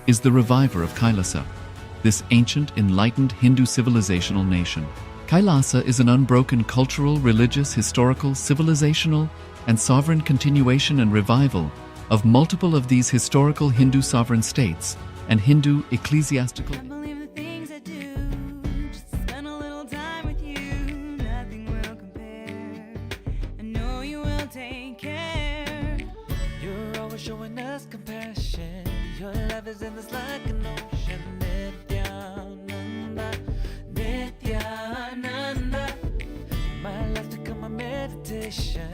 is the reviver of KAILASA, this ancient, enlightened Hindu civilizational nation. KAILASA is an unbroken cultural, religious, historical, civilizational, and sovereign continuation and revival of multiple of these historical Hindu sovereign states and Hindu ecclesiastical. Showing us compassion. Your love is endless like an ocean. Nithyananda, Nithyananda. My life become a meditation.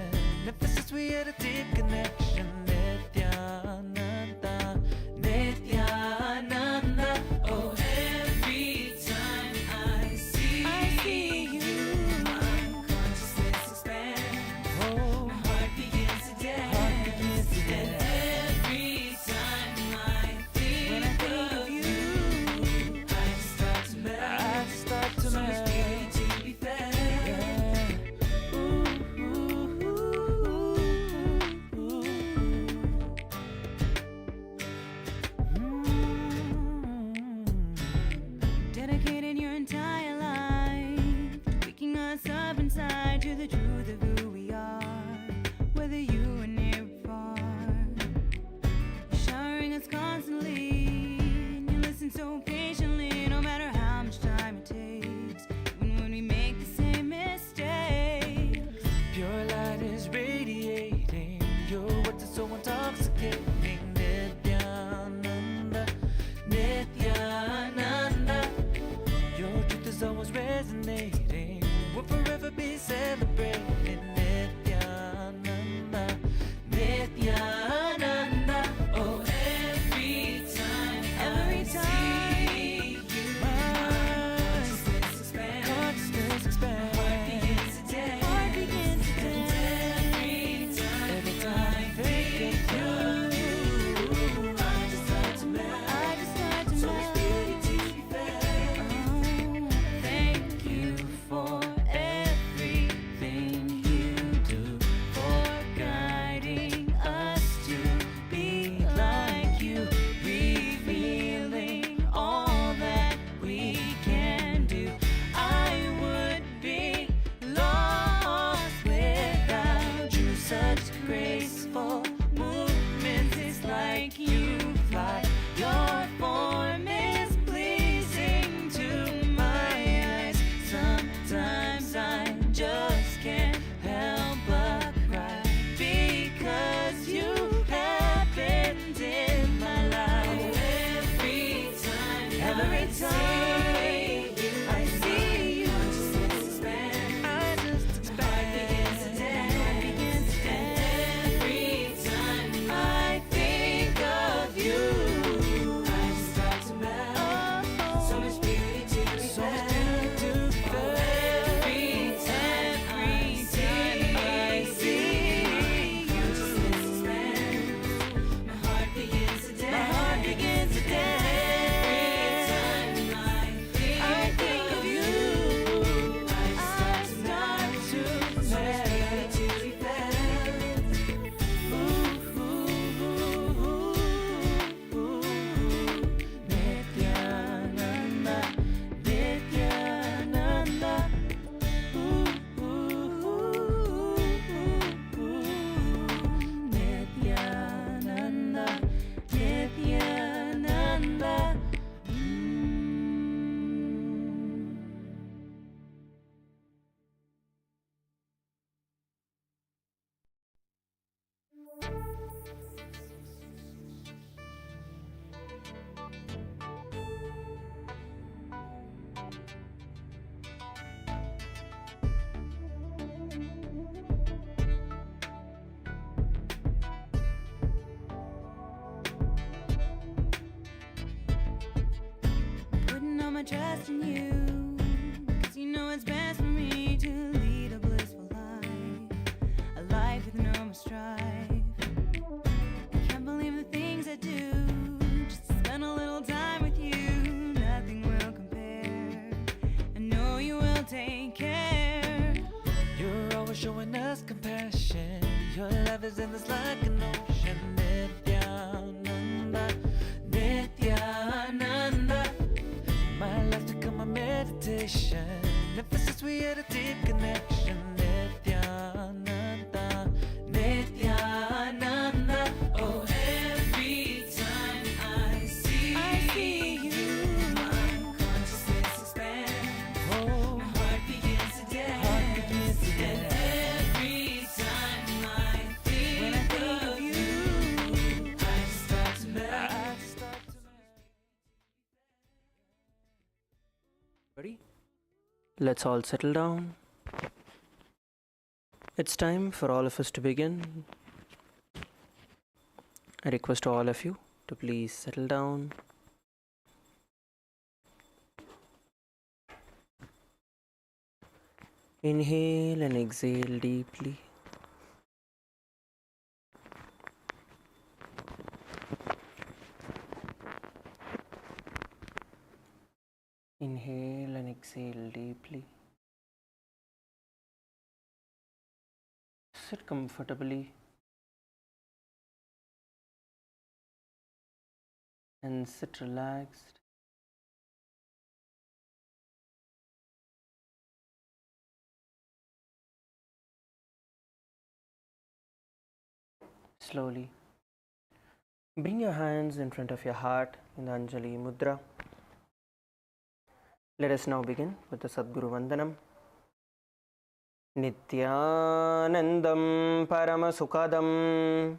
Ever since we had a deep connection. Nithyananda, Nithyananda. Oh, every time I see you, my consciousness expands. Oh, my heart begins to dance. Dedicated your entire life, waking us up inside to the truth of who we are, whether you are near or far. You're showering us constantly, and you listen so patiently, no matter how much time it takes, even when we make the same mistakes. Pure light is radiating, your words are so intoxicating. Nithyananda, Nithyananda. Your truth is always resonating. We'll forever be celebrating. Nithyananda, Nithyananda. Oh, every time I see you, my consciousness expands. Heart begins to dance. Every time I think of you, I just start to melt. So much beauty to be felt. Thank you for everything you do, for guiding us to be like you, revealing all that we can do. I would be lost without you. Such graceful movements, it's like you fly. Your form is pleasing to my eyes. Sometimes I just can't help but cry, because you happened in my life. Every time I see you, I just expand. Heart begins to dance. Every time I think of you, I just start to melt. So much beauty to be felt. Every time I see you, just expand. My heart begins to dance. Every time I think of you, I just start to melt. So much beauty to be felt. Nithyananda, Nithyananda. Nithyananda, Nithyananda. Putting all my trust in you, 'cause you know it's best for me to lead a blissful life, a life with no more strife. I can't believe the things I do, just to spend a little time with you. Nothing will compare. I know you will take care. You're always showing us compassion. Your love is endless like an ocean. Nithyananda, Nithyananda. Ready? Let's all settle down. It's time for all of us to begin. I request all of you to please settle down. Inhale and exhale deeply. Inhale and exhale deeply. Sit comfortably and sit relaxed. Slowly bring your hands in front of your heart in the Anjali Mudra. Let us now begin with the Sadguru Vandanam. Nithyanandam Paramasukadam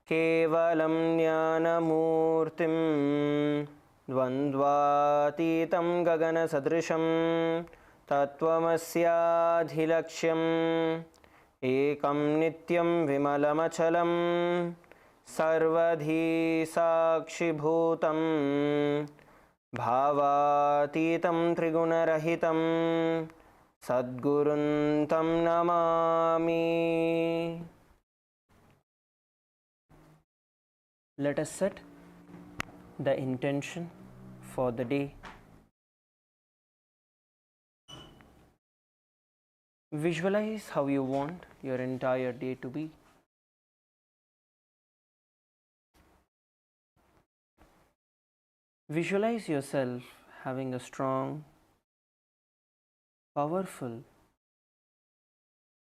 Kevalam Jnanamurtim Dvandvatitam Gagana Sadrisham Tattvamasyaadhilaksham Ekam Nityam Vimalamachalam Sarvadhi Sakshibhutam Bhavatitam Trigunarahitam Sadguruntam Namami. Let us set the intention for the day. Visualize how you want your entire day to be. Visualize yourself having a strong, powerful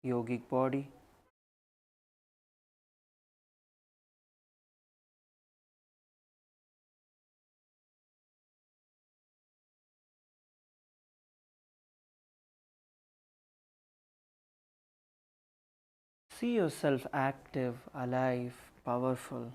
yogic body. See yourself active, alive, powerful.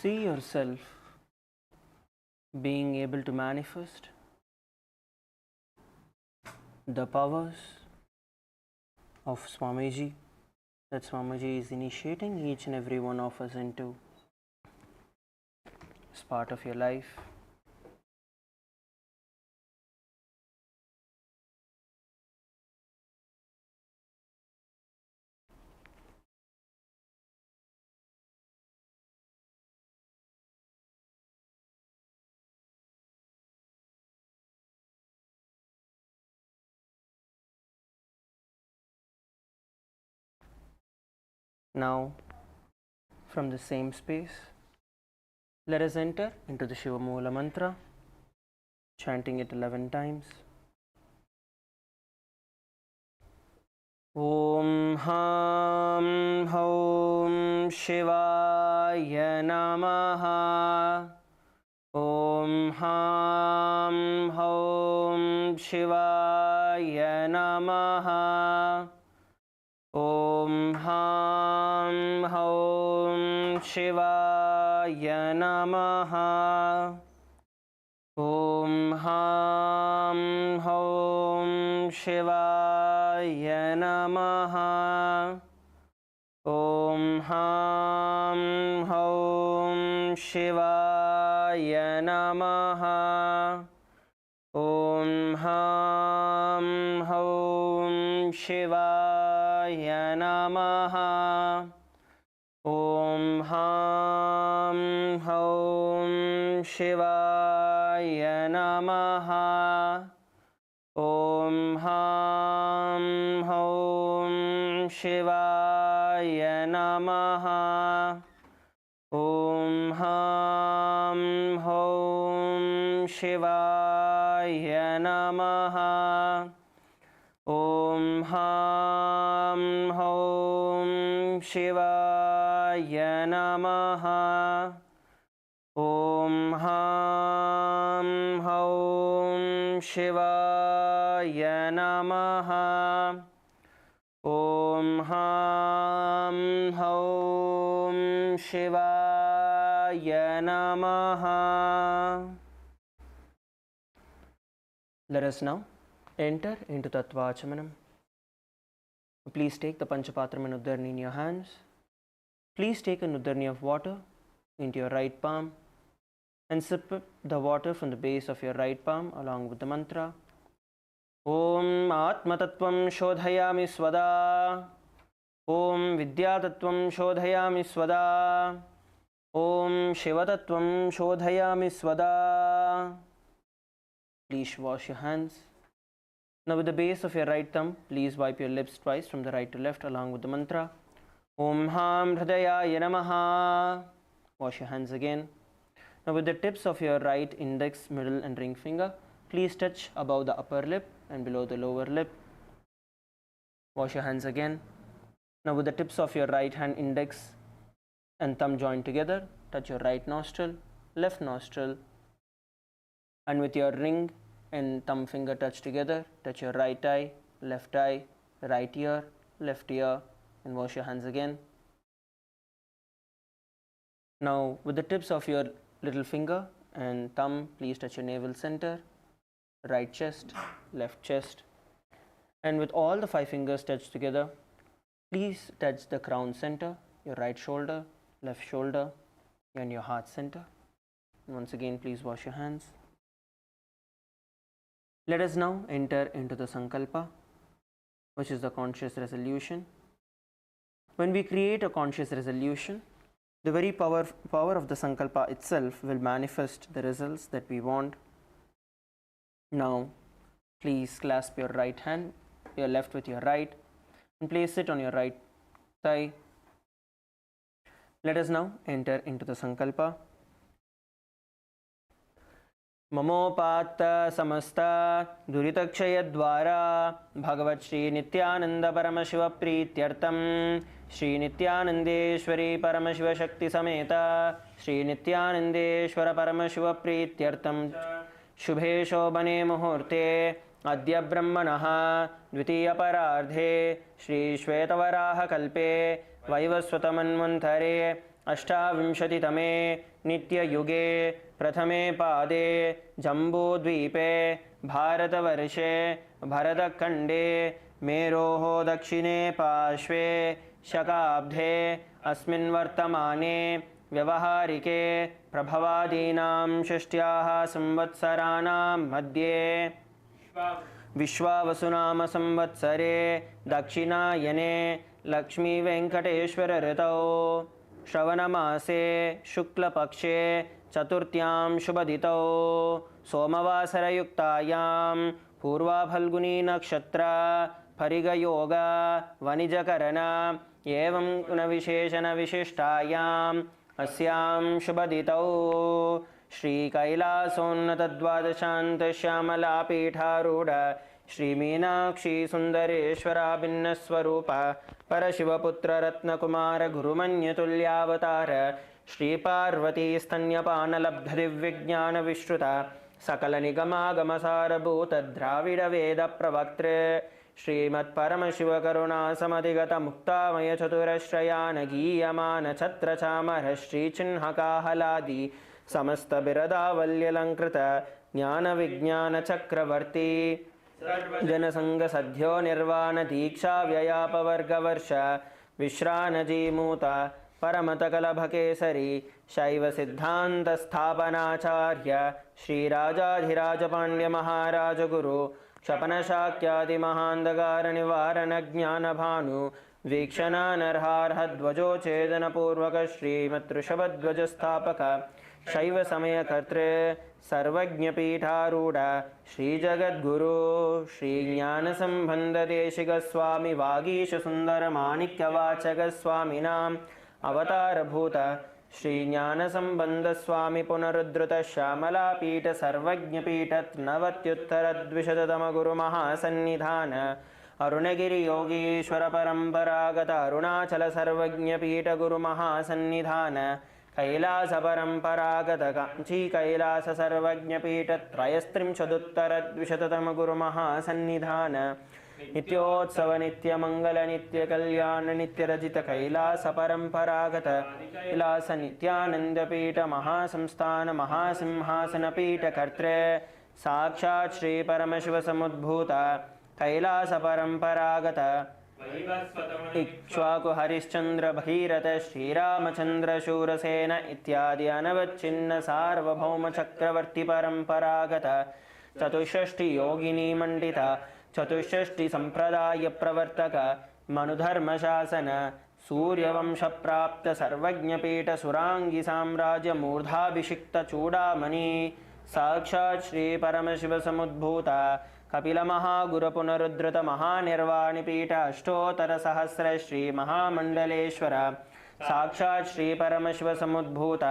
See yourself being able to manifest the powers of Swamiji that Swamiji is initiating each and every one of us into as part of your life. Now, from the same space, let us enter into the Shiva Moola mantra, chanting it 11 times. Om Ham Hom Shivaya Namaha. Om Ham Hom Shivaya Namaha. Om Ham Hom Shivaya Namaha. Om Ham Hom Shivaya Namaha. Om Ham Hom Shivaya Namaha. Om Ham Hom Shivaya Namaha. Om Ham Hom Shivaya Namaha. Om Ham Hom Shivaya Namaha. Om Ham Hom Shivaya Namaha. Om Ham Hom Shivaya Namaha. Om Ham Hom Shivaya Namaha. Om Ham Hom Shivaya Namaha. Let us now enter into Tattvachamanam. Please take the Panchapatram and Uddarni in your hands. Please take a Uddarni of water into your right palm and sip the water from the base of your right palm along with the mantra. Om Atmatattvam Shodhayami Swada. Om Vidyatattvam Shodhayami Swada. Om Shivatattvam Shodhayami Swada. Please wash your hands. Now with the base of your right thumb, please wipe your lips twice from the right to left along with the mantra. Om Ham Hridayaya Namaha. Wash your hands again. Now with the tips of your right index, middle and ring finger, please touch above the upper lip and below the lower lip. Wash your hands again. Now with the tips of your right hand index and thumb joined together, touch your right nostril, left nostril, and with your ring and thumb finger touch together, touch your right eye, right ear, left ear, and wash your hands again. Now with the tips of your little finger and thumb, please touch your navel center, right chest, left chest, and with all the 5 fingers touched together, please touch the crown center, your right shoulder, left shoulder, and your heart center. And once again, please wash your hands. Let us now enter into the Sankalpa, which is the conscious resolution. When we create a conscious resolution, the very power of the Sankalpa itself will manifest the results that we want. Now, please clasp your right hand, your left with your right, and place it on your right thigh. Let us now enter into the Sankalpa. Mamopatta samasta duritakshaya dvara Bhagavat Shri Nithyananda Paramashiva Prityartam Shri Nithyanandeshwari Paramashiva Shakti Sameta Shri Nithyanandeshwara Paramashiva Prityartam Shubhe Shobhane Muhurte Adya Brahmanaha Dvitiya Parardhe Shri Shvetavaraha Kalpe Vaivasvatamanvantare Ashtavimshatitame Nitya Yuge Prathame Pade Jambudvipe Bharatavarshe Bharatkhande Meroho Dakshine Pashve Shakabdhe Asmin Vartamane Vyavaharike Prabhavadinam Shashtyaha Samvatsaranam Madhye Vishwavasunama Samvatsare Dakshinayane Lakshmi Venkateshwara Ritau Shravanamase Shukla Pakshe Chaturtyam Shubhaditau Somavasarayuktayam Purva Phalguni Nakshatra Pariga Yoga Vanijakarana Evam Gunavisheshana Vishishtayam Asyam Shubhaditau Shri KAILASONNATA Dvadashanta Shyamala Pitharuda Shri Meenakshi Sundareshwara Bhinnaswarupa Parashivaputra Ratnakumara Gurumanyatulyavatara Shri Parvati Stanyapana Divyajnana Vishruta Sakala Nigama Gamasara Bhuta Dravida Veda Pravaktre Shrimat Paramashiva Karuna Samadigata Mukta Maya Chaturashrayana Giyamana Chatra Chamara Shri Chinhaka Haladi Samasta Birada Valyalankrita Jnana Vijnana Chakravarti Janasanga Sadhyo Nirvana Diksha Vyayapavarga Varsha Vishranaji Muta Paramatakala Shaiva Siddhanta Sthapanacharya Shri Rajadhiraja Pandya Maharaja Guru Shapana Shakyadi Mahandagara Nivarana Jnana Bhanu वीक्षणानर्हार्हध्वजोच्छेदनपूर्वक श्रीमद्वृषभध्वजस्थापक शैव समयकर्तृ सर्वज्ञपीठारूढ श्रीजगद्गुरु श्रीज्ञानसम्बन्धदेशिकस्वामि वागीशसुन्दरमाणिक्यवाचकस्वामिनाम् अवतारभूत श्रीज्ञानसम्बन्धस्वामि पुनरुद्धृत श्यामलापीठ सर्वज्ञपीठ नवत्युत्तरद्विशततमगुरुमहासन्निधान अरुणगिरियोगीश्वर परम्परागत अरुणाचल सर्वज्ञपीठ गुरुमहासन्निधान कैलास परम्परागत काञ्ची कैलास सर्वज्ञपीठ त्रयस्त्रिंशदुत्तरद्विशततमगुरुमहासन्निधान नित्योत्सव नित्यमंगल नित्यकल्याण नित्यरजित कैलास परम्परागत कैलास नित्यानंदपीठ महासंस्थान महासिंहासनपीठ कर्त्रे साक्षात् श्री परमशिव समुद्भूत कैलास परम्परागत इक्ष्वाकु हरिश्चंद्र भगीरथ श्रीरामचंद्र शूरसेन इत्यादि अनवच्छिन्न सार्वभौम चक्रवर्ती परम्परागत चतुष्षष्टि योगिनी मंडित चतुष्षष्टि संप्रदाय प्रवर्तक मनुधर्म शासन सूर्यवंश प्राप्त सर्वज्ञपीठ सुरांगी साम्राज्य मूर्धाभिषिक्त चूड़ामणि साक्षात् श्री परमशिव समुद्भूत कपिल महागुरु पुनरुद्धृत महानिर्वाणिपीठ अष्टोत्तर सहस्र श्री महामंडलेश्वर साक्षात् श्री परमशिव समुद्भूत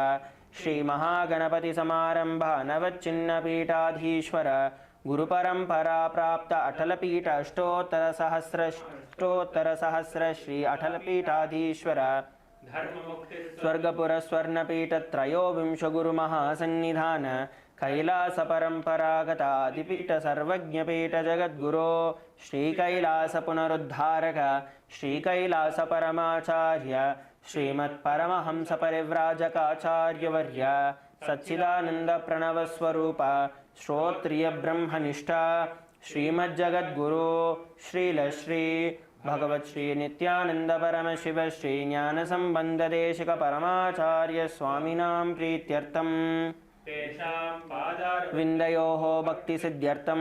श्री महागणपति समारंभ नवचिन्न पीठाधीश्वर गुरुपरंपरा प्राप्त अटलपीठ अष्टोत्तर सहस्र श्री अटलपीठाधीश्वर स्वर्गपुर स्वर्णपीठ त्रयोविंश गुरुमहासन्निधान कैलास परम्परागत आदिपीठ सर्वज्ञपीठ जगद्गुरो श्री कैलास पुनरुद्धारक श्री कैलास परमाचार्य श्रीमत्परमहंस परिव्राजकाचार्यवर्य सच्चिदानंद प्रणव स्वरूप श्रोत्रिय ब्रह्मनिष्ठा श्रीमज्जगद्गुरु श्रीलश्री भगवत् श्री नित्यानंद परमशिव श्री ज्ञान संबंध देशिक परमाचार्य स्वामिनां प्रीत्यर्थम विन्दयोः भक्ति सिद्ध्यर्थम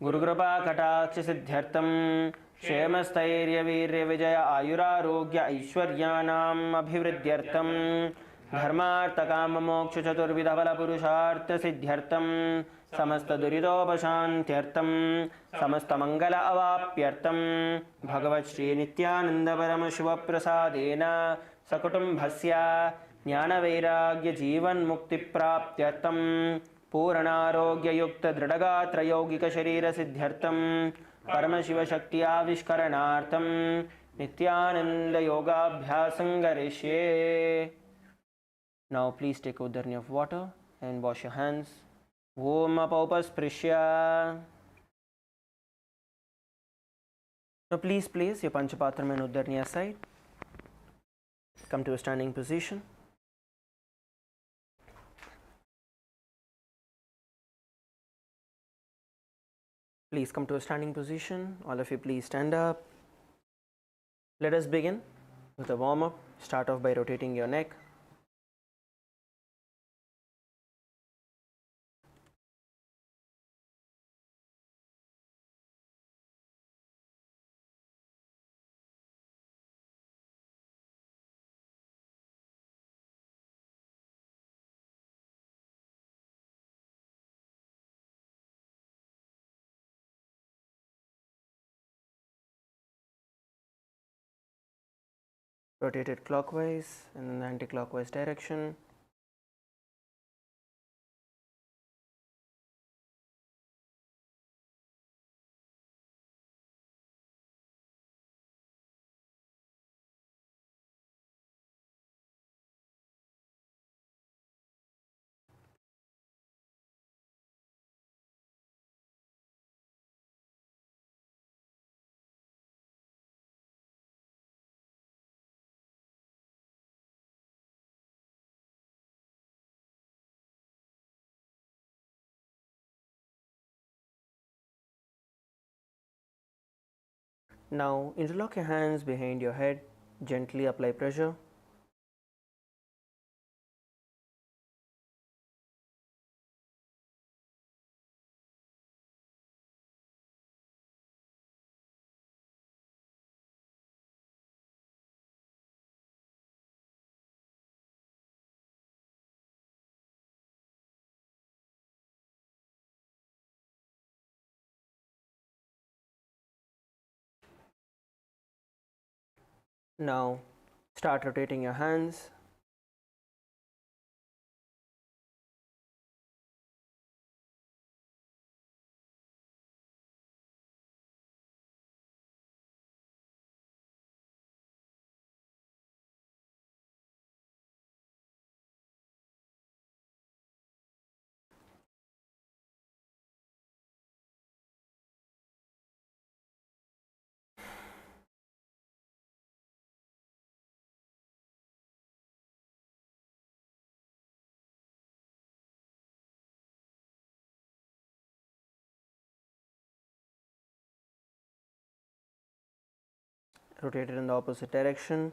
गुरुकृपा कटाक्ष सिद्ध्यर्थम क्षेमस्थैर्य वीर्य विजय आयुरारोग्य ऐश्वर्याणाम् अभिवृद्ध्यर्थम धर्मार्थ काम मोक्ष चतुर्विध फल पुरुषार्थ सिद्ध्यर्थम समस्त दुरितोपशान्त्यर्थम समस्त मंगल अवाप्यर्थम भगवत् श्री नित्यानंद परम शिव प्रसादेन सकुटुम्बस्य ज्ञान वैराग्य जीवन मुक्ति प्राप्त्यर्थम पूर्णारोग्य युक्त दृढ़गात्र यौगिक शरीर सिद्ध्यर्थम परमशिव शक्ति आविष्करणार्थम नित्यानंद योगाभ्यासं करिष्ये. Now please take uddarni of water and wash your hands. Om apaupasprisya. Now please place your panchapatram and uddarni aside. Come to a standing position. Please come to a standing position. All of you please stand up. Let us begin with a warm up. Start off by rotating your neck. Rotate it clockwise and in the anti-clockwise direction. Now interlock your hands behind your head, gently apply pressure. Now start rotating your hands. Rotate it in the opposite direction.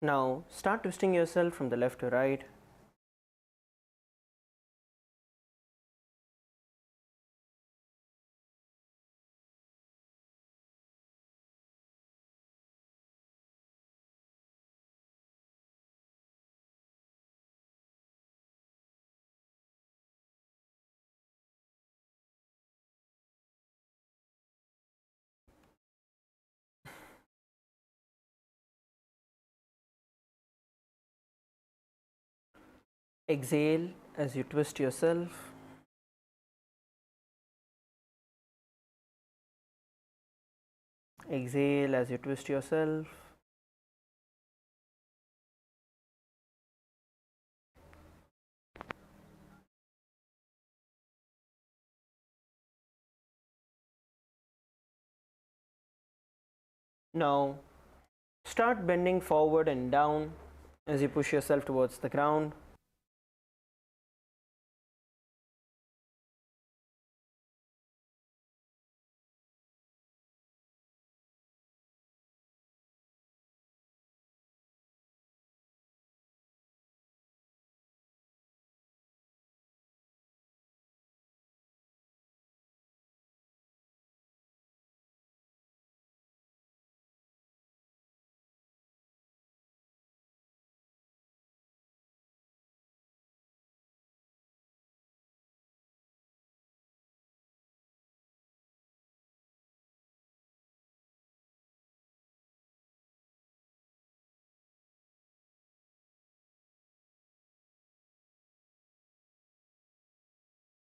Now start twisting yourself from the left to right. Exhale as you twist yourself. Exhale as you twist yourself. Now start bending forward and down as you push yourself towards the ground.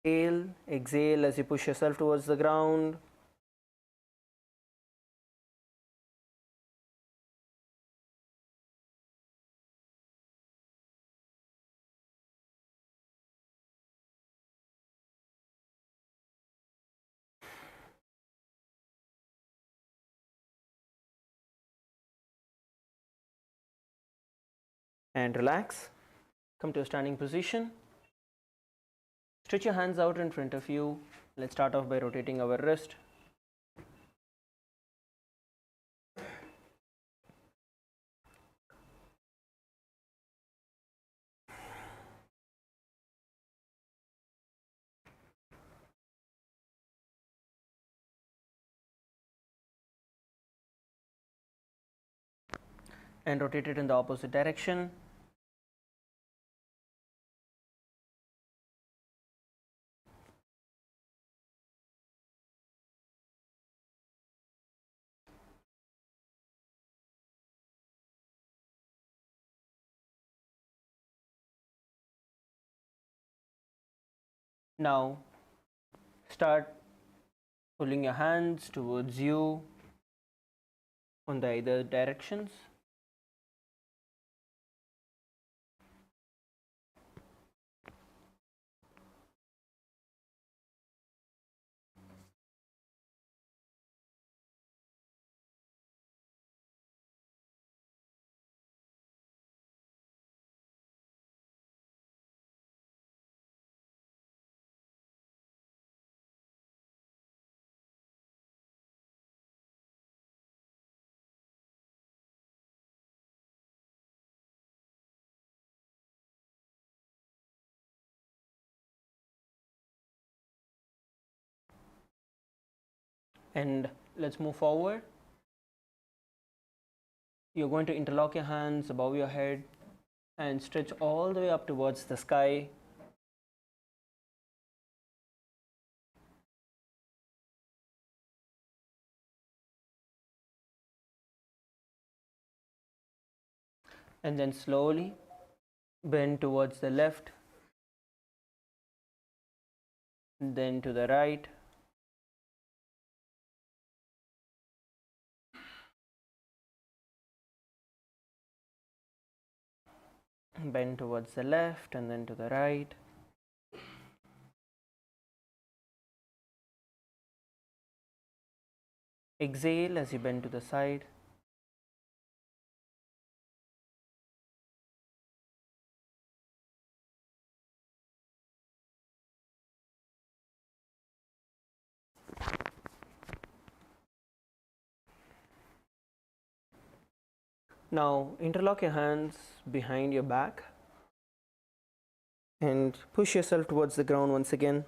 Exhale as you push yourself towards the ground. And relax. Come to a standing position. Stretch your hands out in front of you. Let's start off by rotating our wrist. And rotate it in the opposite direction. Now start pulling your hands towards you on the either directions. And let's move forward. You're going to interlock your hands above your head and stretch all the way up towards the sky. And then slowly bend towards the left, then to the right, bend towards the left and then to the right. Exhale as you bend to the side. Now interlock your hands behind your back and push yourself towards the ground once again.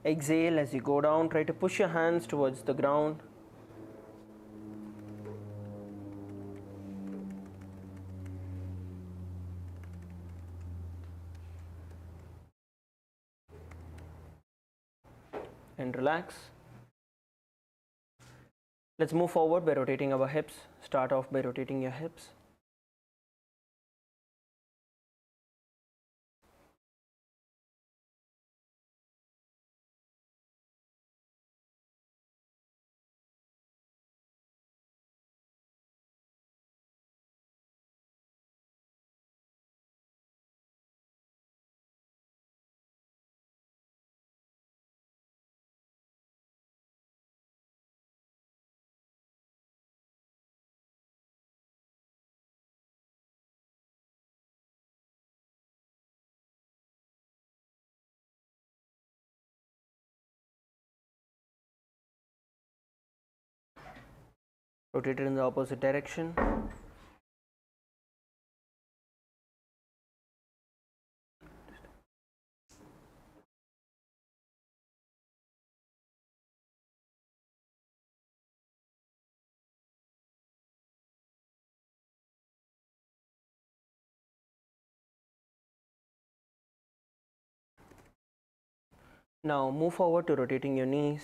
Exhale as you go down. Try to push your hands towards the ground. And relax. Let's move forward by rotating our hips. Start off by rotating your hips. Rotate it in the opposite direction. Now move forward to rotating your knees.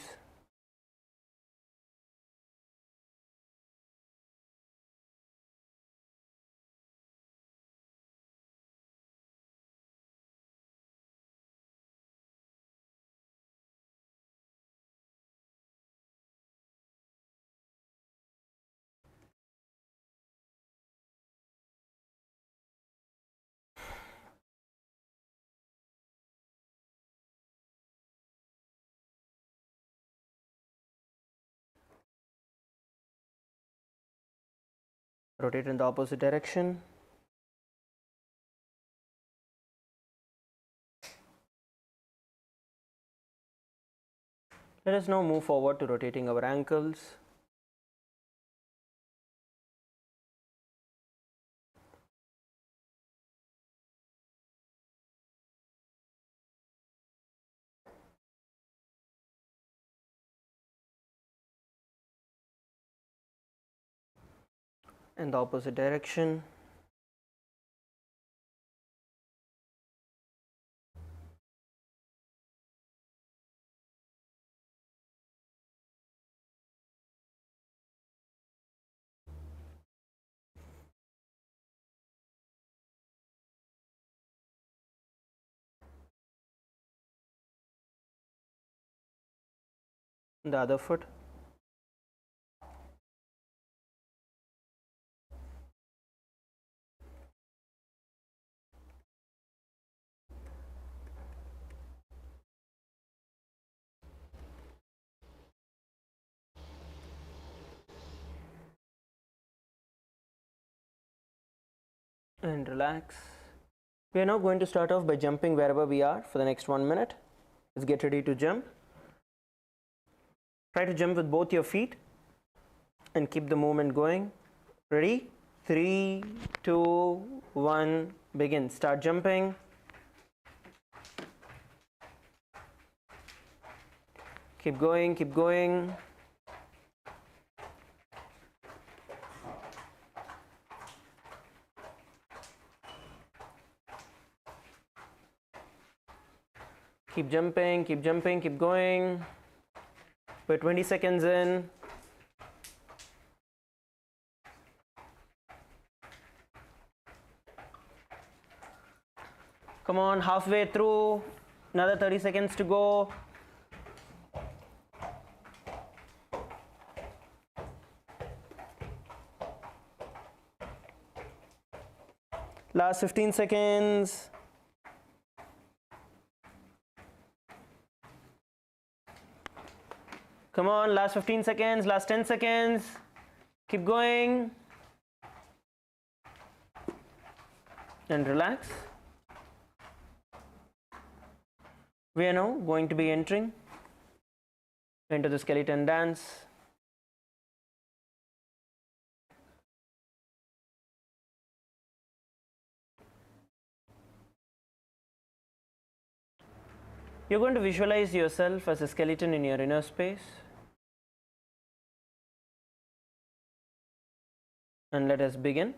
Rotate in the opposite direction. Let us now move forward to rotating our ankles. In the opposite direction. The other foot. and relax. We are now going to start off by jumping wherever we are for the next 1 minute. Let's get ready to jump. Try to jump with both your feet and keep the movement going. Ready? 3, 2, 1, begin. Start jumping. Keep going, keep going. Keep jumping, keep jumping, keep going. We're 20 seconds in. Come on, halfway through. Another 30 seconds to go. Last 15 seconds. Come on, last 15 seconds, last 10 seconds. Keep going. And relax. We are now going to be entering into the skeleton dance. You're going to visualize yourself as a skeleton in your inner space. And let us begin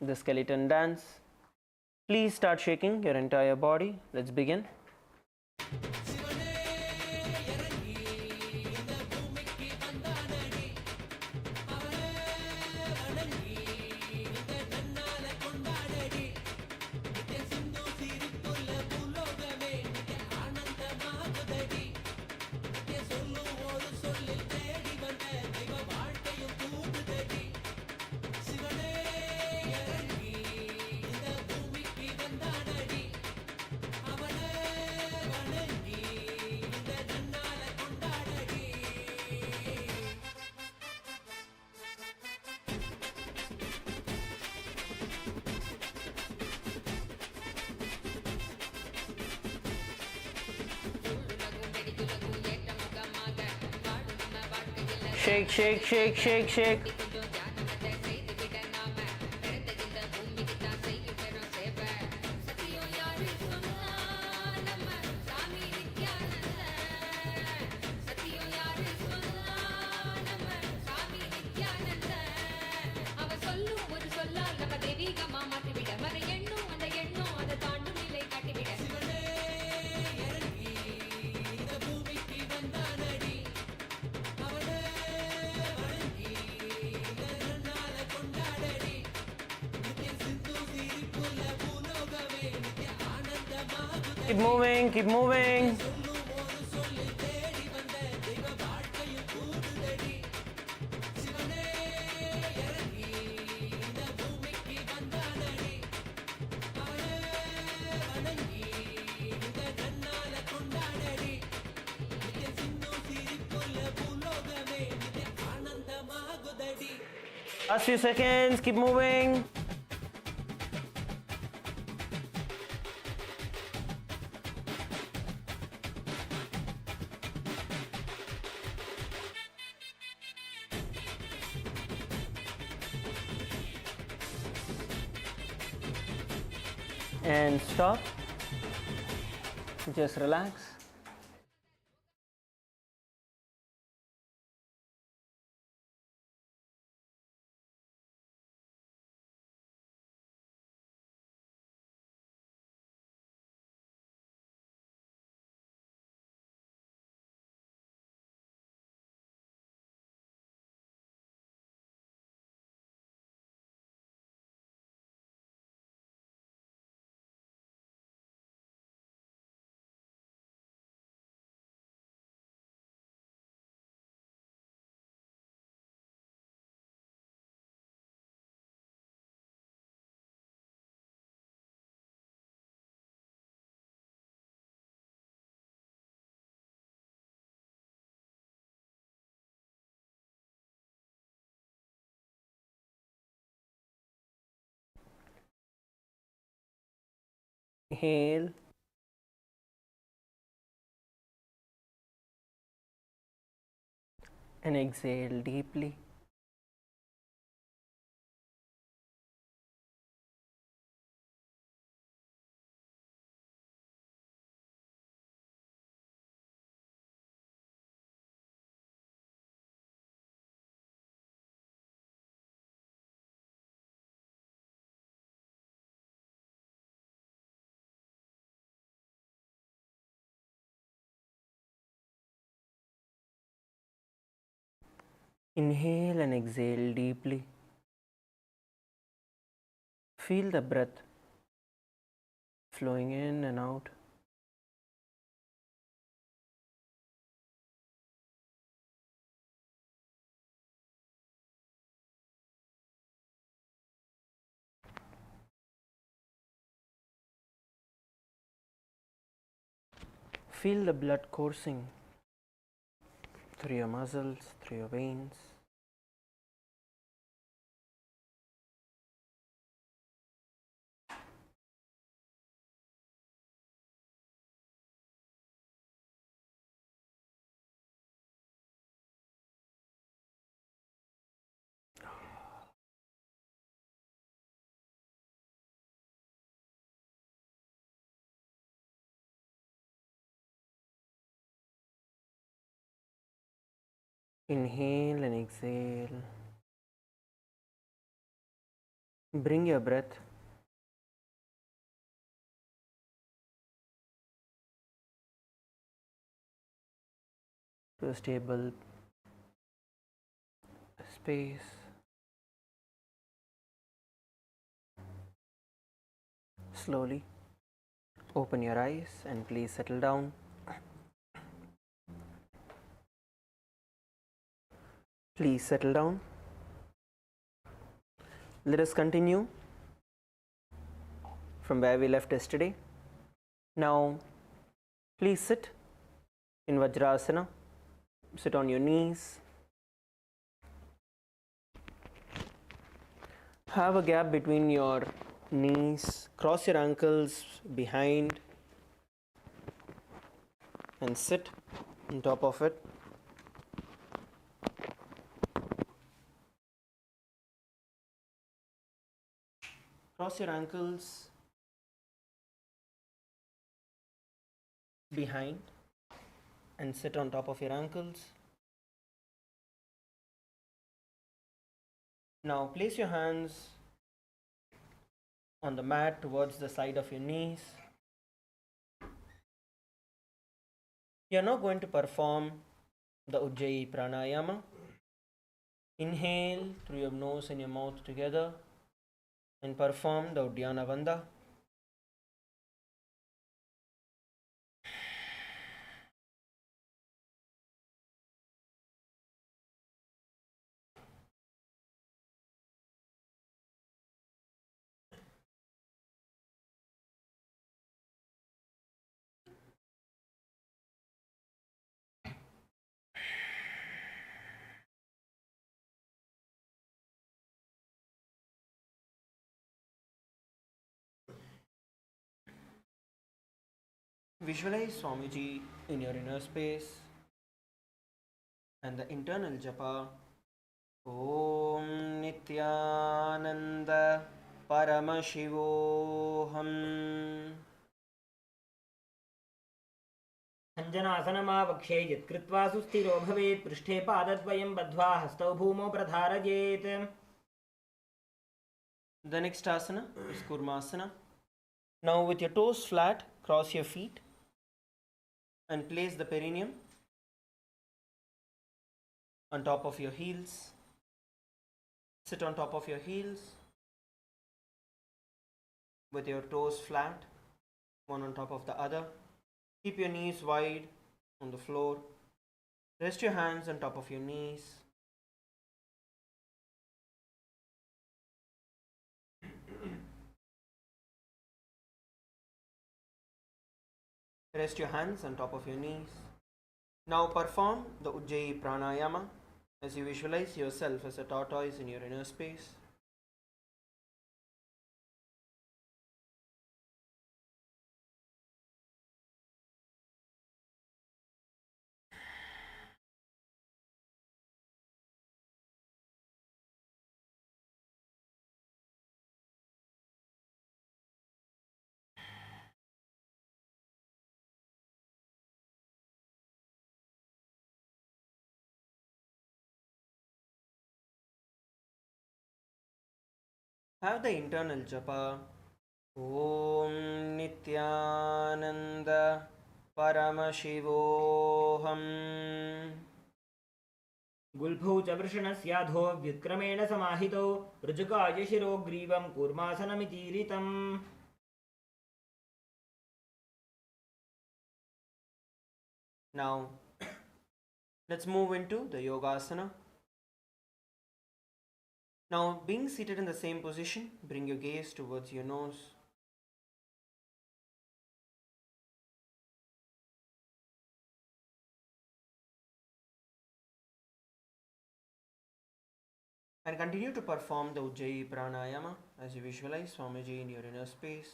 the skeleton dance. Please start shaking your entire body. Let's begin. Shake, shake, shake, shake, shake. Keep moving, keep moving. Last few seconds, keep moving. And stop. Just relax. Inhale. And exhale deeply. Inhale and exhale deeply. Feel the breath flowing in and out. Feel the blood coursing through your muscles, through your veins. Inhale and exhale. Bring your breath to a stable space. Slowly open your eyes and please settle down. Please settle down. Let us continue from where we left yesterday. Now, please sit in Vajrasana. Sit on your knees. Have a gap between your knees. Cross your ankles behind and sit on top of it. Cross your ankles behind and sit on top of your ankles. Now place your hands on the mat towards the side of your knees. You are now going to perform the Ujjayi Pranayama. Inhale through your nose and your mouth together and perform the Uddiyana Bandha. Visualize Swamiji in your inner space and the internal japa Om Nithyananda Paramashivoham. अञ्जनासनमावक्षे यत्कृत्वा सुस्थिरो भवेत् पृष्ठे पादद्वयं बद्ध्वा हस्तौ भूमौ प्रधारयेत्. The next asana is Kurmasana. Now with your toes flat, cross your feet and place the perineum on top of your heels. Sit on top of your heels with your toes flat, one on top of the other. Keep your knees wide on the floor. Rest your hands on top of your knees. Rest your hands on top of your knees. Now perform the Ujjayi Pranayama as you visualize yourself as a tortoise in your inner space. Have the internal japa. Om Nithyananda Paramashivoham. गुल्फौ च वृषणस्याधो व्युत्क्रमेण समाहितौ ऋजुकाय शिरोग्रीवं कूर्मासनमितीरितम् Now, let's move into the Yogasana. Now, being seated in the same position, bring your gaze towards your nose. And continue to perform the Ujjayi Pranayama as you visualize Swamiji in your inner space.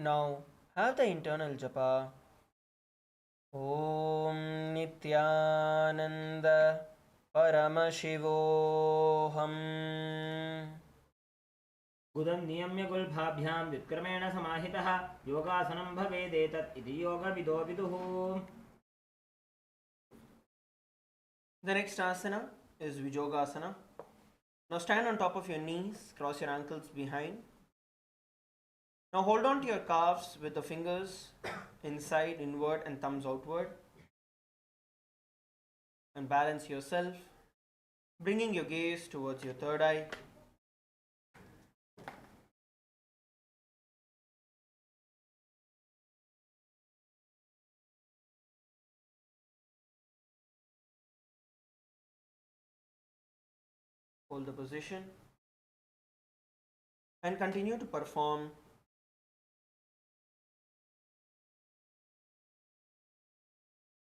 Now, have the internal japa. Om Nithyananda Paramashivoham. गुदं नियम्य गुल्फाभ्यां व्युत्क्रमेण समाहितः योगासनं भवेदेतत् इति योगविदो विदुः The next asana is Vijogasana. Now stand on top of your knees, cross your ankles behind. Now hold on to your calves with the fingers inside, inward, and thumbs outward. And balance yourself, bringing your gaze towards your third eye. Hold the position and continue to perform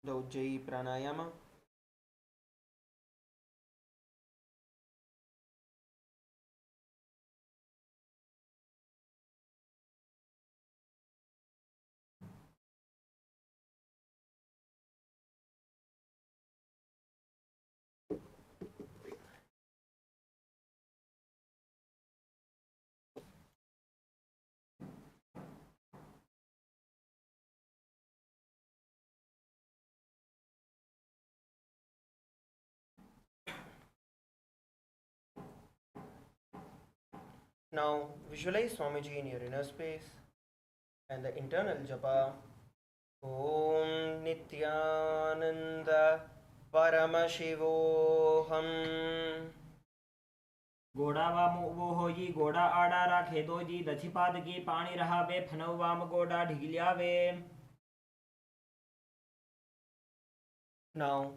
the Ujjayi Pranayama. Now visualize Swamiji in your inner space and the internal japa. Om Nithyananda Paramashivoham. गोड़ा वाम वो हो जी गोड़ा आड़ा राखे दो जी दछिपाद की पानी रहा वे फनव वाम गोड़ा ढिगलिया वे Now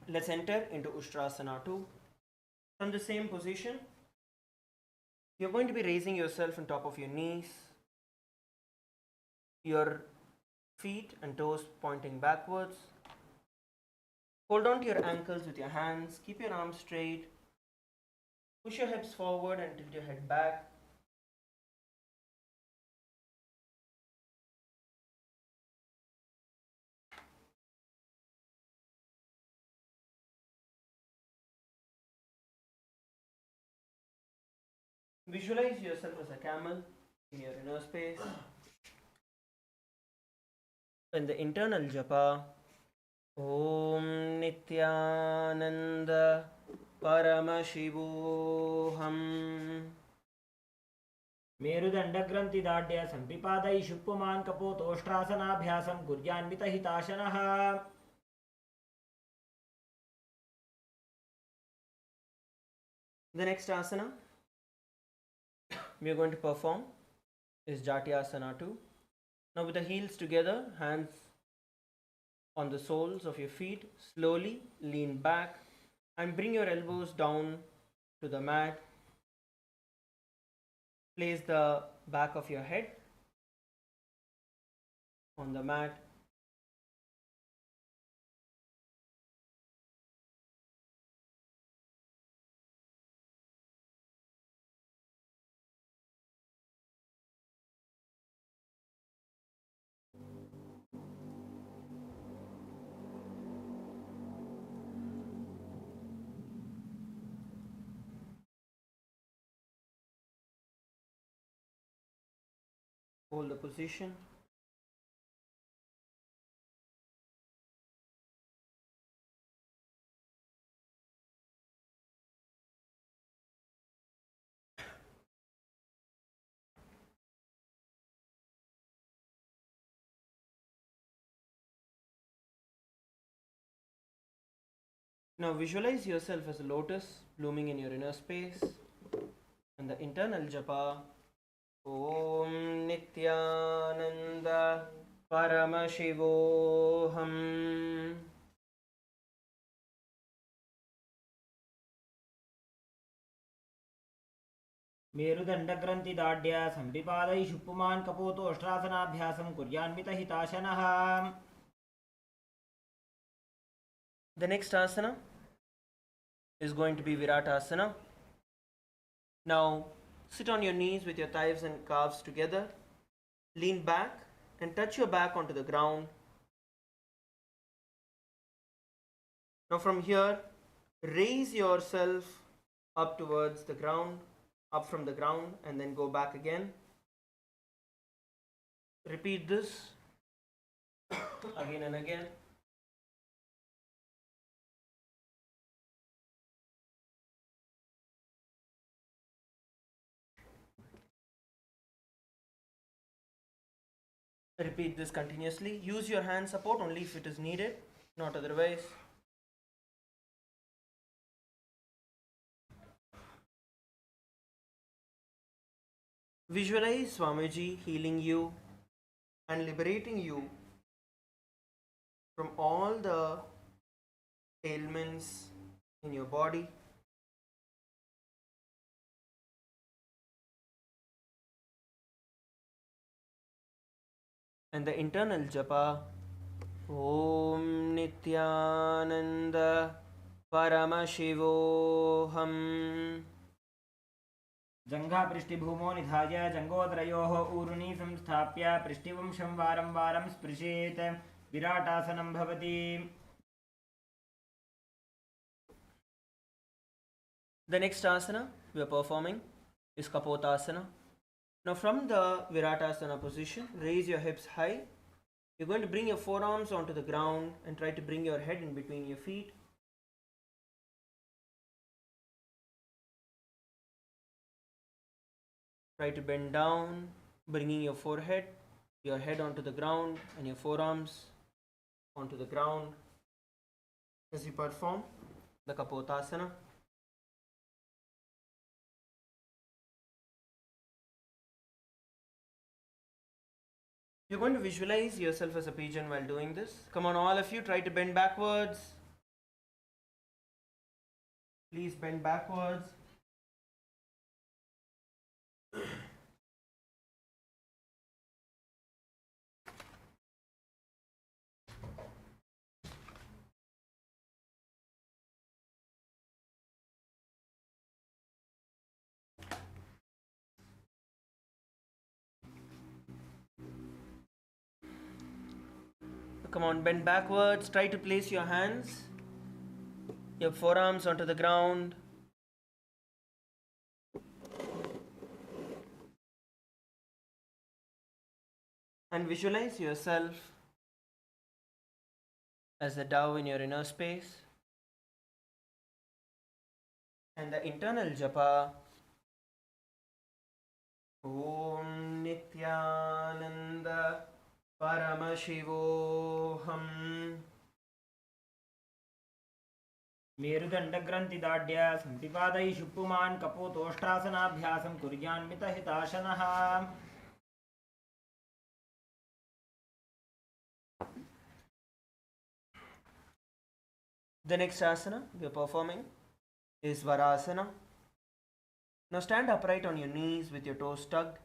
let's enter into Ushtrasana 2. From the same position, you're going to be raising yourself on top of your knees, your feet and toes pointing backwards. Hold on to your ankles with your hands, keep your arms straight, push your hips forward and tilt your head back. Visualize yourself as a camel in your inner space. In the internal japa, Om Nithyananda Paramashivoham. मेरुदंड ग्रंथि दाढ़्य संपिपादय शुप्पुमान कपोतोष्ट्रासनाभ्यासं कुर्यान्वित हिताशनः The next asana we are going to perform is Jatyasana 2. Now with the heels together, hands on the soles of your feet, slowly lean back and bring your elbows down to the mat. Place the back of your head on the mat. Hold the position. Now visualize yourself as a lotus blooming in your inner space, and the internal japa Om Nithyananda Paramashivoham. मेरुदण्डग्रन्थिदाढ्य सम्पिपादैः शुप्पुमान् कपोतोष्ट्रासनाभ्यासं कुर्यान्वितहिताशनः. The next asana is going to be Viratasana. Now sit on your knees with your thighs and calves together. Lean back and touch your back onto the ground. Now from here, raise yourself up towards the ground, up from the ground, and then go back again. Repeat this again and again. Repeat this continuously. Use your hand support only if it is needed, not otherwise. Visualize Swamiji healing you and liberating you from all the ailments in your body. And the internal japa Om Nithyananda Paramashivoham. जङ्घापृष्ठिभूमो निधाय जङ्घोदरयोः ऊरुनी संस्थाप्य पृष्ठिवंशं वारं वारं स्पृशेत्. विराटासनं भवति. The next asana we are performing is Kapotasana. Now from the Viratasana position, raise your hips high. You're going to bring your forearms onto the ground and try to bring your head in between your feet. Try to bend down, bringing your forehead, your head onto the ground and your forearms onto the ground as you perform the Kapotasana. You're going to visualize yourself as a pigeon while doing this. Come on, all of you, try to bend backwards. Please bend backwards. Come on, bend backwards. Try to place your hands, your forearms onto the ground. And visualize yourself as a dove in your inner space. And the internal japa Om Nithyananda Paramashivoham. मेरुदण्डग्रन्थिदाढ्य सम्पिपादैः शुप्पुमान् कपोतोष्ट्रासनाभ्यासं कुर्यान्वितहिताशनः. The next asana we are performing is Varasana. Now stand upright on your knees with your toes tucked.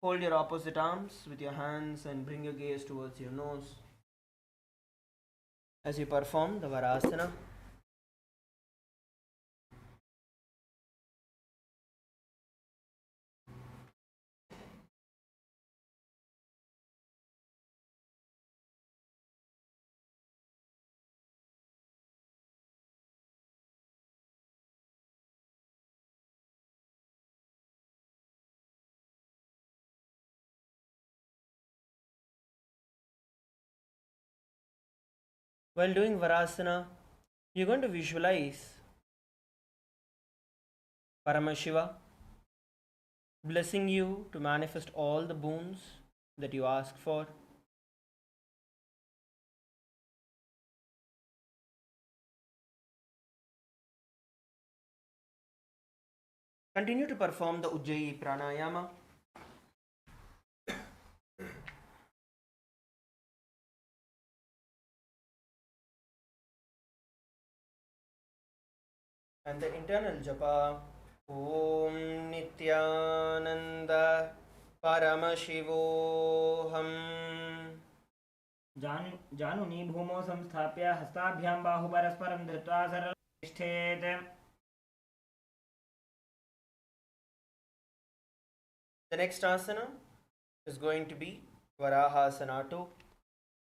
Hold your opposite arms with your hands and bring your gaze towards your nose as you perform the Varasana. While doing Varasana, you're going to visualize Paramashiva blessing you to manifest all the boons that you ask for. Continue to perform the Ujjayi Pranayama. And the internal japa Om Nithyananda Paramashivoham. जानुनी भूमौ संस्थाप्य हस्ताभ्यां बाहु परस्परं धृत्वा सरलतिष्ठेत्. The next asana is going to be Varahasana 2.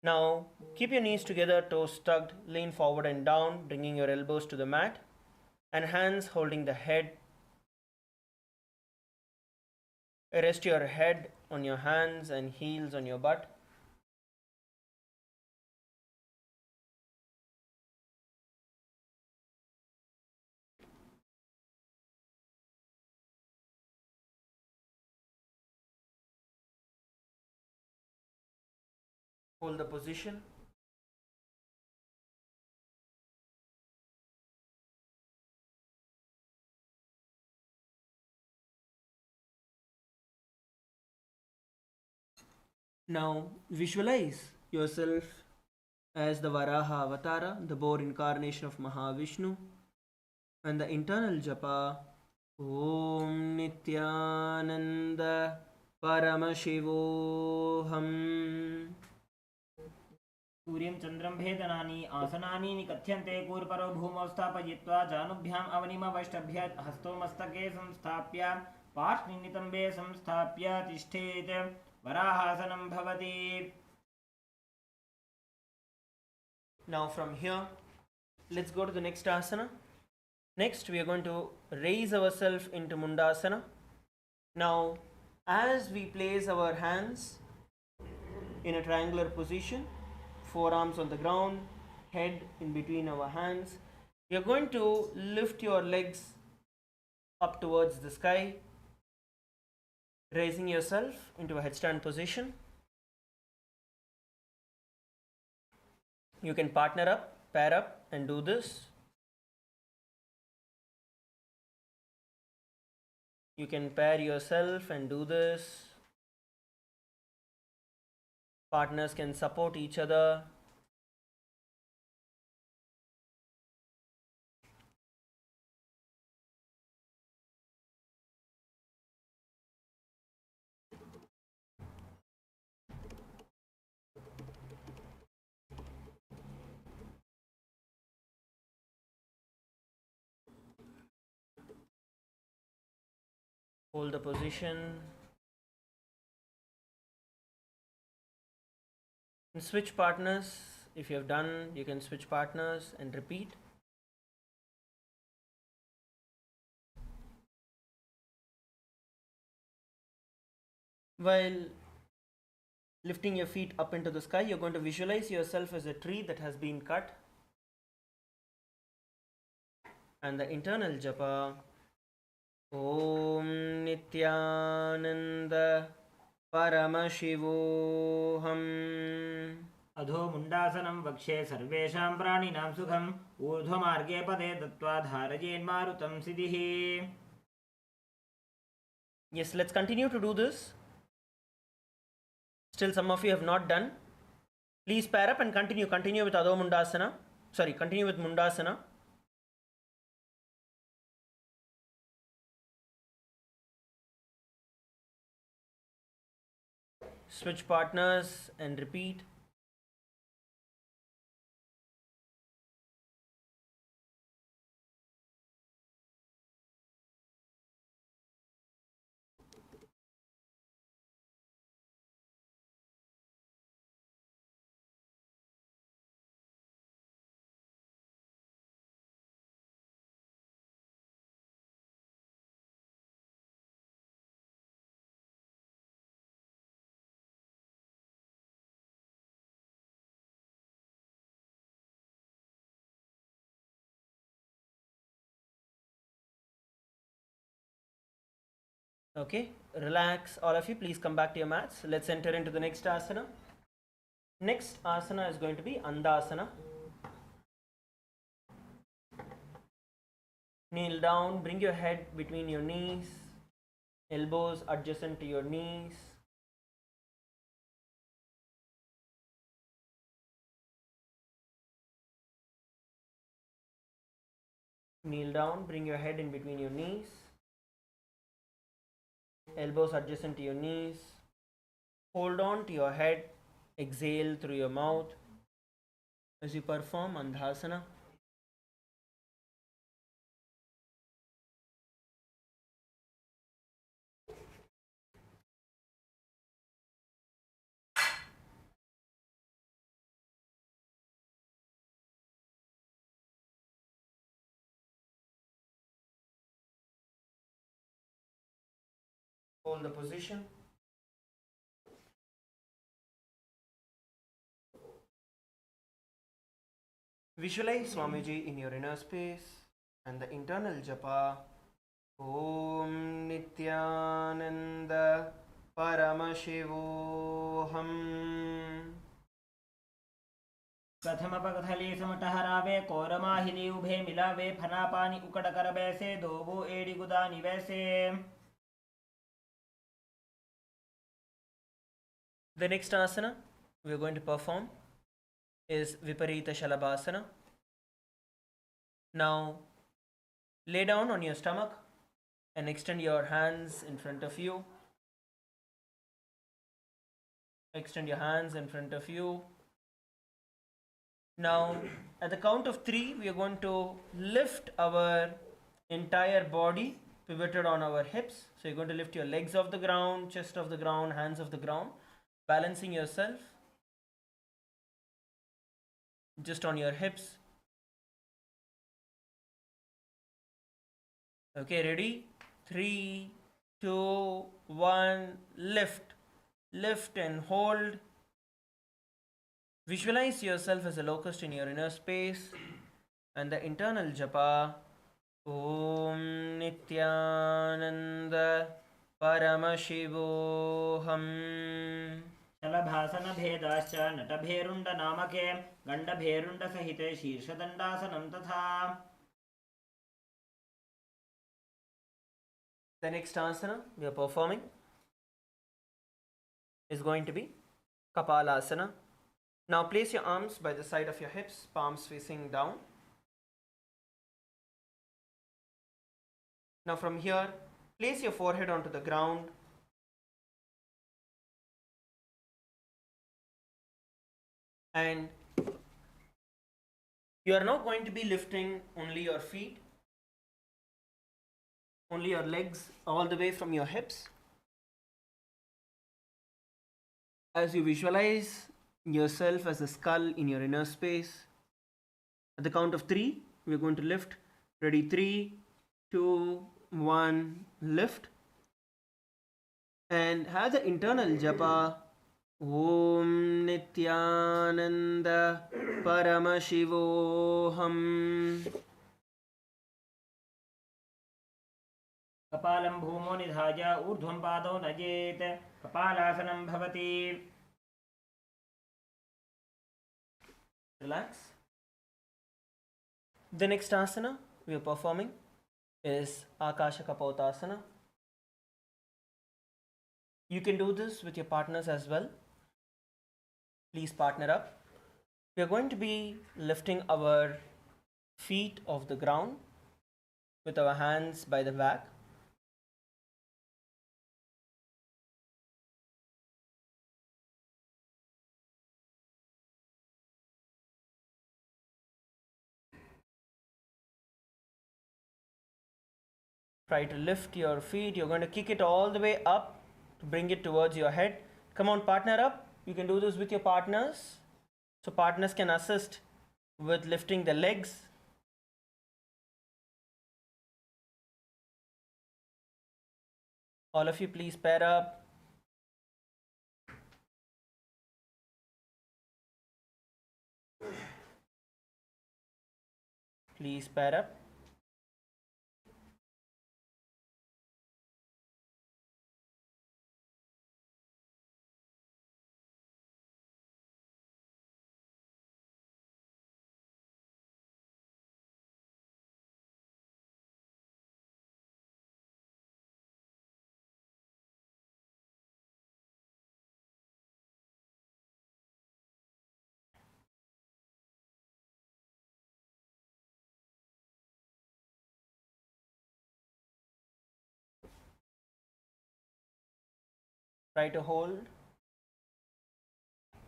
Now keep your knees together, toes tucked, lean forward and down, bringing your elbows to the mat and hands holding the head. Rest your head on your hands and heels on your butt. Hold the position. Now visualize yourself as the Varaha Avatara, the boar incarnation of Mahavishnu, and the internal japa Om Nithyananda Paramashivoham. सूर्यं चन्द्रं भेदनानि आसनानि निकथ्यन्ते कूर्परो भूमौ स्थापयित्वा जानुभ्याम् अवनिमवष्टभ्य हस्तो मस्तके संस्थाप्य पार्श्वनितम्बे संस्थाप्य तिष्ठेत्. वराहासनं भवति. Now from here, let's go to the next asana. Next, we are going to raise ourselves into Mundasana. Now, as we place our hands in a triangular position, forearms on the ground, head in between our hands, you're going to lift your legs up towards the sky, raising yourself into a headstand position. You can partner up, pair up and do this. You can pair yourself and do this. Partners can support each other. Hold the position. And switch partners. If you have done, you can switch partners and repeat. While lifting your feet up into the sky, you're going to visualize yourself as a tree that has been cut. And the internal japa Om Nithyananda Paramashivoham. अधो मुण्डासनं वक्षे सर्वेषां प्राणिनां सुखम् ऊर्ध्वमार्गे पदे दत्त्वा धारयेन्मारुतं सिद्धिः. Yes, let's continue to do this. Still some of you have not done. Please pair up and continue with Adho Mundasana. Continue with Mundasana. Switch partners and repeat. Okay, relax all of you. Please come back to your mats. Let's enter into the next asana. Next asana is going to be Andasana. Kneel down, bring your head between your knees, elbows adjacent to your knees. Kneel down, bring your head in between your knees, elbows adjacent to your knees. Hold on to your head, exhale through your mouth as you perform Andhasana. Hold the position. Visualize Swamiji in your inner space and the internal japa. Om Nithyananda Paramashivoham. कथमपकथली समटहरावे कोरमाहिली उभे मिलावे फनापानी उकड़ कर बैसे दोबो एड़ी गुदानी वैसे. The next asana we are going to perform is Viparita Shalabhasana. Now lay down on your stomach and extend your hands in front of you. Extend your hands in front of you. Now at the count of 3 we are going to lift our entire body pivoted on our hips. So you're going to lift your legs off the ground, chest off the ground, hands off the ground, balancing yourself just on your hips. Okay, ready? 3, 2, 1, lift. Lift and hold. Visualize yourself as a locust in your inner space and the internal japa. Om Nithyananda Paramashivoham. शलभासन भेदाश्च नटभेरुण्ड नामके गण्डभेरुण्ड सहिते शीर्षदण्डासनं तथा. The next asana we are performing is going to be Kapalasana. Now place your arms by the side of your hips, palms facing down. Now from here, place your forehead onto the ground. And you are now going to be lifting only your feet, only your legs, all the way from your hips. As you visualize yourself as a skull in your inner space, at the count of 3, we are going to lift. Ready? 3, 2, 1, lift. And have the internal japa. Om Nithyananda Paramashivoham. कपालं भूमो निधाय ऊर्ध्वं पादौ नजेत् कपालासनं भवति. Relax. The next asana we are performing is Akasha Kapotasana. You can do this with your partners as well. Please partner up. We are going to be lifting our feet off the ground with our hands by the back. Try to lift your feet. You're going to kick it all the way up to bring it towards your head. Come on, partner up. You can do this with your partners. So partners can assist with lifting the legs. All of you, please pair up. Please pair up. Try to hold.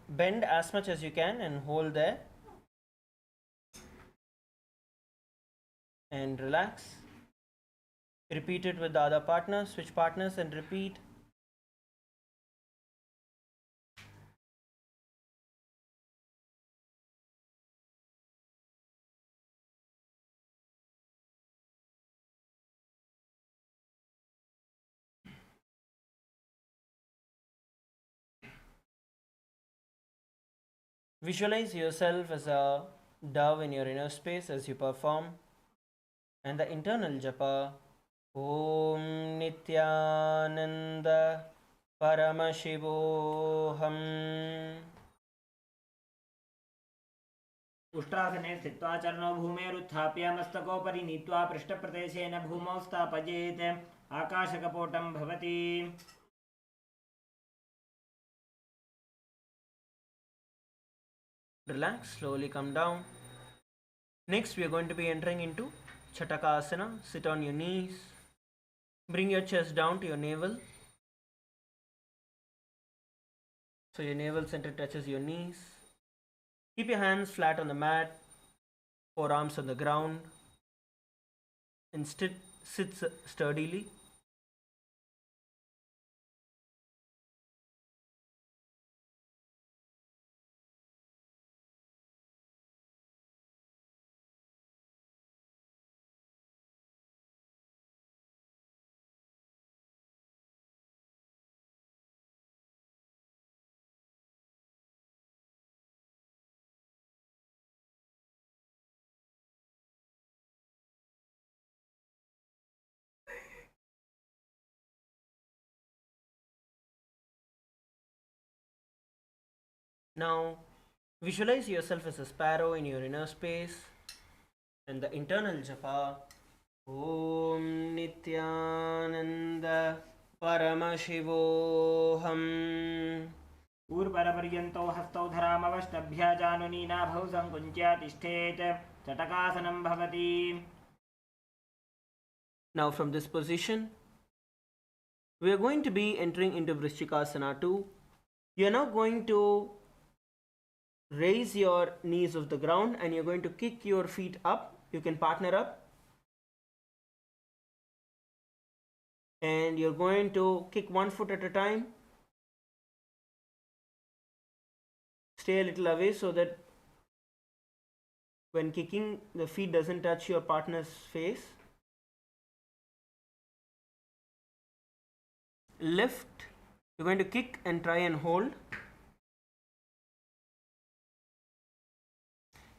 Bend as much as you can and hold there. And relax. Repeat it with the other partner. Switch partners and repeat. Visualize yourself as a dove in your inner space as you perform, and the internal japa Om Nithyananda Paramashivoham. उष्ट्रासने स्थित्वा चरणौ भूमेरुत्थाप्य मस्तकोपरि नीत्वा पृष्ठप्रदेशेन भूमौ स्थापयेत् आकाशकपोटं भवति Relax, slowly come down. Next, we are going to be entering into Chatakasana. Sit on your knees. Bring your chest down to your navel. So your navel center touches your knees. Keep your hands flat on the mat, forearms on the ground, and sit sturdily. Now, visualize yourself as a sparrow in your inner space, and the internal japa Om Nithyananda Paramashivoham. ऊर्परपर्यन्तौ हस्तौ धरामवष्टभ्य जानुनीनाभौ सङ्कुञ्च्य तिष्ठेत् चटकासनं भवति Now from this position, we are going to be entering into Vrishchikasana 2. You are now going to raise your knees off the ground and you're going to kick your feet up. You can partner up. And you're going to kick one foot at a time. Stay a little away so that when kicking, the feet doesn't touch your partner's face. Lift. You're going to kick and try and hold.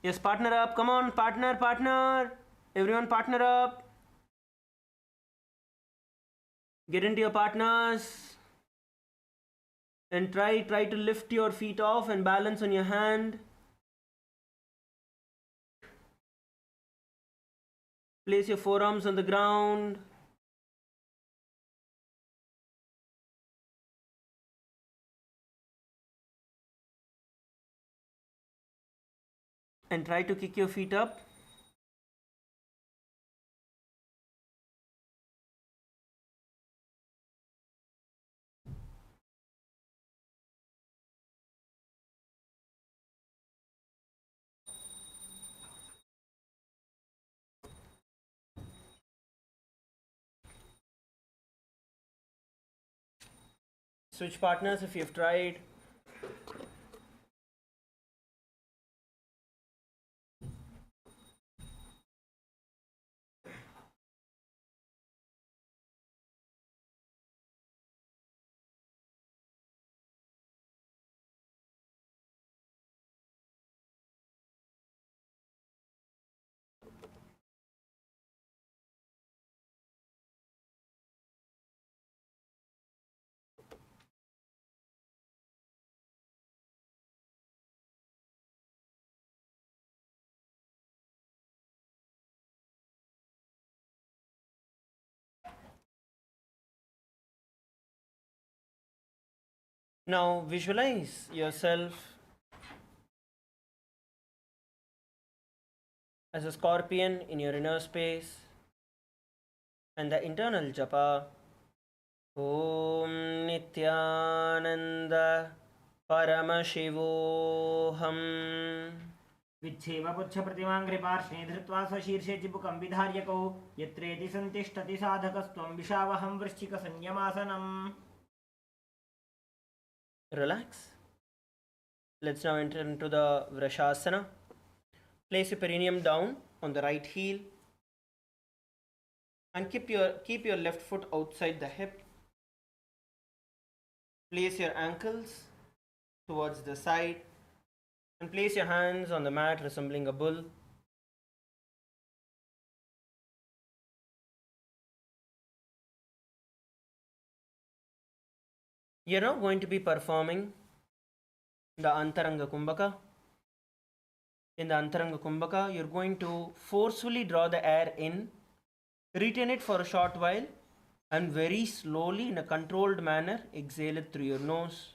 Yes, partner up. Come on, partner. Everyone partner up. Get into your partners. And try to lift your feet off and balance on your hand. Place your forearms on the ground. And try to kick your feet up. Switch partners if you've tried. Now visualize yourself as a scorpion in your inner space, and the internal japa Om Nithyananda Paramashivoham. विच्छेव पुच्छप्रतिमाङ्घ्रिपार्श्वे धृत्वा स्वशीर्षे चिबुकं विधार्यकौ यत्रेति सन्तिष्ठति साधकस्त्वं विशावहं वृश्चिकसंयमासनम्. Relax. Let's now enter into the Vrashasana. Place your perineum down on the right heel and keep your left foot outside the hip. Place your ankles towards the side and place your hands on the mat resembling a bull. You're now going to be performing the Antaranga Kumbhaka. In the Antaranga Kumbhaka, you're going to forcefully draw the air in, retain it for a short while, and very slowly, in a controlled manner, exhale it through your nose.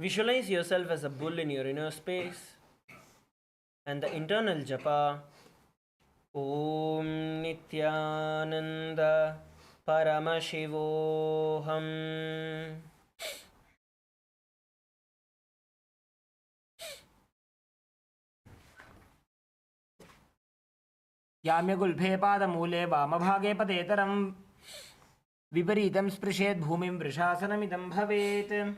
Visualize yourself as a bull in your inner space, and the internal japa Om Nithyananda Paramashivoham. याम्यगुल्फे पादमूले वामभागे पदेतरं विपरीतं स्पृशेत् भूमिं वृषासनमिदं भवेत्.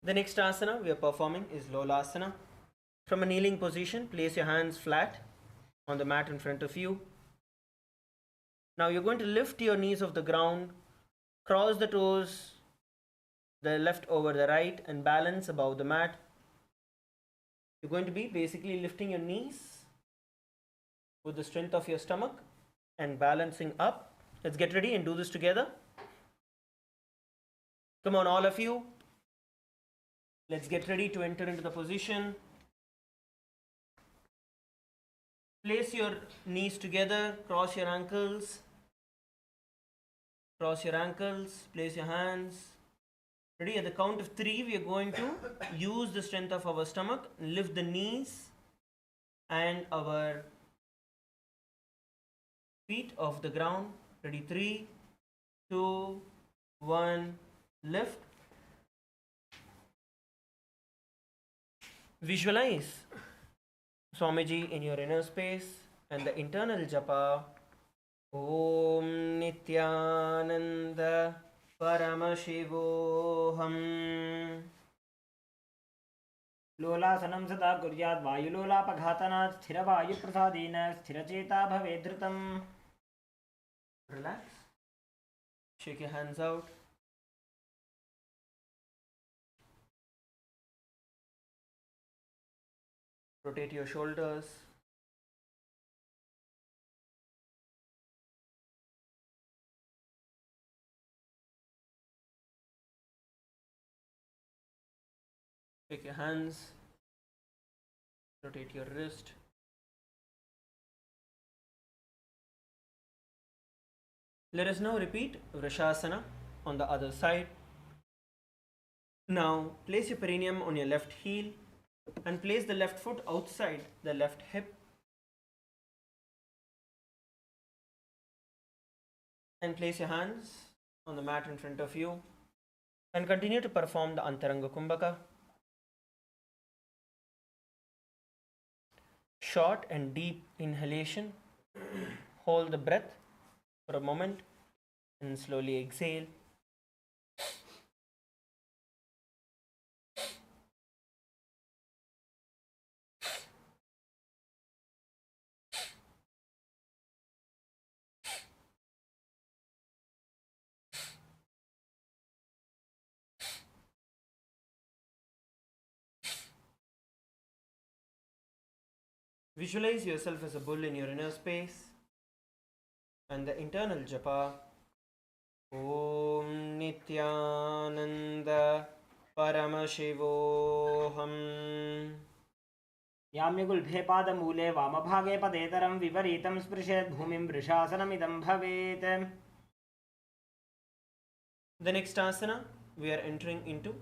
The next asana we are performing is Lolasana. From a kneeling position, place your hands flat on the mat in front of you. Now you're going to lift your knees off the ground, cross the toes, the left over the right, and balance above the mat. You're going to be basically lifting your knees with the strength of your stomach and balancing up. Let's get ready and do this together. Come on, all of you. Let's get ready to enter into the position. Place your knees together, cross your ankles. Cross your ankles, place your hands. Ready? At the count of 3, we are going to use the strength of our stomach, lift the knees and our feet off the ground. Ready? 3, 2, 1, lift. Visualize Swamiji in your inner space and the internal japa Om Nithyananda Paramashivoham. लोलासनं सदा कुर्यात् वायुलोलापघातनात् स्थिरवायुप्रसादेन स्थिरचेता भवेत् धृतम्. Relax. Shake your hands out. Rotate your shoulders. Take your hands. Rotate your wrist. Let us now repeat Vrishasana on the other side. Now place your perineum on your left heel and place the left foot outside the left hip and place your hands on the mat in front of you and continue to perform the Antaranga Kumbhaka. Short and deep inhalation. Hold the breath for a moment and slowly exhale. Visualize yourself as a bull in your inner space and the internal japa Om Nithyananda Paramashivoham. याम्यगुल्भे पादमूले वामभागे पदेतरं विपरीतं स्पृशेत् भूमिं वृषासनमिदं भवेत्. The next asana we are entering into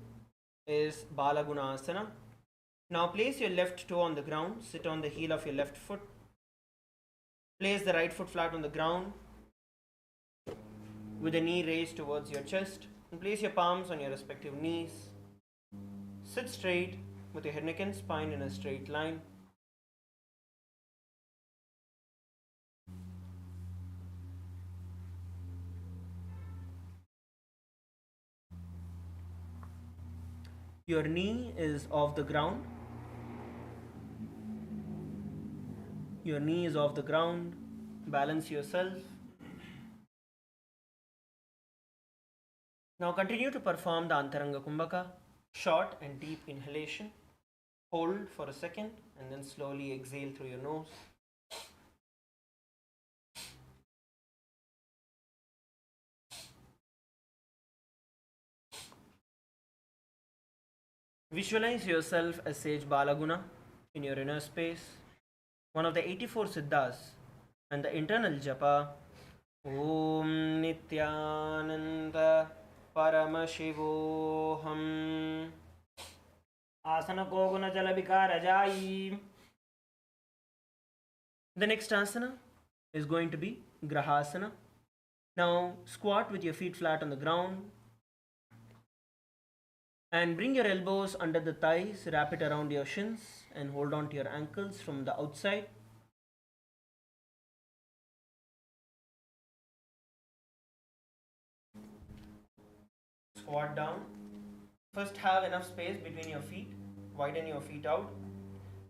is Balagunasana. Now place your left toe on the ground, sit on the heel of your left foot. Place the right foot flat on the ground with the knee raised towards your chest and place your palms on your respective knees. Sit straight with your head, neck and spine in a straight line. Your knee is off the ground. Your knee is off the ground. Balance yourself. Now continue to perform the Antaranga Kumbhaka. Short and deep inhalation. Hold for a second and then slowly exhale through your nose. Visualize yourself as Sage Balaguna in your inner space, one of the 84 Siddhas, and the internal japa Om Nithyananda Paramashivoham. आसन को गुण जल विकार जाई. The next asana is going to be Grahasana. Now squat with your feet flat on the ground and bring your elbows under the thighs, wrap it around your shins and hold on to your ankles from the outside. Squat down. First have enough space between your feet, widen your feet out.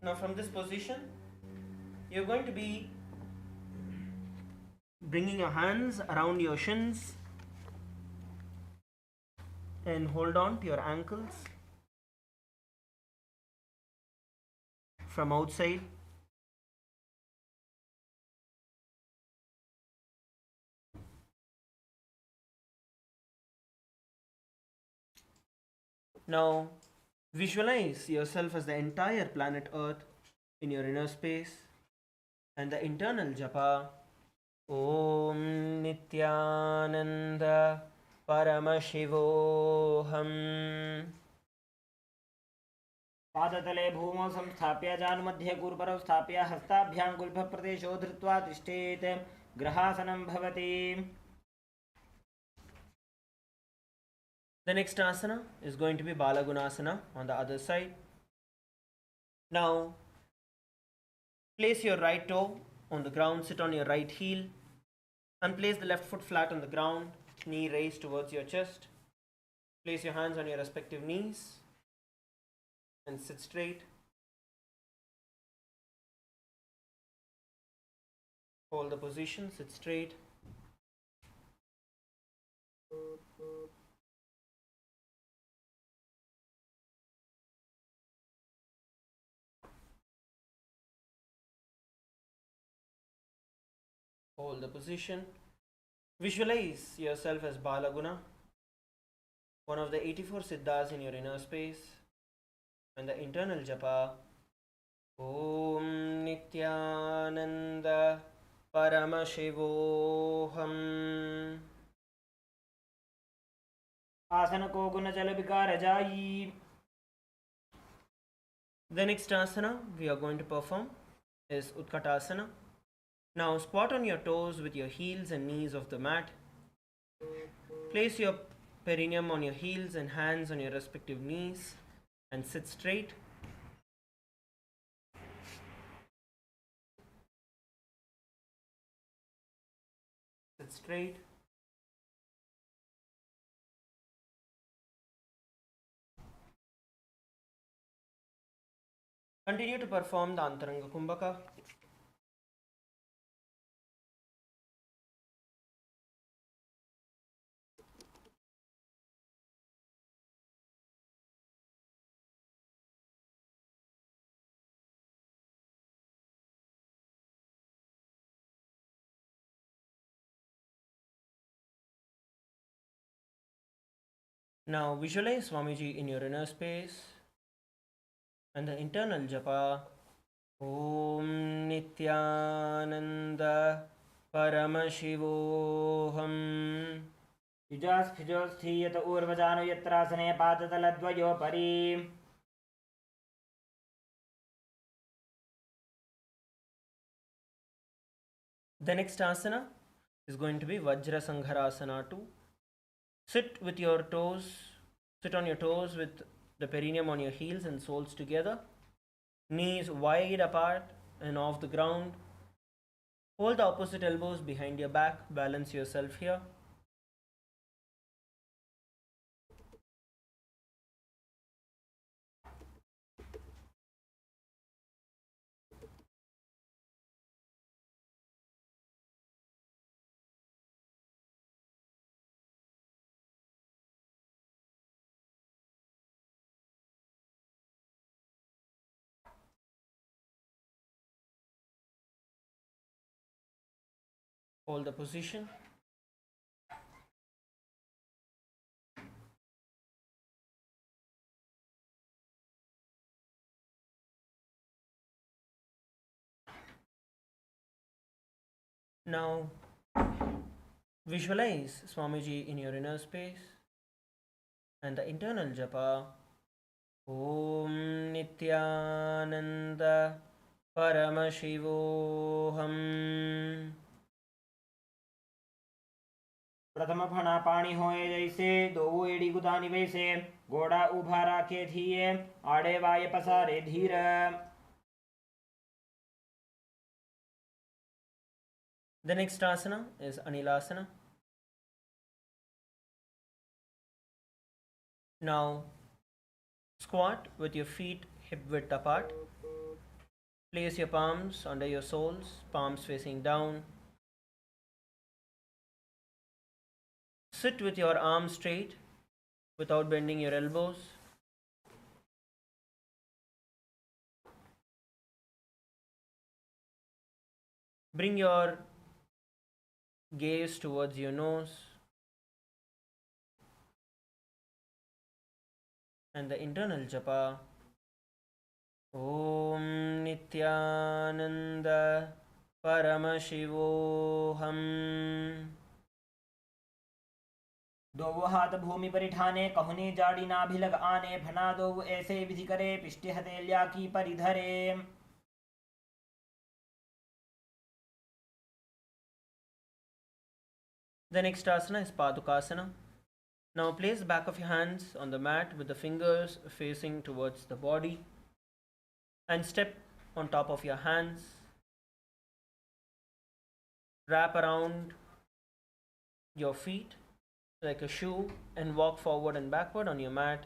Now from this position, you're going to be bringing your hands around your shins and hold on to your ankles from outside. Now visualize yourself as the entire planet Earth in your inner space and the internal japa Om Nithyananda Paramashivoham. पादतले भूमौ संस्थाप्य जानुमध्ये गुरुपरौ स्थाप्य हस्ताभ्यां गुल्फप्रदेशो धृत्वा तिष्ठेत्. ग्रहासनं भवति. The next asana is going to be Balagunasana on the other side. Now place your right toe on the ground, sit on your right heel and place the left foot flat on the ground, knee raised towards your chest. Place your hands on your respective knees and sit straight. Hold the position, sit straight. Hold the position. Visualize yourself as Balaguna, one of the 84 Siddhas in your inner space, and the internal japa Om Nithyananda Paramashivoham. आसन को गुण जल विकार जाई. The next asana we are going to perform is Utkatasana. Now squat on your toes with your heels and knees of the mat. Place your perineum on your heels and hands on your respective knees and sit straight. Sit straight. Continue to perform the Antaranga Kumbhaka. Now visualize Swamiji in your inner space and the internal japa. Om Nithyananda Paramashivoham. युजास् फिजोस् स्थीयत ऊर्वजानु यत्रासने पादतलद्वयोपरि. The next asana is going to be Vajra Sangharasana 2. Sit on your toes with the perineum on your heels and soles together. Knees wide apart and off the ground. Hold the opposite elbows behind your back. Balance yourself here. Hold the position. Now visualize Swamiji in your inner space and the internal japa. Om Nithyananda Paramashivoham. प्रथम फणा पाणी होए जैसे दो एड़ी गुदानी वैसे घोड़ा उभा राखे थिए आड़े वाय पसारे धीर. The next asana is Anilasana. Now squat with your feet hip width apart. Place your palms under your soles, palms facing down. Sit with your arms straight without bending your elbows. Bring your gaze towards your nose and the internal japa. Om Nithyananda Paramashivoham. दो हाथ भूमि पर ठाने कहुने जाड़ी नाभिलग आने फना दो ऐसे विधि करे पिष्टि हथेलिया की परिधरे. The next asana is Padukasana. Now place the back of your hands on the mat with the fingers facing towards the body and step on top of your hands. Wrap around your feet like a shoe and walk forward and backward on your mat.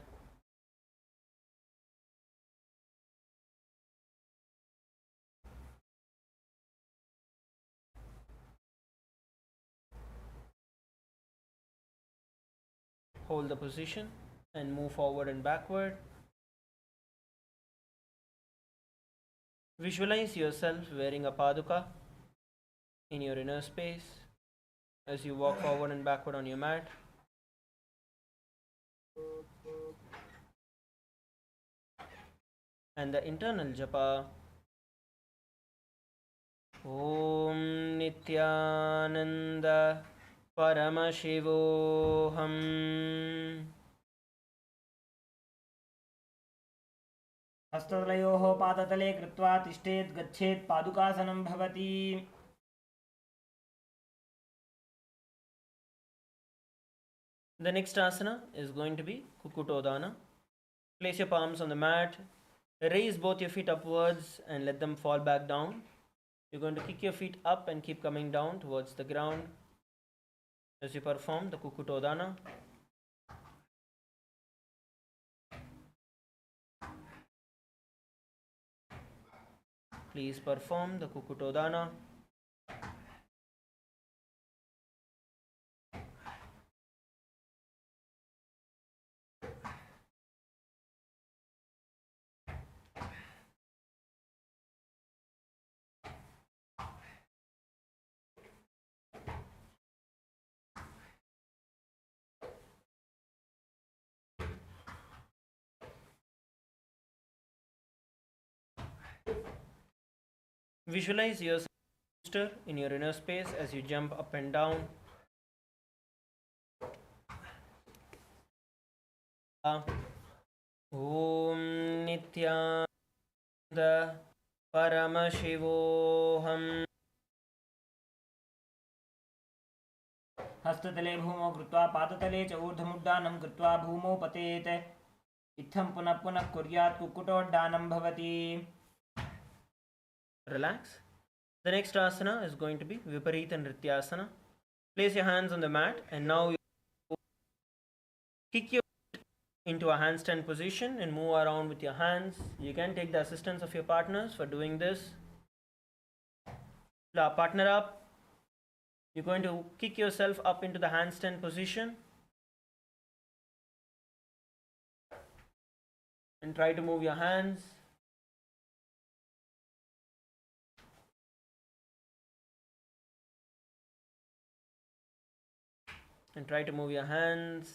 Hold the position and move forward and backward. Visualize yourself wearing a paduka in your inner space as you walk forward and backward on your mat. And the internal japa. ॐ नित्यानन्द परमशिवोऽहम् हस्ततलयोः पादतले कृत्वा तिष्ठेत् गच्छेत् पादुकासनं भवति The next asana is going to be Kukutodana. Place your palms on the mat, raise both your feet upwards and let them fall back down. You're going to kick your feet up and keep coming down towards the ground as you perform the Kukutodana. Please perform the Kukutodana. Visualize yourself in your inner space as you jump up and down. Om Nithyananda Paramashivoham. हस्ततले भूमौ कृत्वा पादतले च ऊर्ध्वमुड्डानं कृत्वा भूमौ पतेत् इत्थं पुनः पुनः कुर्यात् कुक्कुटोड्डानं भवति Relax. The next asana is going to be Viparita Nrityasana. Place your hands on the mat and now you kick your feet into a handstand position and move around with your hands. You can take the assistance of your partners for doing this. Partner up. You're going to kick yourself up into the handstand position and try to move your hands. And try to move your hands.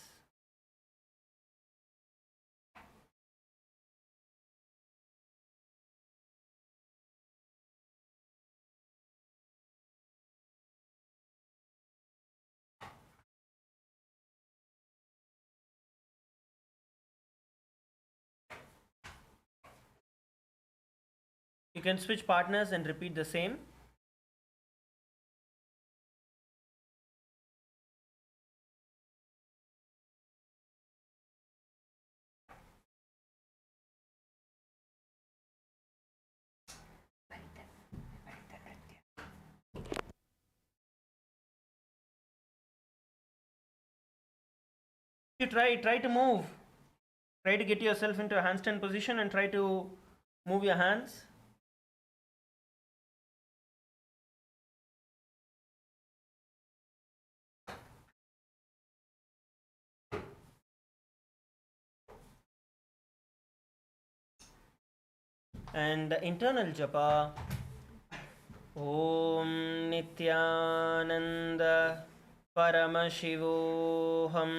You can switch partners and repeat the same. You try to move. Try to get yourself into a handstand position and try to move your hands. And the internal japa. Om Nithyananda Paramashivoham.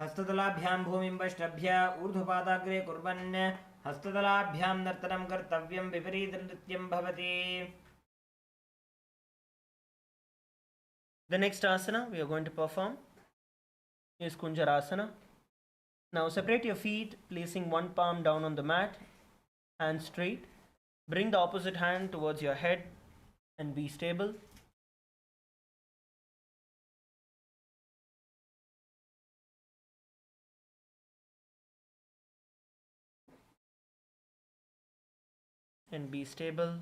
हस्ततलाभ्यां भूमिं वष्ट्रभ्य ऊर्ध्वपादाग्रे कुर्वन् हस्ततलाभ्यां नर्तनं कर्तव्यं विपरीतनृत्यं भवति The next asana we are going to perform is Kunjarasana. Now separate your feet, placing one palm down on the mat, hands straight. Bring the opposite hand towards your head and be stable. And be stable.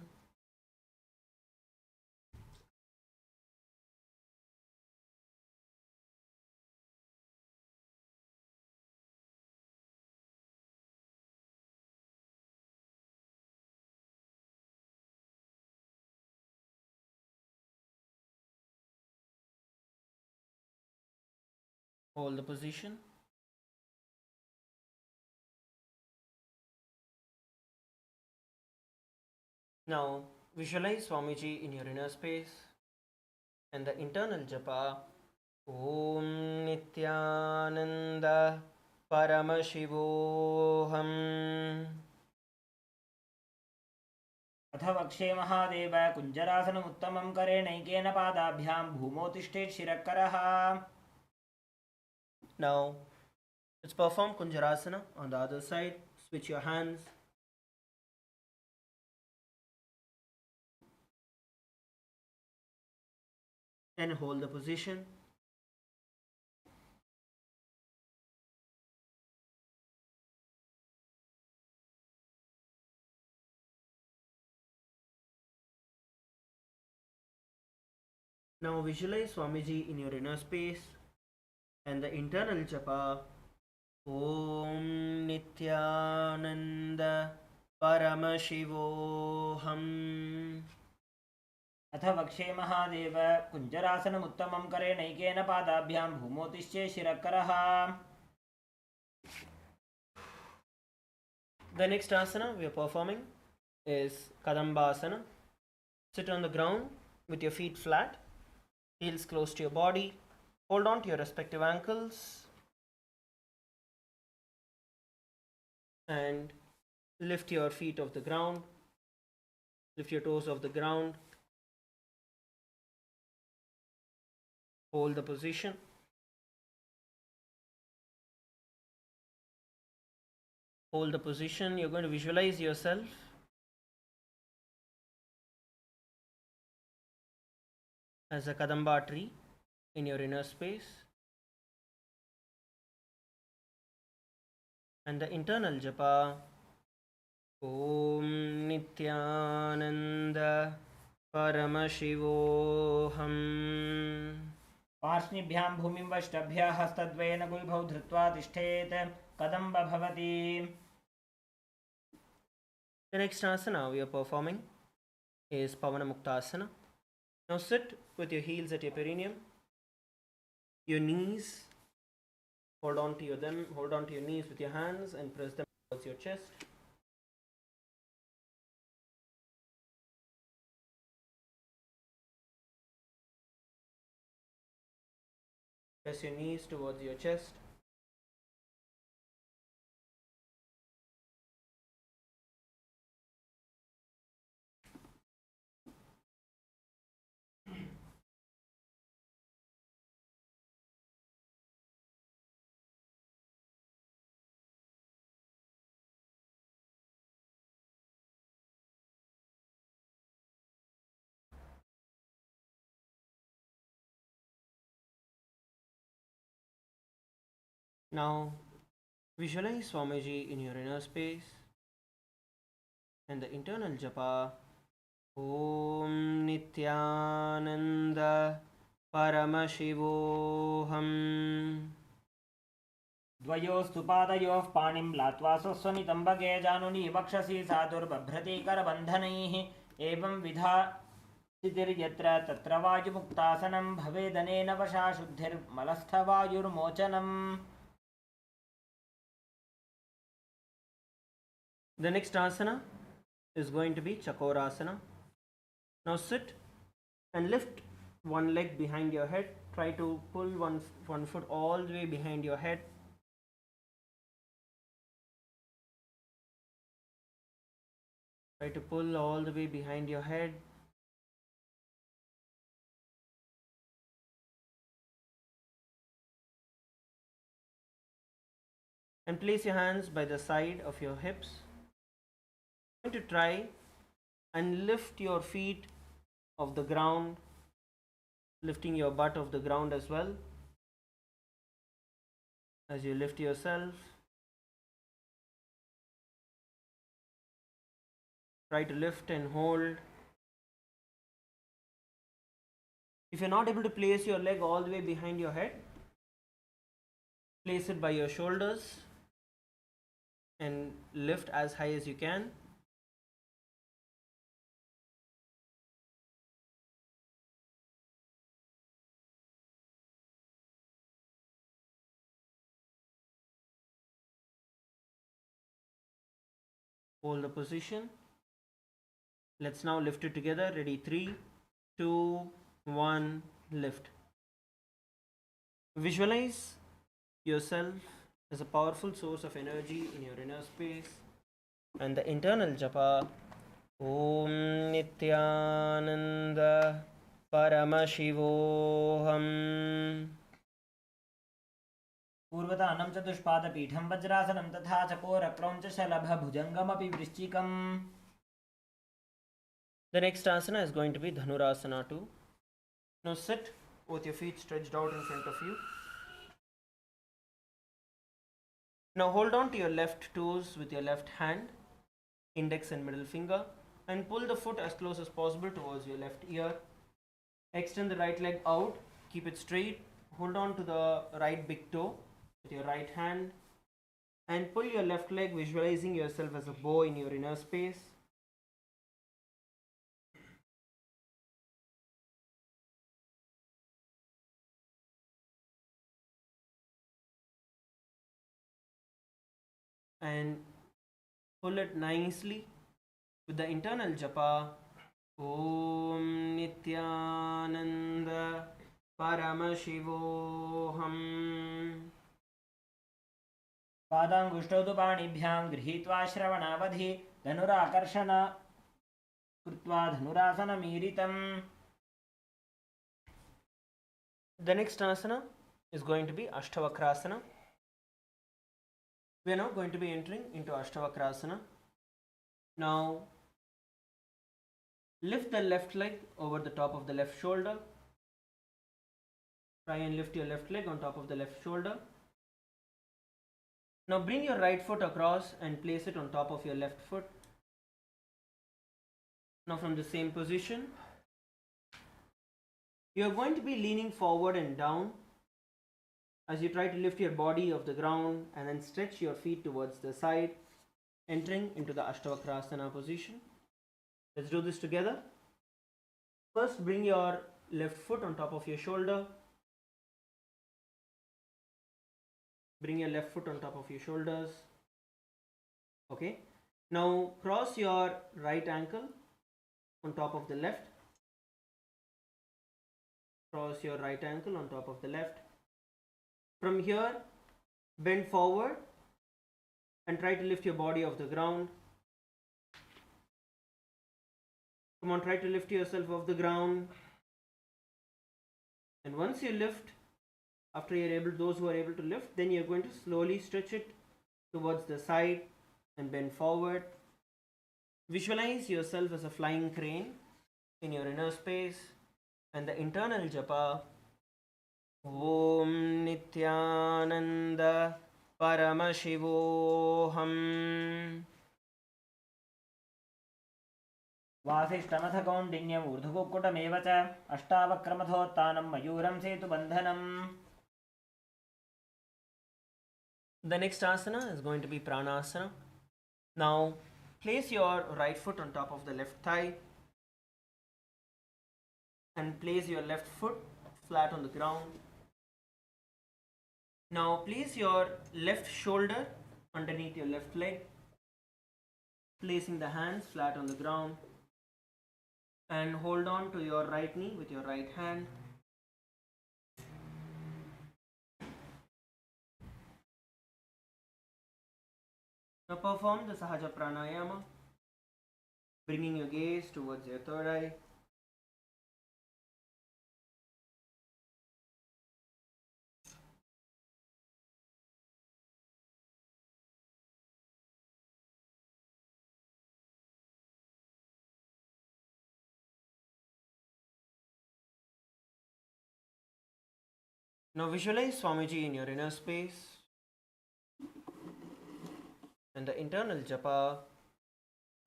Hold the position. Now visualize Swamiji in your inner space and the internal japa. Om Nithyananda Paramashivoham. अथ वक्षे महादेव कुञ्जरासनमुत्तमं करेणैकेन पादाभ्यां भूमौ तिष्ठेत् शिरःकरः. Now, let's perform Kunjarasana on the other side. Switch your hands. And hold the position. Now visualize Swamiji in your inner space and the internal japa Om Nithyananda Paramashivoham. अथ वक्षे महादेव कुञ्जरासनमुत्तमं करेणैकेन पादाभ्यां भूमौ तिष्ठेत् शिरःकरः. The next asana we are performing is Kadambasana. Sit on the ground with your feet flat, heels close to your body. Hold on to your respective ankles and lift your feet off the ground. Lift your toes off the ground. Hold the position. Hold the position. You're going to visualize yourself as a Kadamba tree in your inner space. And the internal japa Om Nithyananda Paramashivoham. पार्ष्णिभ्यां भूमिं वष्टभ्य हस्तद्वयेन गुल्भौ धृत्वा तिष्ठेत् कदम्ब भवति. The next asana we are performing is Pavana Muktasana. Now sit with your heels at your perineum. Your knees, hold on to your knees with your hands and press them towards your chest. Press your knees towards your chest. Now visualize Swamiji in your inner space and the internal japa Om Nithyananda Paramashivoham. द्वयोस्तु पादयोः पाणिं लात्वा स्वस्वनितम्बके जानुनि वक्षसि साधुर्बभ्रति करबन्धनैः. एवं विधा स्थितिर्यत्र तत्र वायुमुक्तासनं भवेदनेन वशा शुद्धिर्मलस्थवायुर्मोचनम्. The next asana is going to be Chakorasana. Now sit and lift one leg behind your head. Try to pull one foot all the way behind your head. Try to pull all the way behind your head. And place your hands by the side of your hips. I'm going to try and lift your feet off the ground, lifting your butt off the ground as well. As you lift yourself, try to lift and hold. If you're not able to place your leg all the way behind your head, place it by your shoulders and lift as high as you can. Hold the position. Let's now lift it together. Ready? 3, 2, 1, lift. Visualize yourself as a powerful source of energy in your inner space and the internal japa Om Nithyananda Paramashivoham. पूर्वतानं चतुष्पादपीठं वज्रासनं तथा चकोरक्रौं च शलभभुजङ्गमपि वृश्चिकम्. The next asana is going to be Dhanurasana too. Now sit with your feet stretched out in front of you. Now hold on to your left toes with your left hand, index and middle finger, and pull the foot as close as possible towards your left ear. Extend the right leg out, keep it straight, hold on to the right big toe with your right hand, and pull your left leg, visualizing yourself as a bow in your inner space. And pull it nicely with the internal japa. Om Nithyananda Paramashivoham. पादाङ्गुष्ठौ तु पाणिभ्यां गृहीत्वा श्रवणावधि धनुराकर्षण कृत्वा धनुरासनमीरितम्. The next asana is going to be Ashtavakrasana. We are now going to be entering into Ashtavakrasana. Now lift the left leg over the top of the left shoulder. Try and lift your left leg on top of the left shoulder. Now bring your right foot across and place it on top of your left foot. Now from the same position, you are going to be leaning forward and down as you try to lift your body off the ground and then stretch your feet towards the side, entering into the Ashtavakrasana position. Let's do this together. First, bring your left foot on top of your shoulder. Bring your left foot on top of your shoulders. Okay. Now cross your right ankle on top of the left. Cross your right ankle on top of the left. From here, bend forward and try to lift your body off the ground. Come on, try to lift yourself off the ground. And once you lift, after you're able, those who are able to lift, then you're going to slowly stretch it towards the side and bend forward. Visualize yourself as a flying crane in your inner space, and the internal japa. Om Nithyananda Paramashivoham. वासिष्ठमथ कौण्डिन्यम् ऊर्ध्वकुक्कुटमेव च अष्टावक्रमथोत्थानं मयूरं सेतुबन्धनम्. The next asana is going to be Pranasana. Now place your right foot on top of the left thigh and place your left foot flat on the ground. Now place your left shoulder underneath your left leg, placing the hands flat on the ground, and hold on to your right knee with your right hand. Now perform the Sahaja Pranayama, bringing your gaze towards your third eye. Now visualize Swamiji in your inner space and the internal japa.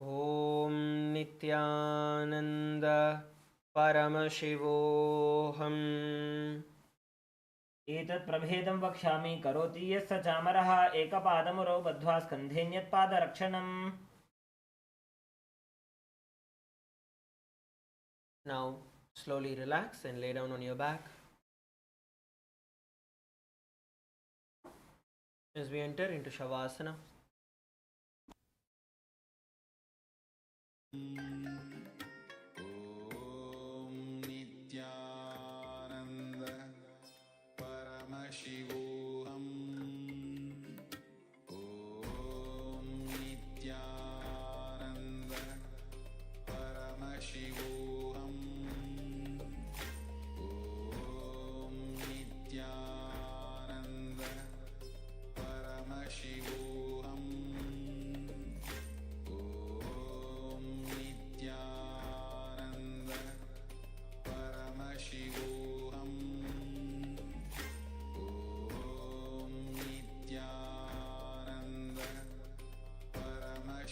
Om Nithyananda Paramashivoham. एतत् प्रभेदं वक्ष्यामि करोति यः स चामरः एकपादमुरौ बद्ध्वा स्कन्धेऽन्यत्पादरक्षणम्. Now slowly relax and lay down on your back. As we enter into Shavasana. Om Nithyananda Paramashivoham. Om Nithyananda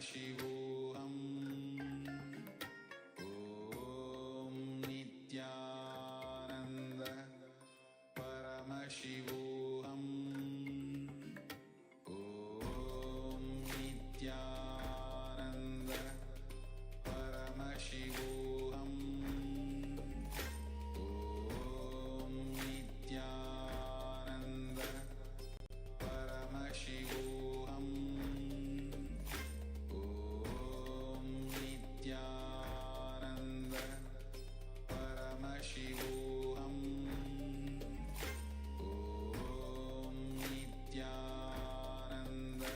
Paramashivoham. Om Nithyananda Paramashivoham. Om Nithyananda Paramashivoham. Om Nithyananda Paramashivoham. Om Nithyananda Paramashivoham. Om Nithyananda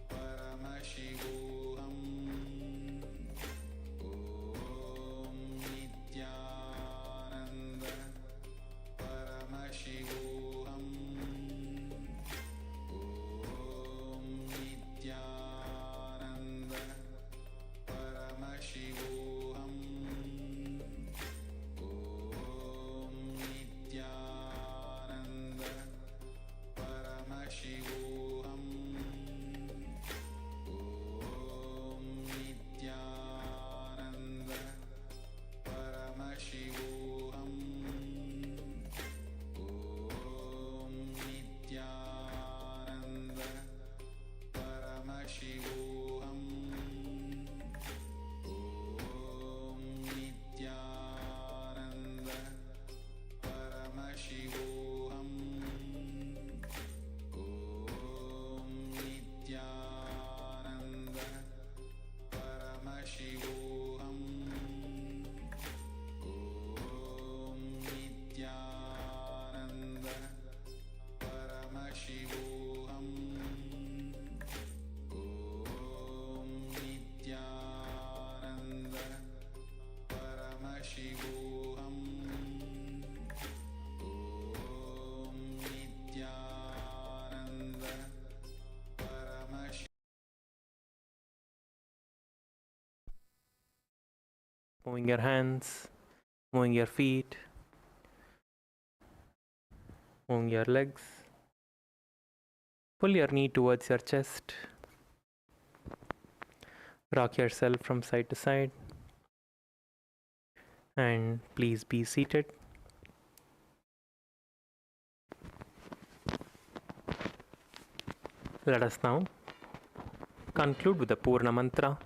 Paramashivoham. Om Nithyananda Paramashivoham. Om Nithyananda Paramashivoham. Om Nithyananda Paramashivoham. Om Nithyananda Paramashivoham. Om Nithyananda Paramashivoham. Om Nithyananda Paramashivoham. Om Nithyananda Paramashivoham. Om Nithyananda Paramashivoham. Om Nithyananda Paramashivoham. Om Nithyananda Paramashivoham. Moving your hands, moving your feet, moving your legs. Pull your knee towards your chest. Rock yourself from side to side. And please be seated. Let us now conclude with the Purna Mantra.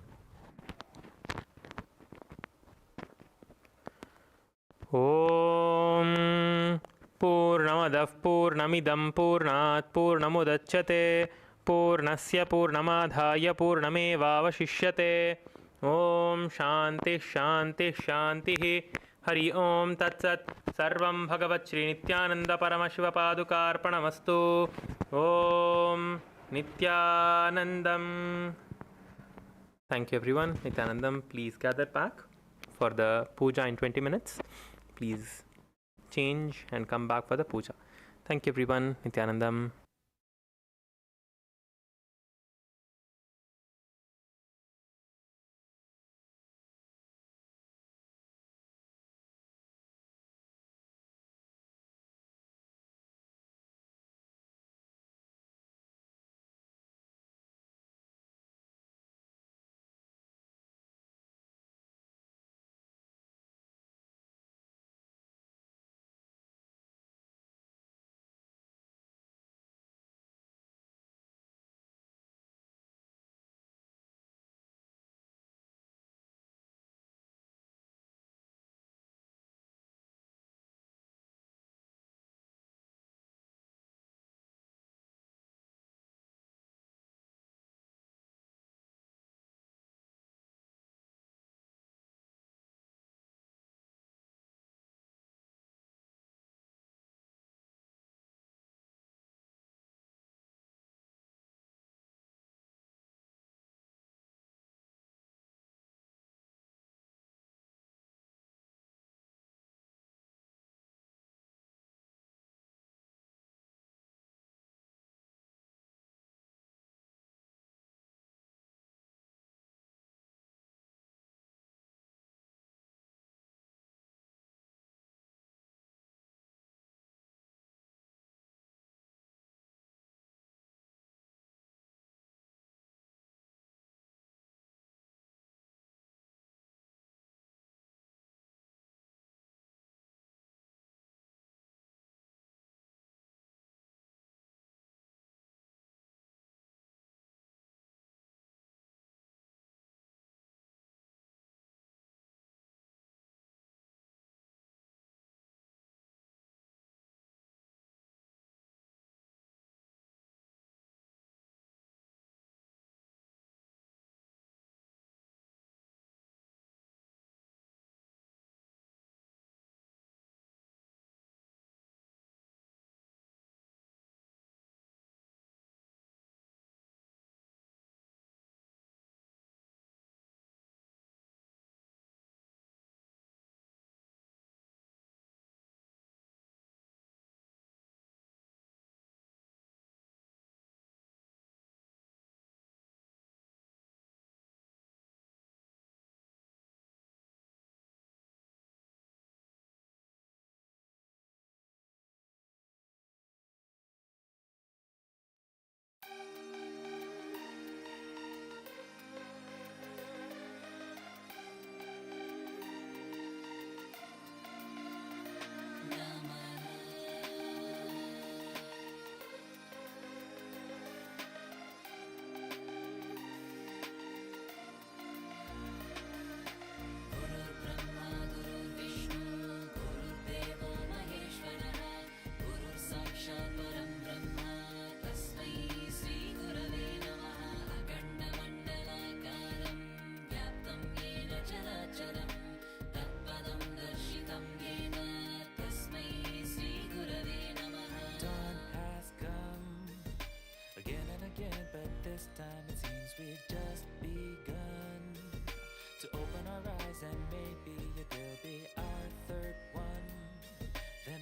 Om Purnamadah Purnamidam Purnat Purnamudachyate Purnasya Purnamadhaya Purnamevavashishyate. Om Shanti Shanti Shanti. Hari Om Tat Sat. Sarvam Bhagavat Shri Nithyananda Paramashiva Padukarpanamastu. Om Nithyanandam. Thank you everyone. Nithyanandam, please gather back for the puja in 20 minutes. Please change and come back for the puja. Thank you everyone. Nithyanandam.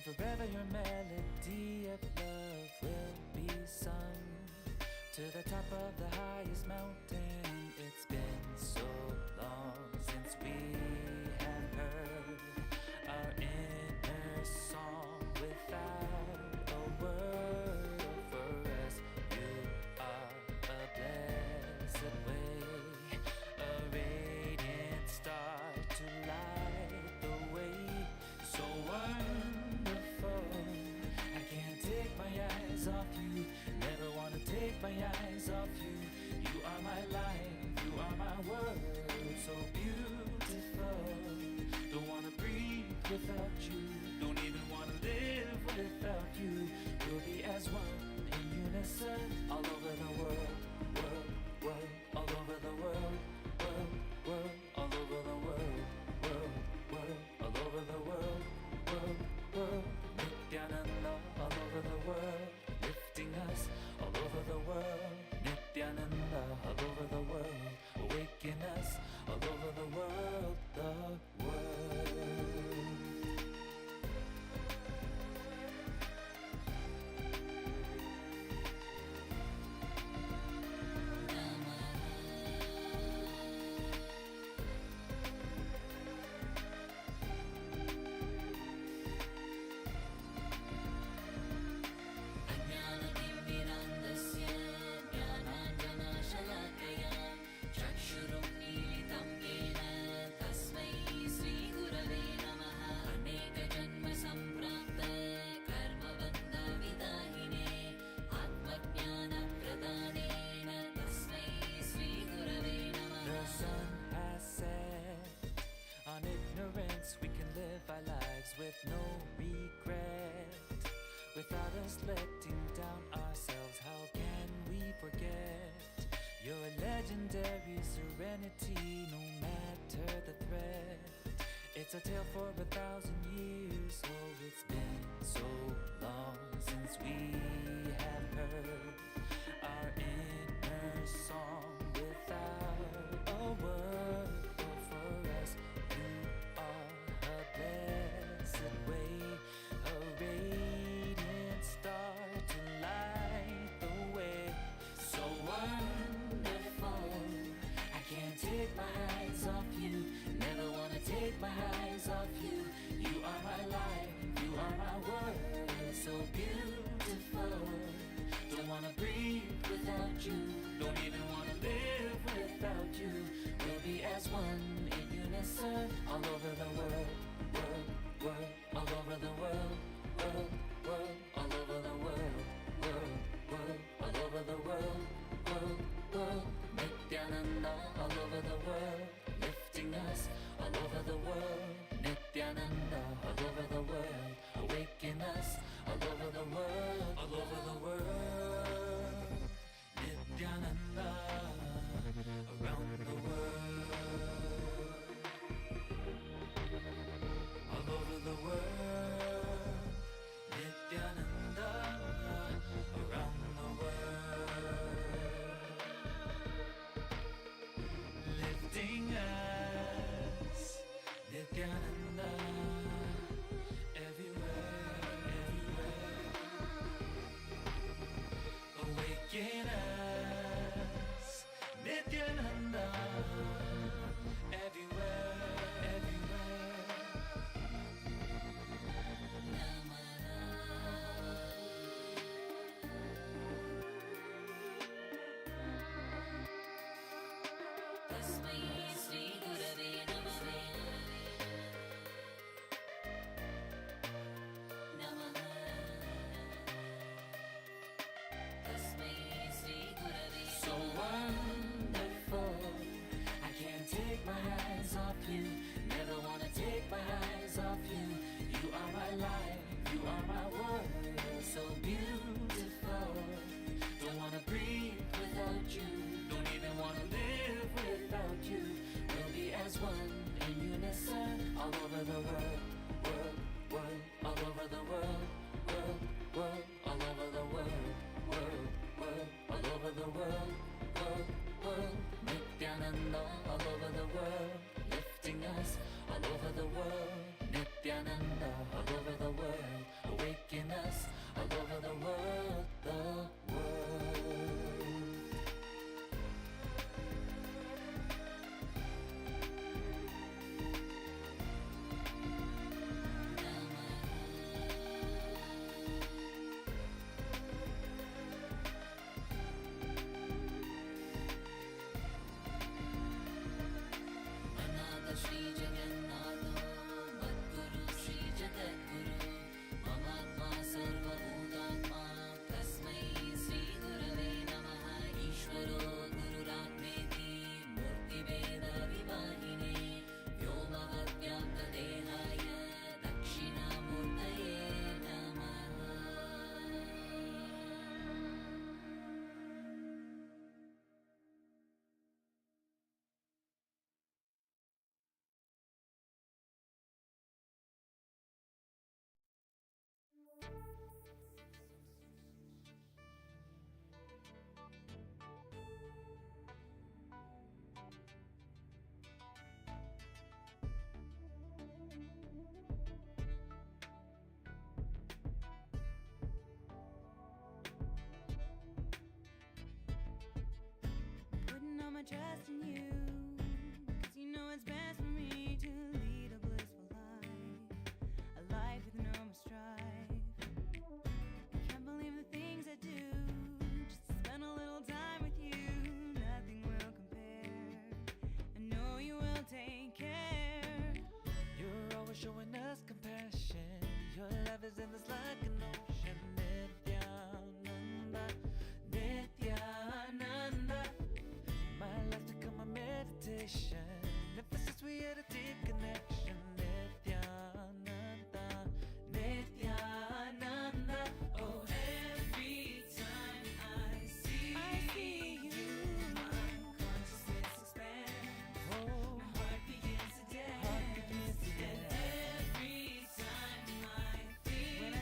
Forever your melody of love will be sung to the top of the highest mountain. It's been so long since we have heard our inner song without a word. For us, you are a blessed way, a radiant star to light the way. So I can't take my eyes off you, never wanna take my eyes off you. You are my life, you are my world, so beautiful. Don't wanna breathe without you, don't even wanna live without you. We'll be as one in unison, all over the world, world, world, all over the world, world, world, all over the world, world, world, all over the world, world, world. Nithyananda all over the world, lifting us all over the world. Nithyananda all over the world, awaken us all over the world, the world. We can live our lives with no regret, without us letting down ourselves. How can we forget your legendary serenity, no matter the threat? It's a tale for 1,000 years. Oh, it's been so long since we have heard our inner song without a word. Take my eyes off you. You are my life, you are my world, so beautiful. Don't wanna breathe without you, don't even wanna live without you. We'll be as one in unison, all over the world, world, world, all over the world, world, world, all over the world, world, world, all over the world, world, world. Nithyananda all over the world, lifting us all over the world. Nithyananda all over the world, awaken us all over the world, all over the world. Nithyananda around the world, all over the world. Nithyananda around the world, lifting us. Nithyananda everywhere, everywhere. Awaken us. Nithyananda everywhere, everywhere. are my world, so beautiful. Don't wanna breathe without you, don't even wanna live without you. We'll be as one in unison all over the world, world, world, all over the world, world, world, all over the world, world, world, all over the world, world, world. Nithyananda all over the world, lifting us all over the world. Nithyananda all over the world, awaken us all over the world, the world. Another Shri Jagannatha, Madguru Shri Jagadguru, Mamatma Sarva Bhutatma, Tasmai Shri Gurave Namaha. Ishvaro Gururatmeti, Murti Veda Vivahine, Vyomavad Vyapta Dehaya, Dakshina Murtaye Namaha. Putting all my trust in you, 'cause you know it's best for me to lead a blissful life, a life with no more strife. I can't believe the things I do, just to spend a little time with you. Nothing will compare. I know you will take care. You're always showing us compassion. Your love is endless like an ocean. Nithyananda, Nithyananda. My life become a meditation. Ever since we had a deep connection. Nithyananda, Nithyananda. Oh, every time I see you. my consciousness expands. Oh, my heart begins to dance. And every time I feel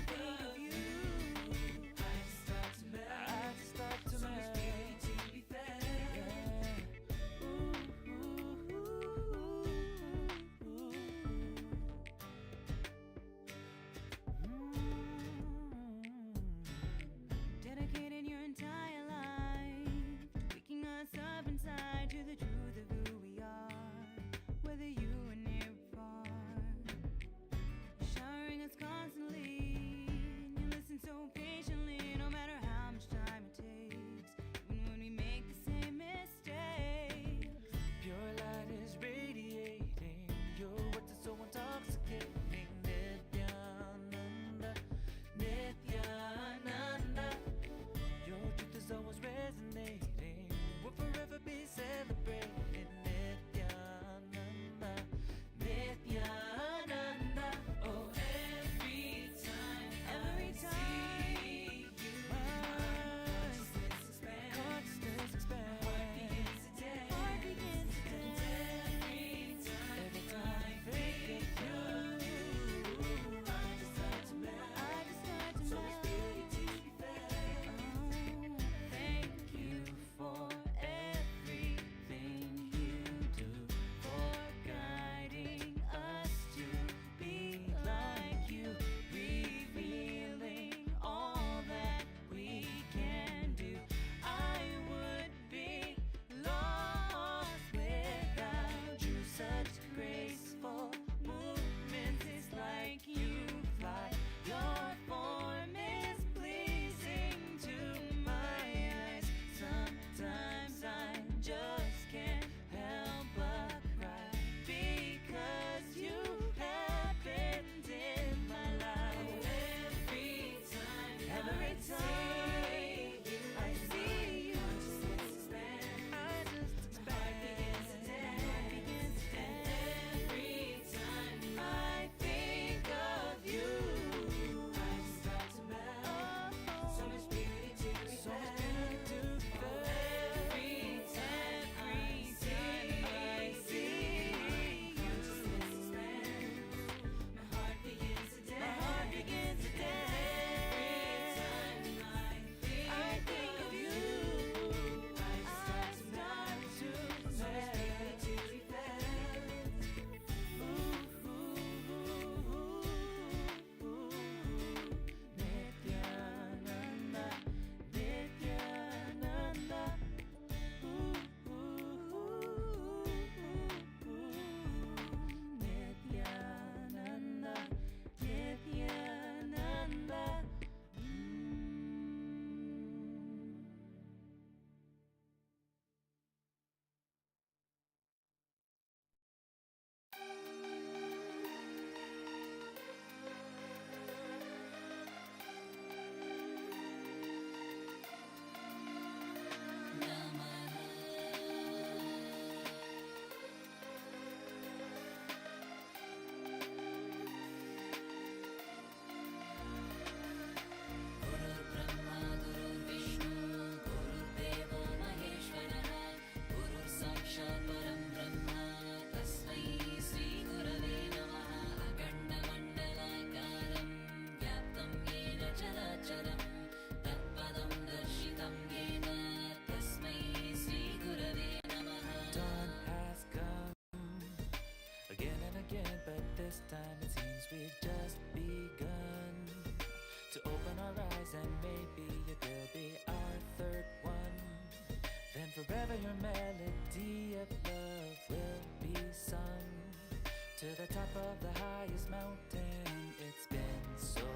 this time it seems we've just begun to open our eyes, and maybe it'll be our third one. Then forever your melody of love will be sung to the top of the highest mountain. It's been so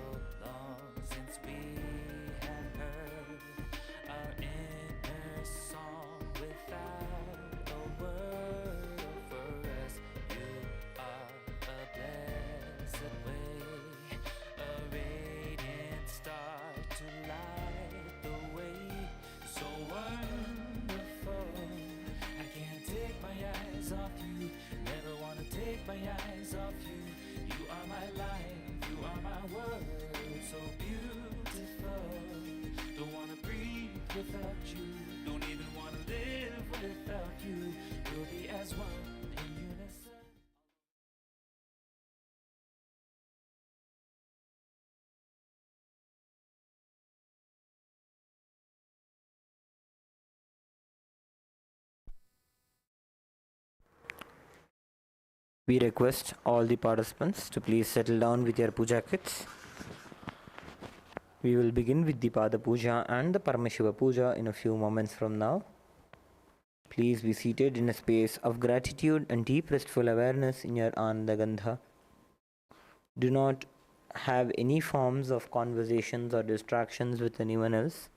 long since we have heard our inner song without a word. For us, you are a blessed way, a radiant star to light the way. So wonderful, I can't take my eyes off you, never wanna take my eyes off you. You are my life, you are my world, so beautiful. Don't wanna breathe without you, don't even wanna live without you. We'll be as one in unison. We request all the participants to please settle down with your puja kits. We will begin with the Pada Puja and the Paramashiva Puja in a few moments from now. Please be seated in a space of gratitude and deep restful awareness in your Ananda Gandha. Do not have any forms of conversations or distractions with anyone else.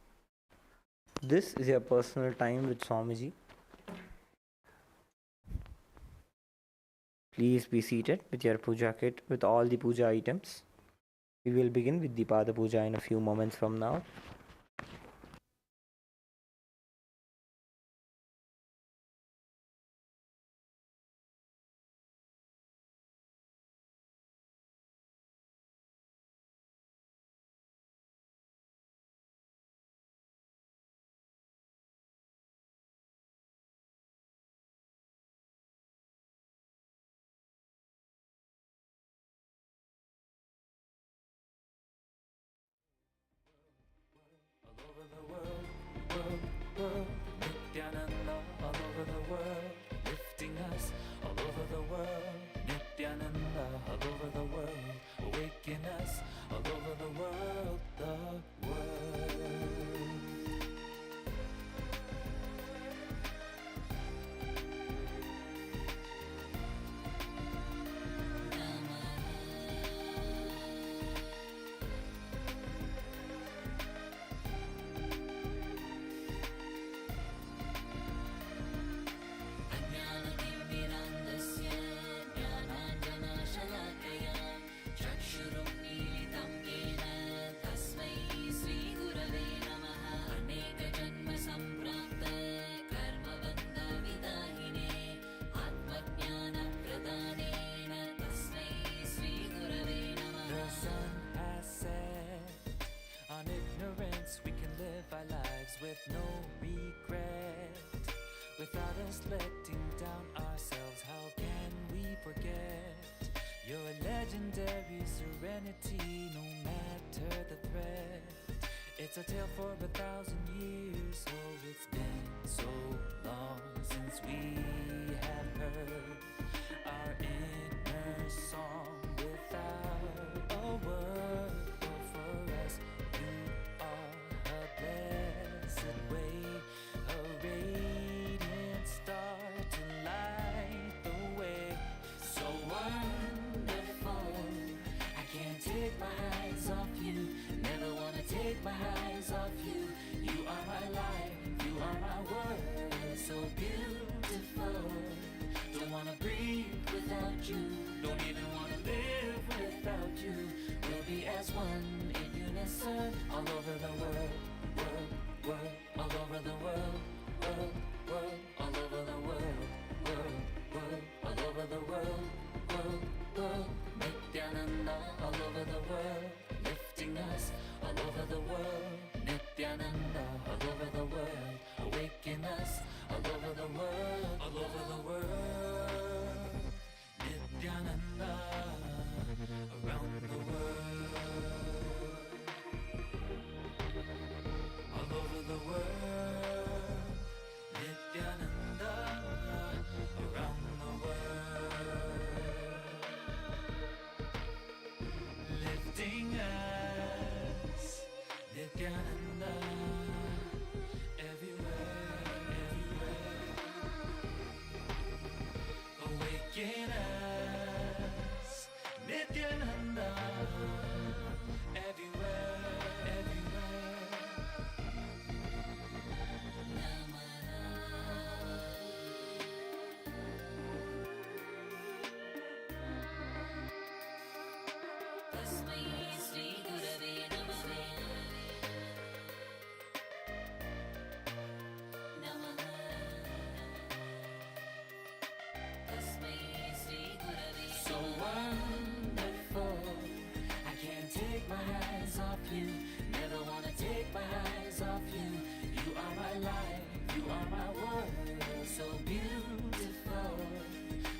This is your personal time with Swamiji. Please be seated with your puja kit with all the puja items. We will begin with the Pada Puja in a few moments from now. All over the world, Nithyananda, all over the world, lifting us, all over the world, Nithyananda, all over the world, awaken us, all over the world, the world. अज्ञानतिमिरान्धस्य ज्ञानाञ्जनशलाकया चक्षुरुन्मीलितं येन तस्मै श्रीगुरवे नमः। अनेकजन्मसम्प्राप्त कर्मबन्धविदाहिने आत्मज्ञानप्रदानेन तस्मै श्रीगुरवे नमः। The sun has set on ignorance. We can live our lives with no regret. Without us letting down ourselves, how can we forget your legendary serenity, no matter the threat? It's a tale for 1,000 years, oh it's been so long since we have heard our inner song without a word. Oh, for us, you are a blessed way, a radiant star to light the way. So wonderful, I can't take my eyes off you, never wanna take my eyes off you. You are my life, you are my world, so beautiful. eyes off you. Never wanna take my eyes off you. You are my life, you are my world, so beautiful.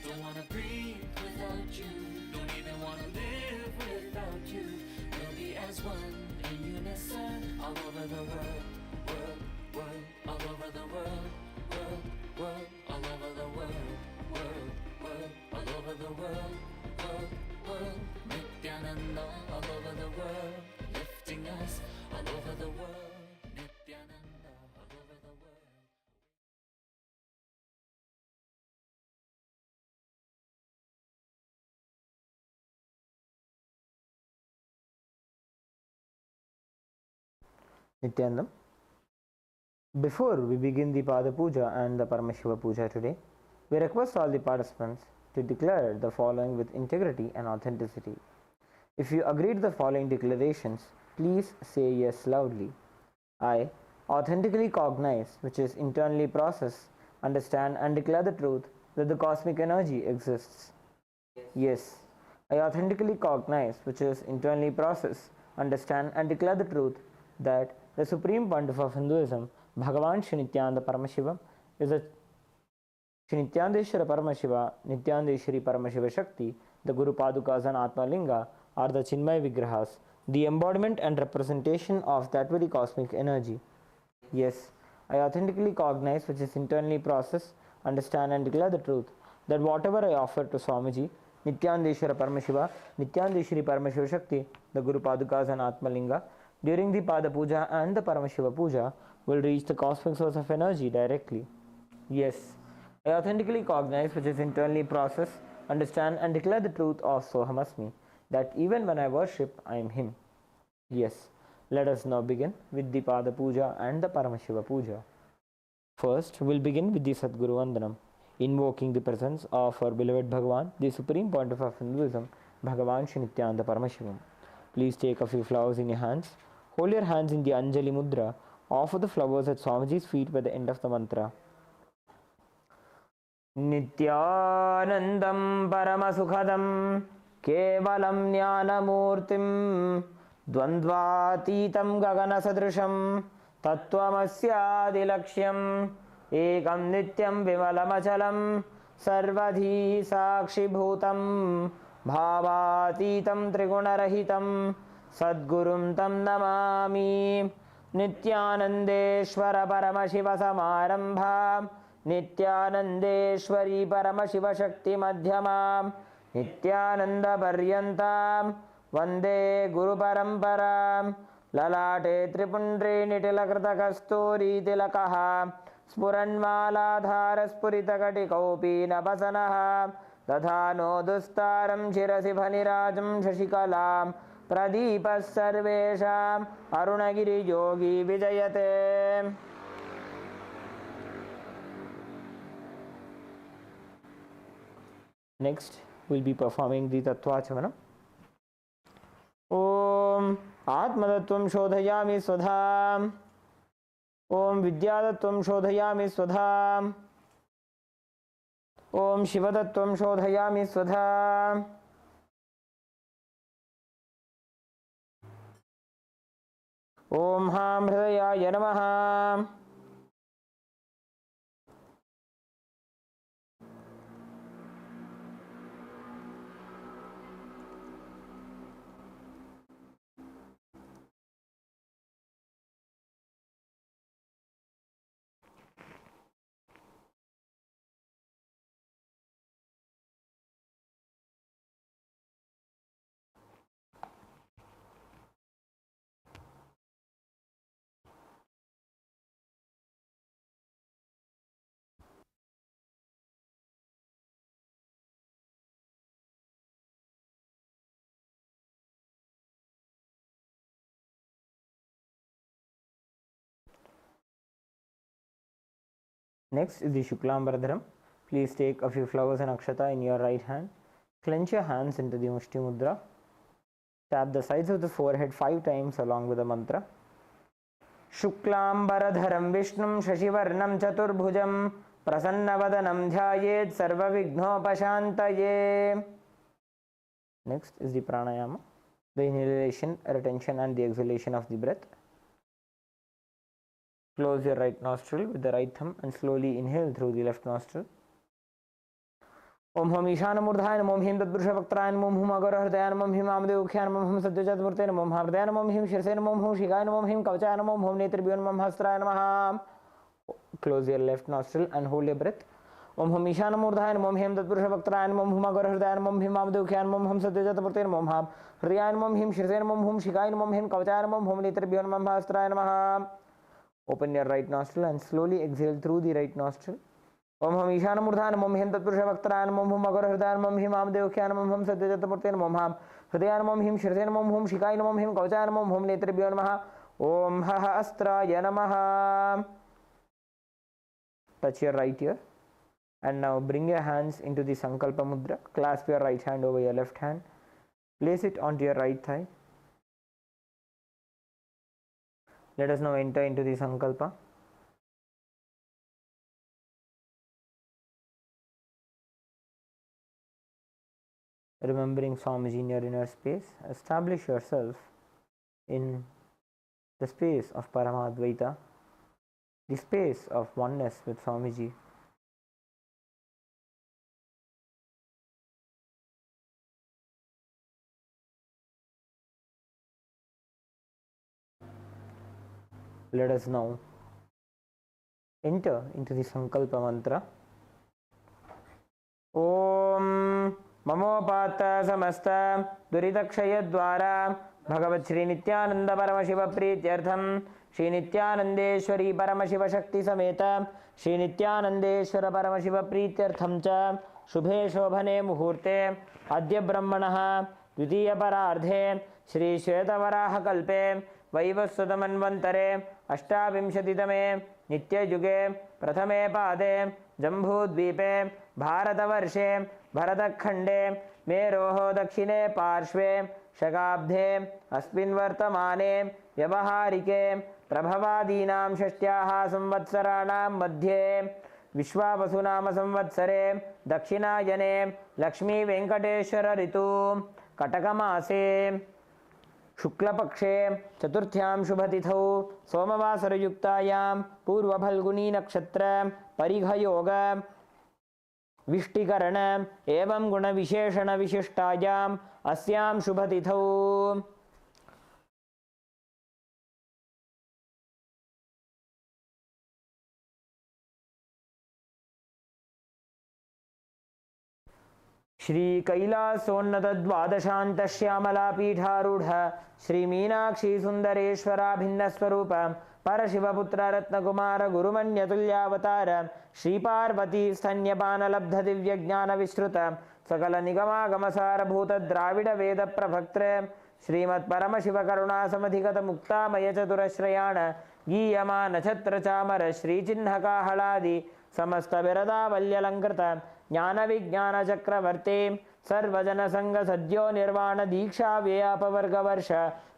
Don't wanna breathe without you. Don't even wanna live without you. We'll be as one in unison all over the world, world, world, all over the world, world, world, all over the world, world, world, all over the world, world, world. Nithyananda all over the world, lifting us all over the world. Nithyananda all over the world. Nityanandam. Before we begin the Pada Puja and the Paramashiva Puja today, we request all the participants to declare the following with integrity and authenticity. If you agree to the following declarations, please say yes loudly. I authentically cognize, which is internally process, understand and declare the truth that the cosmic energy exists. Yes. I authentically cognize, which is internally process, understand and declare the truth that the Supreme Pontiff of Hinduism, Bhagavan Shri Nithyananda Paramashiva, is a Shri Nithyanandeshwara Paramashiva, Nithyanandeshwari Paramashiva Shakti, the Guru Padukas and Atma Linga are the Chinmay Vigrahas, the embodiment and representation of that very cosmic energy. Yes, I authentically cognize, which is internally process, understand and declare the truth that whatever I offer to Swamiji, Nithyanandeshwara Paramashiva, Nithyanandeshwari Paramashiva Shakti, the Guru Padukas and Atma Linga, during the Pada Puja and the Paramashiva Puja will reach the cosmic source of energy directly. Yes, I authentically cognize, which is internally process, understand and declare the truth of Sohamasmi, that even when I worship, I am Him. Yes, let us now begin with the Pada Puja and the Paramashiva Puja. First, we'll begin with the Sadguru Vandanam, invoking the presence of our beloved Bhagavan, the Supreme Pontiff of Hinduism, Bhagavan Shri Nithyananda Paramashivam. Please take a few flowers in your hands. Hold your hands in the Anjali Mudra. Offer the flowers at Swamiji's feet by the end of the mantra. Nithyanandam Paramasukhadam Kevalam Jnanamurtim Dvandvatitam Gaganasadrisham Tattvamasyaadilaksham Ekam Nityam Vimalamachalam Sarvadhi Sakshibhutam Bhavatitam Trigunarahitam Sadgurum Tam Namami Nithyanandeshwara Paramashiva Samarambha Nithyanandeshwari Paramashiva Shakti Madhyamam Nithyananda Paryantam Vande Guru Paramparam Lalate Tripundre Nitilakrita Kasturi Tilakaha Spuranmaladhara Spuritakatikopi Napasanaha Tathano Dustaram Shirasi Bhanirajam Shashikalam Pradipas Sarvesham Arunagiri Yogi Vijayate. Next, we'll be performing the Tattvachana. Om Atmadattvam Shodhayami Swadham. Om Vidyadattvam Shodhayami Swadham. Om Shivadattvam Shodhayami Swadham. Om Ham Hridayaya Namaha. Next is the Shuklambaradharam. Please take a few flowers and akshata in your right hand. Clench your hands into the Mushti Mudra. Tap the sides of the forehead 5 times along with the mantra. Shuklambaradharam Vishnum Shashivarnam Chaturbhujam Prasannavadanam Dhyayet Sarva Vignopashantaye. Next is the Pranayama. the inhalation, retention and the exhalation of the breath. Close your right nostril with the right thumb and slowly inhale through the left nostril. ओम हम ईशानमूर्धाय नमो ह्रीं तत्पुरुषवक्त्राय नमो हुम अगरहृदयाय नमो ह्रीं वामदेवख्याय नमो हुम सद्योजातमूर्ते नमो हृदयाय नमो ह्रीं शिरसे नमो हुम शिखाय नमो ह्रीं कवचाय नमो हुम नेत्रेभ्यो नमः हस्त्राय नमः. Close your left nostril and hold your breath. ओम हम ईशानमूर्धाय नमो ह्रीं तत्पुरुषवक्त्राय नमो हुम अगरहृदयाय नमो ह्रीं वामदेवख्याय नमो हुम सद्योजातमूर्ते नमो हृदयाय नमो ह्रीं शिरसे नमो हुम शिखाय नमो ह्रीं कवचाय नमो हुम नेत्रेभ्यो नमः हस्त्राय नमः. Open your right nostril and slowly exhale through the right nostril. ओम हम ईशानमूर्धाय नमो ह्रीं तत्पुरुषवक्त्राय नमो हुम अगरहृदयाय नमो ह्रीं वामदेवख्याय नमो हुम सद्योजातमूर्ते नमो हृदयाय नमो ह्रीं शिरसे नमो हुम शिखाय नमो ह्रीं कवचाय नमो हुम नेत्रेभ्यो नमः. ओम अस्त्राय नमः. Touch your right ear and now bring your hands into the Sankalpa Mudra. Clasp your right hand over your left hand. Place it onto your right thigh. Let us now enter into the Sankalpa. Remembering Swamiji in your inner space, establish yourself in the space of Paramadvaita, the space of oneness with Swamiji. Let us now enter into the Sankalpa mantra. Om ममोपात्त समस्त दुरितक्षय द्वारा भगवत् श्री नित्यानंद परमशिव प्रीत्यर्थम श्री नित्यानंदेश्वरी परमशिव शक्ति समेत श्री नित्यानंदेश्वर परमशिव प्रीत्यर्थम च शुभे शोभने मुहूर्ते अद्य ब्रह्मणः द्वितीय परार्धे श्री श्वेतवराह कल्पे वैवस्वतमन्वन्तरे अष्टाविंशतितमे नित्ययुगे प्रथमे पादे जम्बूद्वीपे भारतवर्षे भरतखण्डे मेरोः दक्षिणे पार्श्वे शकाब्दे अस्मिन् वर्तमाने व्यवहारिके प्रभवादीनां षष्ट्याः संवत्सराणां मध्ये विश्वावसुनाम संवत्सरे दक्षिणायने लक्ष्मी वेंकटेश्वर ऋतु कटकमासे शुक्लपक्षे चतुर्थ्यां शुभतिथौ सोमवासरयुक्तायां पूर्वफल्गुनी नक्षत्र परिघयोग विष्टिकरण एवं गुणविशेषण विशिष्टायाम् अस्यां शुभतिथौ श्री कैलासोन्नत द्वादशांत श्यामला पीठारूढ़ श्री मीनाक्षी सुंदरेश्वराभिन्न स्वरूप परशिवपुत्र रत्नकुमार गुरुमन्यतुल्यावतार श्री पार्वती स्तन्यपान लब्ध दिव्य ज्ञान विस्तृत सकल निगमागमसार भूत द्राविड वेद प्रभक्त्र श्रीमत् परमशिव करुणा समधिगत मुक्तामय चतुरश्रयाण गीयमान छत्र चामर श्री चिन्ह काहलादि समस्त विरदावल्यलंकृत ज्ञान विज्ञान चक्रवर्ती सर्वजन संग सद्यो निर्वाण दीक्षा व्यापवर्ग वर्ष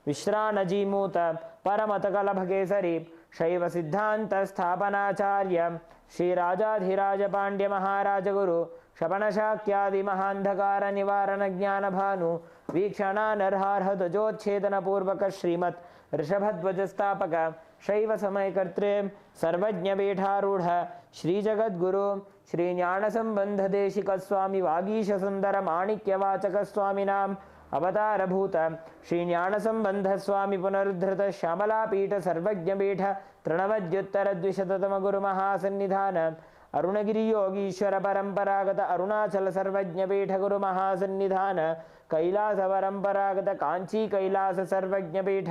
विश्रानजीमूत परमत कलभकेसरी शैव सिद्धांत स्थापनाचार्य श्री राजाधिराज पांड्य महाराज गुरु शपन शाक्यादि महांधकार निवारण ज्ञान भानु वीक्षणा नरहार्ह ध्वजोच्छेदन पूर्वक श्रीमत् ऋषभध्वज स्थापक शैव समयकर्त्रे सर्वज्ञ पीठारूढ़ श्री जगद्गुरु श्री ज्ञान संबंध देशिक स्वामी वागीश सुंदर माणिक्यवाचक स्वामिनाम अवतार भूत श्री ज्ञान संबंध स्वामी पुनरुद्धृत श्यामला पीठ सर्वज्ञ पीठ तृणवद्युत्तर द्विशततम गुरु महासन्निधान अरुणगिरि योगीश्वर परंपरागत अरुणाचल सर्वज्ञ पीठ गुरु महासन्निधान कैलास परंपरागत कांची कैलास सर्वज्ञ पीठ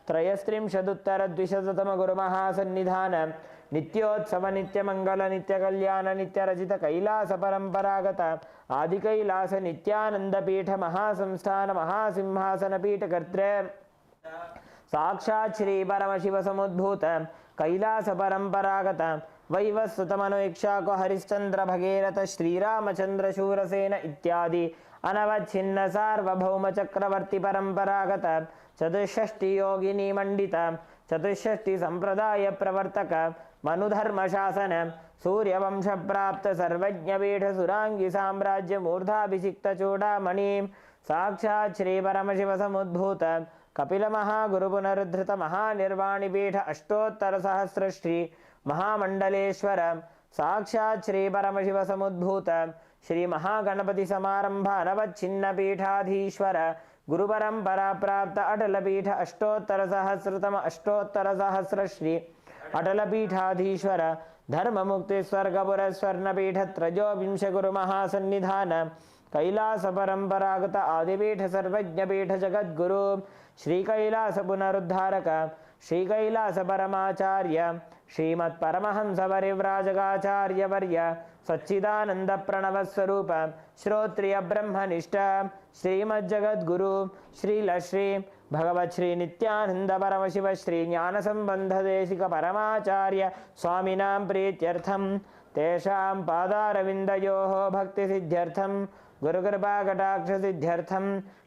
त्रयस्त्रिंशदुत्तर द्विशततम गुरु महासन्निधान नित्योत्सव नित्य मंगल नित्य कल्याण नित्य रचित कैलास परंपरागत आदि कैलास नित्यानंद पीठ महासंस्थान महासिंहासन पीठ कर्त्रे साक्षात् श्री परमशिव समुद्भूत कैलास परंपरागत वैवस्वतमनु इक्ष्वाकु हरिश्चंद्र भगीरथ श्रीरामचंद्र शूरसेन इत्यादि अनवच्छिन्न सार्वभौम चक्रवर्ती परंपरागत चतुष्षष्टि योगिनी मंडित चतुष्षष्टि संप्रदाय प्रवर्तक मनुधर्म शासन सूर्यवंश प्राप्त सर्वज्ञ पीठ सुरांगी साम्राज्य मूर्धाभिषिक्त चूड़ामणि साक्षात् श्री परमशिव समुद्भूत कपिल महागुरु पुनरुद्धृत महानिर्वाणिपीठ अष्टोत्तर सहस्र श्री महामंडलेश्वर साक्षात् श्री परमशिव समुद्भूत श्री महागणपति समारंभ अनवच्छिन्न पीठाधीश्वर गुरु परंपरा प्राप्त अटल पीठ अष्टोत्तर सहस्र श्री अटल पीठाधीश्वर धर्म मुक्ति स्वर्गपुर स्वर्णपीठ त्रयोविंश गुरु महासन्निधान कैलास परंपरागत आदिपीठ सर्वज्ञ पीठ जगद्गुरु श्री कैलास पुनरुद्धारक श्री कैलास परमाचार्य श्रीमत् परमहंस परिव्राजकाचार्य वर्य सच्चिदानंद प्रणव स्वरूप श्रोत्रिय ब्रह्मनिष्ठ श्रीमज्जगद्गुरु श्रील श्री भगवत् श्री नित्यानंद परमशिव श्री ज्ञान संबंध देशिक परमाचार्य स्वामिनां प्रीत्यर्थं तेषां पादारविन्दयोः भक्ति सिद्ध्यर्थं गुरुकृपा कटाक्ष सिद्ध्यर्थं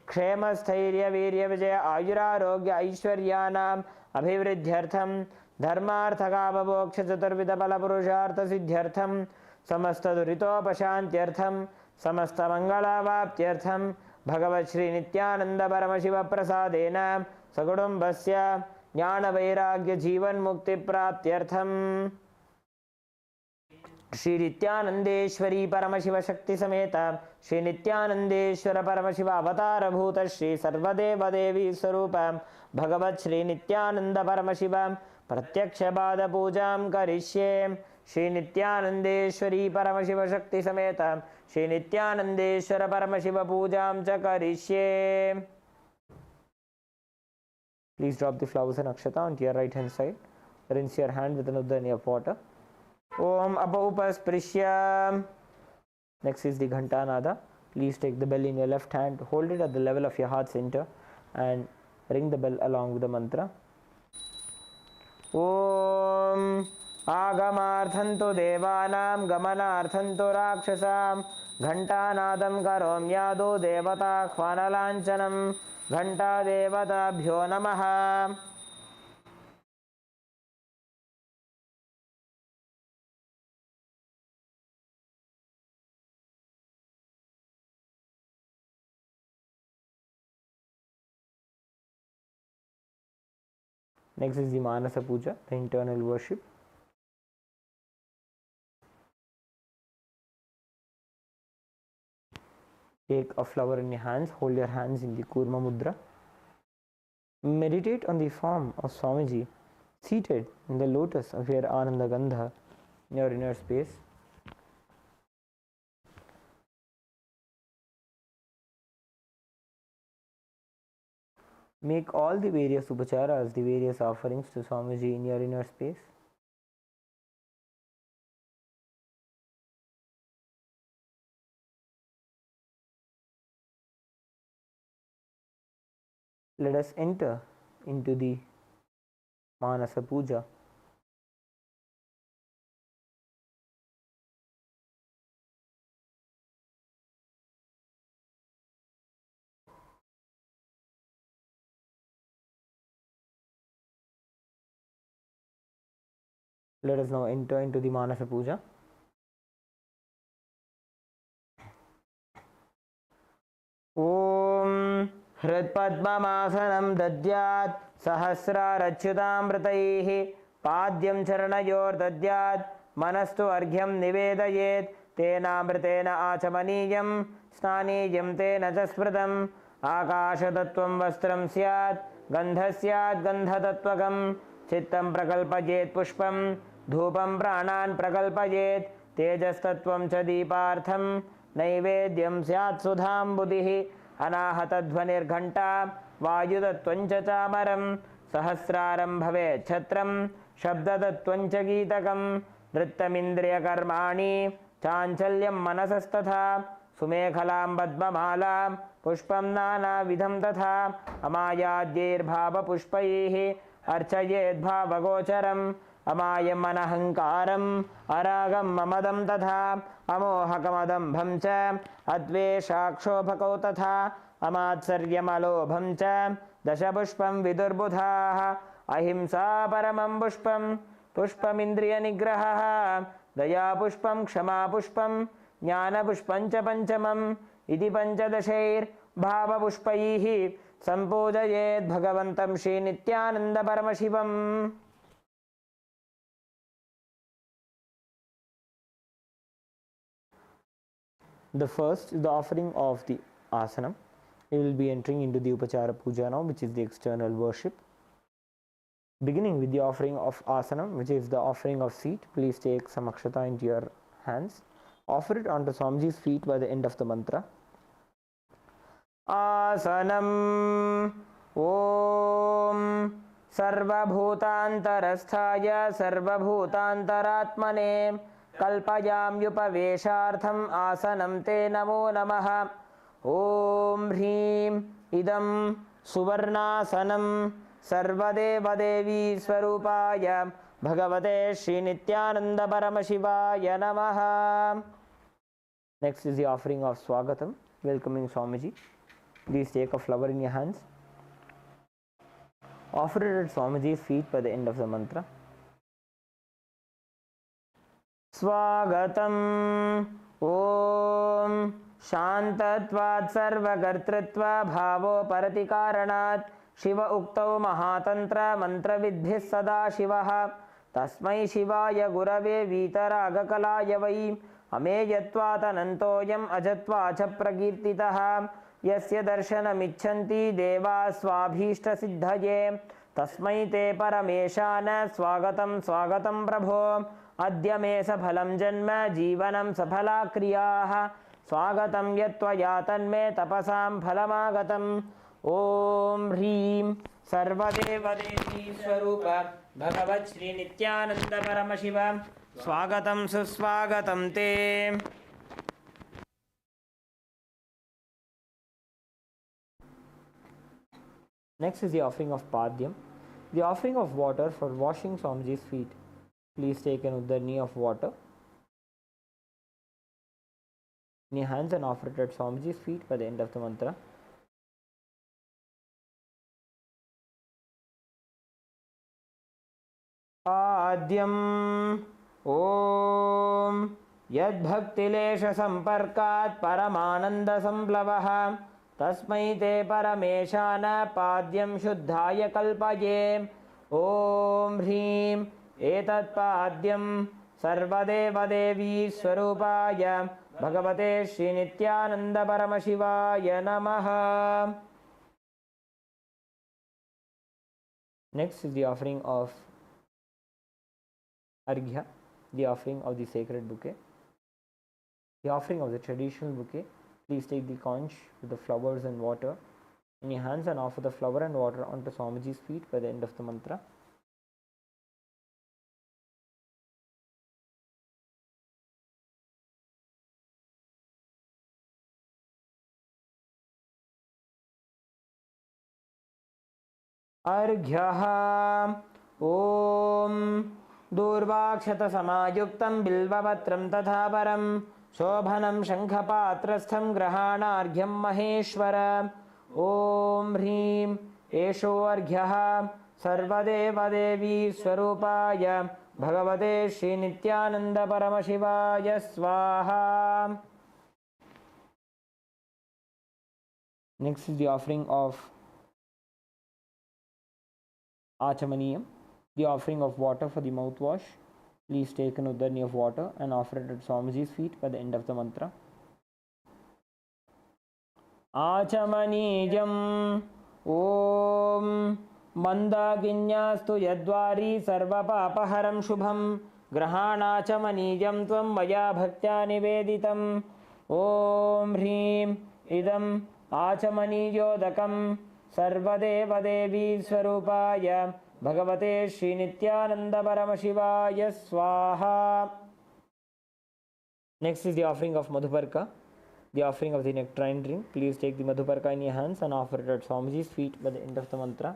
क्षेम स्थैर्य वीर्य विजय आयुरारोग्य ऐश्वर्यानाम् अभिवृद्ध्यर्थं धर्मार्थ काम मोक्ष चतुर्विध फल पुरुषार्थ सिद्ध्यर्थं समस्त दुरितोपशान्त्यर्थं समस्त मंगलावाप्त्यर्थं भगवत् श्री नित्यानंद परमशिव प्रसादेन सकुटुम्बस्य ज्ञान वैराग्य जीवन मुक्ति प्राप्त्यर्थं श्री नित्यानंदेश्वरी परमशिव शक्ति समेत श्री नित्यानंदेश्वर परमशिव अवतार भूत श्री सर्वदेव देवी स्वरूप भगवत् श्री नित्यानंद परमशिव प्रत्यक्ष पाद पूजां करिष्ये श्री नित्यानंदेश्वरी परमशिव शक्ति समेत श्री नित्यानंदेश्वर परमशिव पूजां च करिष्ये. Please drop the flowers and akshata onto your right hand side. Rinse your hand with an uddani of water. Om Apaupasprisya. Next is the Ghantanada. Please take the bell in your left hand, hold it at the level of your heart center and ring the bell along with the mantra. Om Agamarthantu Devanam Gamanarthantu Rakshasam Ghantanadam Karomyado Devata Khvanalanchanam Ghanta Devatabhyo Namaha. Next is the Manasa Puja, the internal worship. Take a flower in your hands, hold your hands in the Kurma Mudra. Meditate on the form of Swamiji seated in the lotus of your Ananda Gandha in your inner space. Make all the various upacharas, the various offerings to Swamiji in your inner space. Let us enter into the Manasa Puja. Let us now enter into the Manasa Puja. Om Hritpadmamasanam dadyat sahasrarachyutamritaihi padyam charanayor dadyat manastu arghyam nivedayet tenamritena achamaniyam snaniyam tena jasmritam akashatattvam vastram syat gandhasyat gandhatatvakam चित्तं प्रकल्पयेत् पुष्पं धूपं प्राणान् प्रकल्पयेत् तेजस्तत्त्वं च दीपार्थं नैवेद्यं स्यात् सुधाम्बुधिः अनाहतध्वनिर्घण्टा वायुतत्त्वं च चामरं सहस्रारं भवेत् छत्रं शब्दतत्त्वं च गीतकं नृत्यमिन्द्रियकर्माणि चाञ्चल्यं मनसस्तथा सुमेखलां पद्ममालां पुष्पं नानाविधं तथा अमायाद्यैर्भावपुष्पैः अर्चयेद्भावगोचरम् अमायम् अनहङ्कारम् अरागं ममदं तथा अमोहकमदम्भं च अद्वेषाक्षोभकौ तथा अमात्सर्यमलोभं च दशपुष्पं विदुर्बुधाः अहिंसा परमं पुष्पं पुष्पमिन्द्रियनिग्रहः दयापुष्पं क्षमापुष्पं ज्ञानपुष्पं च पञ्चमम् इति पञ्चदशैर् भावपुष्पैः सम्पूजयेत् भगवन्तं श्रीनित्यानन्दपरमशिवम्। The first is the offering of the asanam. We will be entering into the upachara puja now, which is the external worship. Beginning with the offering of asanam, which is the offering of seat. Please take some akshata into your hands. Offer it onto Swamiji's feet by the end of the mantra. Asanam Om Sarvabhutantarasthaya Sarvabhutantaratmane Kalpayamyupaveshartham Asanam Te Namo Namaha. Om Hrim Idam Suvarnasanam Sarvadevadevi Swarupaya Bhagavate Shri Nithyananda Paramashivaya Namaha. Next is the offering of Swagatam, welcoming Swamiji. Please take a flower in your hands. Offer it at Swamiji's feet by the end of the mantra. Swagatam Om Shantatvat Sarvagartritva Bhavo Paratikaranat Shiva Uktau Mahatantra Mantra Vidbhis Sada Shivaha Tasmai Shivaya Gurave Vitaragakalaya Vai Ameyatvatanantoyam Ajatvacha Pragirtitaha Yasya Darshanamichanti Deva Swabhishta Siddhaye Tasmai Te Parameshana Swagatam Swagatam Prabho Adya Me Saphalam Janma Jivanam Saphala Kriyaha Swagatam Yatvaya Tanme Tapasam Phalamagatam. Om Hrim Sarvadeva Devi Swarupa Bhagavat Shri Nithyananda Paramashiva Swagatam Suswagatam Te. Next is the offering of Padyam, the offering of water for washing Swamiji's feet. Please take an uddarni of water in your hands and offer it at Swamiji's feet by the end of the mantra. Padyam Om Yadbhaktilesha Samparkat Paramananda Samplavaha Tasmai Te Parameshana Padyam Shuddhaya Kalpaye. Om Hrim Etat Padyam Sarvadeva Devi Swarupaya Bhagavate Shri Nithyananda Paramashivaya Namaha. Next is the offering of Arghya, the offering of the sacred bouquet, the offering of the traditional bouquet. Please take the conch with the flowers and water in your hands and offer the flower and water onto Swamiji's feet by the end of the mantra. Arghyaha Om Durvakshata Samayuktam Bilvavatram Tathaparam Shobhanam Shankhapatrastham Grahanarghyam Maheshwara. Om Hrim Esho Arghyaha Sarvadeva Devi Swarupaya Bhagavate Shri Nithyananda Paramashivaya Swaha. Next is the offering of Achamaniyam, the offering of water for the mouthwash. Please take an uddarni of water and offer it at Swamiji's feet by the end of the mantra. Achamanijam Om Mandaginyastu Yadvari Sarvapapaharam Shubham Grahanachamanijam Tvam Maya Bhaktya Niveditam. Om Hrim Idam Achamaniyodakam Sarvadeva Devi Swarupaya Bhagavate Shri Nithyananda Paramashivaya Swaha. Next is the offering of Madhuparka, the offering of the nectarine drink. Please take the Madhuparka in your hands and offer it at Swamiji's feet by the end of the mantra.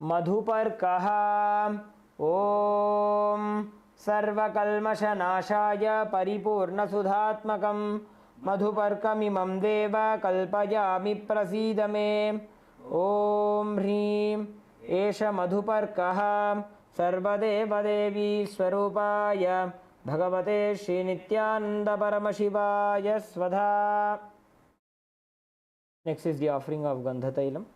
Madhuparkaha Om Sarvakalmashanashaya Paripurna Sudhatmakam Madhuparkamimam Deva Kalpayami Prasidame. Om Hrim Esha Madhuparkaha Sarvadeva Devi Swarupaya Bhagavate Shri Nithyananda Paramashivaya Svadha. Next is the offering of Gandha Tailam.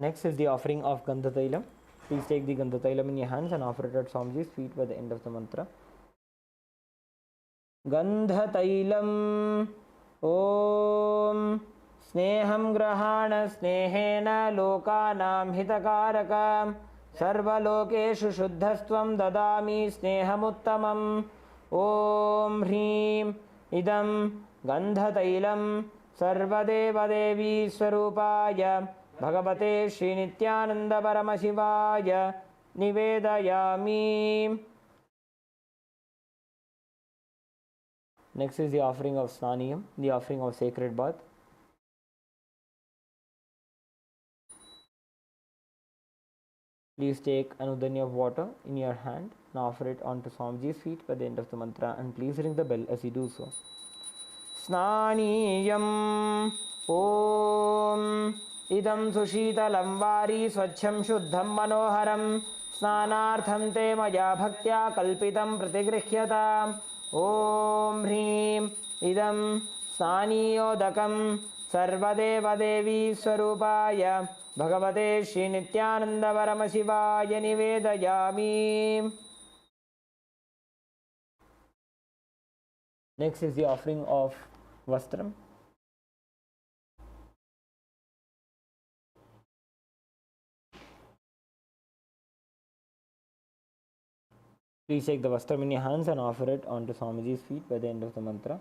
Next is the offering of Gandha Tailam. Please take the Gandha Tailam in your hands and offer it at Swamiji's feet by the end of the mantra. Gandha Tailam Om Sneham Grahana Snehena Lokanam Hitakaraka Sarvalokeshu Shuddhastvam Dadami Snehamuttamam Om Hrim Idam Gandha Tailam Sarvadeva Devi Swarupaya Bhagavate Shri Nithyananda Paramashivaya Nivedayami. Next is the offering of Snaniyam, the offering of sacred bath. Please take an udani of water in your hand and offer it onto Swamiji's feet by the end of the mantra, and please ring the bell as you do so. Snaniyam Om Idam Sushitalam Vari Swachham Shuddham Manoharam Snanartham Te Maya Bhaktya Kalpitam Pratigrihyata Om Hrim Idam Snaniyodakam Sarvadeva Devi Swarupaya Bhagavate Shri Nithyananda Paramashivaya Nivedayami. Next is the offering of Vastram. Please take the Vastram in your hands and offer it onto Swamiji's feet by the end of the mantra.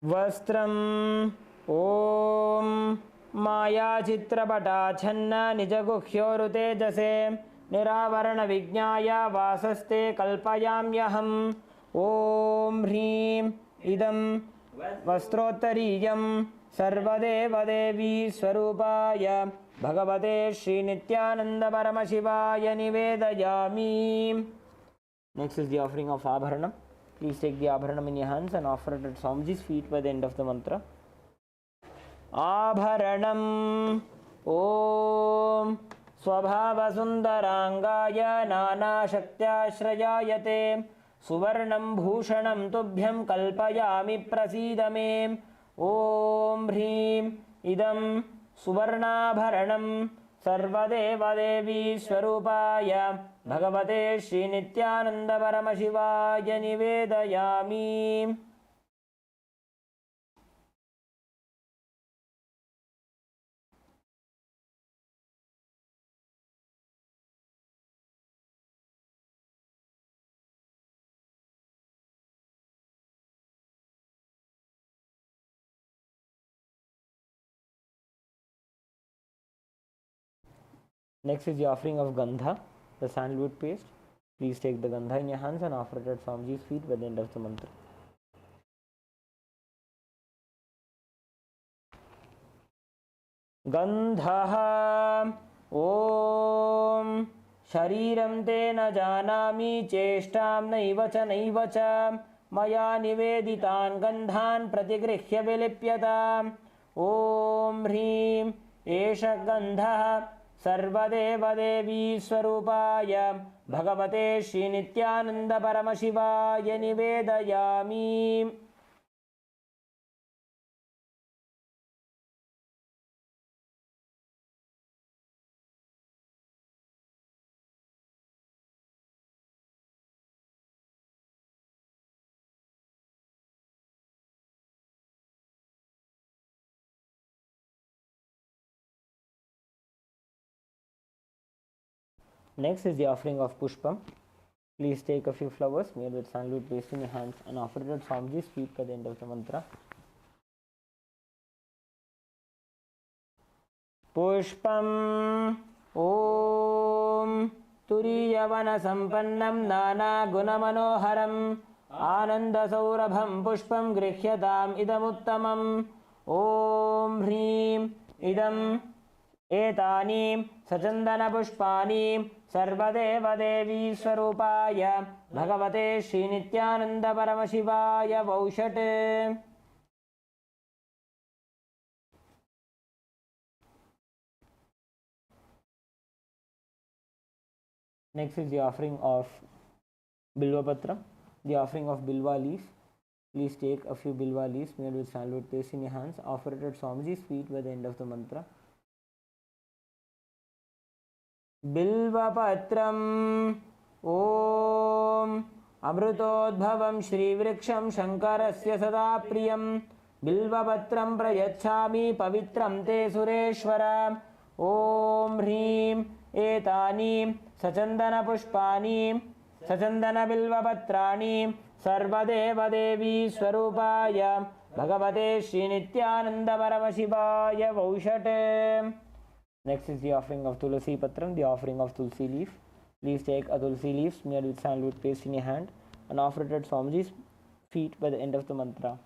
Vastram Om Maya Chitrapata Channa Nijaguhyoru Tejase Niravarana Vijnaya Vasaste Kalpayamyaham Om Hrim Idam Vastrottariyam Sarvadeva Devi Swarupaya Bhagavate Shri Nithyananda Paramashivaya Nivedayami. Next is the offering of Abharanam. Please take the Abharanam in your hands and offer it at Swamiji's feet by the end of the mantra. Abharanam Om Swabhava Sundarangaya Nana Shaktyashrayayate Suvarnam Bhushanam Tubhyam Kalpayami Prasidame Om Hrim Idam Suvarnabharanam Sarvadeva Devi Swarupaya Bhagavate Shri Nithyananda Paramashivaya Nivedayami. Next is the offering of Gandha, the sandalwood paste. Please take the Gandha in your hands and offer it at Swamiji's feet by the end of the mantra. Gandha Om Shariram Te Na Janami Cheshtam Naiva Cha Maya Niveditan Gandhan Pratigrihya Vilipyata Om Hrim Esha Gandha Sarvadeva Devi Swarupaya Bhagavate Shri Nithyananda Paramashivaya Nivedayami. Next is the offering of Pushpam. Please take a few flowers made with sandalwood paste in your hands and offer it at Swamiji's feet by the end of the mantra. पुष्पम् ॐ तुरीयवनसम्पन्नं नानागुणमनोहरम् आनन्दसौरभं पुष्पं गृह्यताम् इदमुत्तमम् ॐ ह्रीं इदम् एतानि सचन्दनपुष्पाणि सर्वदेवदेवी स्वरूपाय भगवते श्रीनित्यानन्दपरमशिवाय वौषट्। Next is the offering of Bilva Patra, the offering of Bilva leaf. Please take a few Bilva leaves made with sandalwood paste in your hands, offer it at Swamiji's feet by the end of the mantra. Bilva Patram Om Amrutodbhavam Shri Vriksham Shankarasya Sada Priyam Bilva Patram Prayachami Pavitram Te Sureshwara Om Hrim Etani Sachandana Pushpani Sachandana Bilva Patrani Sarvadeva Devi Swarupaya Bhagavate Shri Nityananda Paramashivaya Vaushate. Next is the offering of Tulasi Patram, the offering of Tulsi leaf. Please take a Tulsi leaf smeared with sandalwood paste in your hand and offer it at Swamiji's feet by the end of the mantra.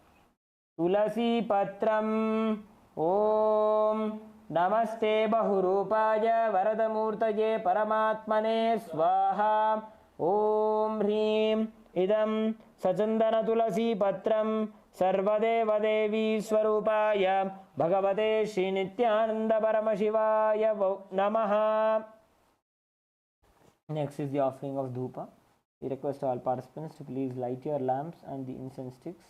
Tulasi Patram Om Namaste Bahurupaya Varadamurtaye Paramatmane Swaha Om Hrim Idam Sachandana Tulasi Patram Sarvadeva Devi Swarupaya Bhagavate Shri Nityananda Paramashivaya Namaha. Next is the offering of Dhupa. We request all participants to please light your lamps and the incense sticks.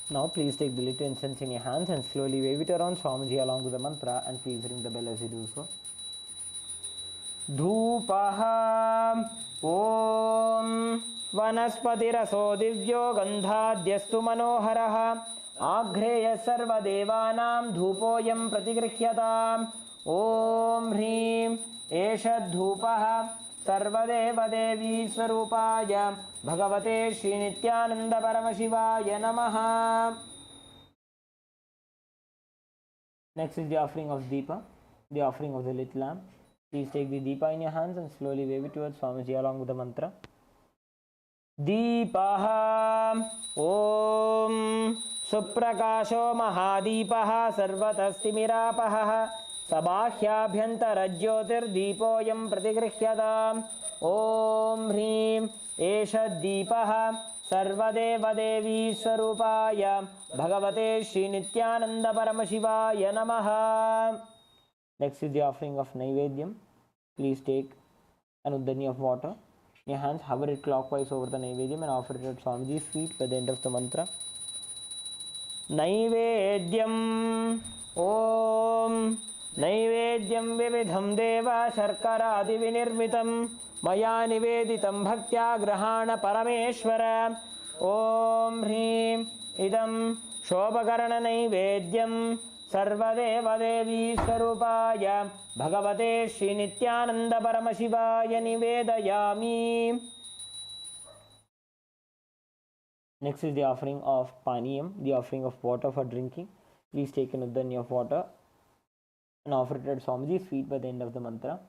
Now please take the lit incense in your hands and slowly wave it around Swamiji along with the mantra, and please ring the bell as you do so. Dhupaha Om Vanaspatiraso Divyo Gandhadhyastu Manoharaha Agreya Sarvadevanam Dhupoyam Pratigrihyataam Om Hrim Esha Dhupaha Sarvadeva Devi Swarupaya Bhagavate Shri Nityananda Paramashivaya Namaha. Next is the offering of Deepa, the offering of the lit lamp. Please take the Deepa in your hands and slowly wave it towards Swamiji along with the mantra. Deepaha Om Suprakasho Mahadeepaha Sarvatastimiراpaha Sabāhyābhyantara Jyotir Deepoyam Pratigrihyataam Om Hrim Esha Deepaha Sarvadeva Devi Swarupaya Bhagavate Shri Nityananda Paramashivaya Namaha. Next is the offering of Naivedyam. Please take an uddani of water in your hands, hover it clockwise over the Naivedyam and offer it at Swamiji's feet by the end of the mantra. Naivedyam Om Naivedyam Vividham Deva Sharkara Adivinirmitam Maya Niveditam Bhaktya Grahana Parameshwara Om Hrim Idam Shobhakarana Naivedyam Sarvadeva Devi Swarupaya Bhagavate Shri Nityananda Paramashivaya Nivedayami. Next is the offering of Paniyam, the offering of water for drinking. Please take an uddani of water and offer it at Swamiji's feet by the end of the mantra.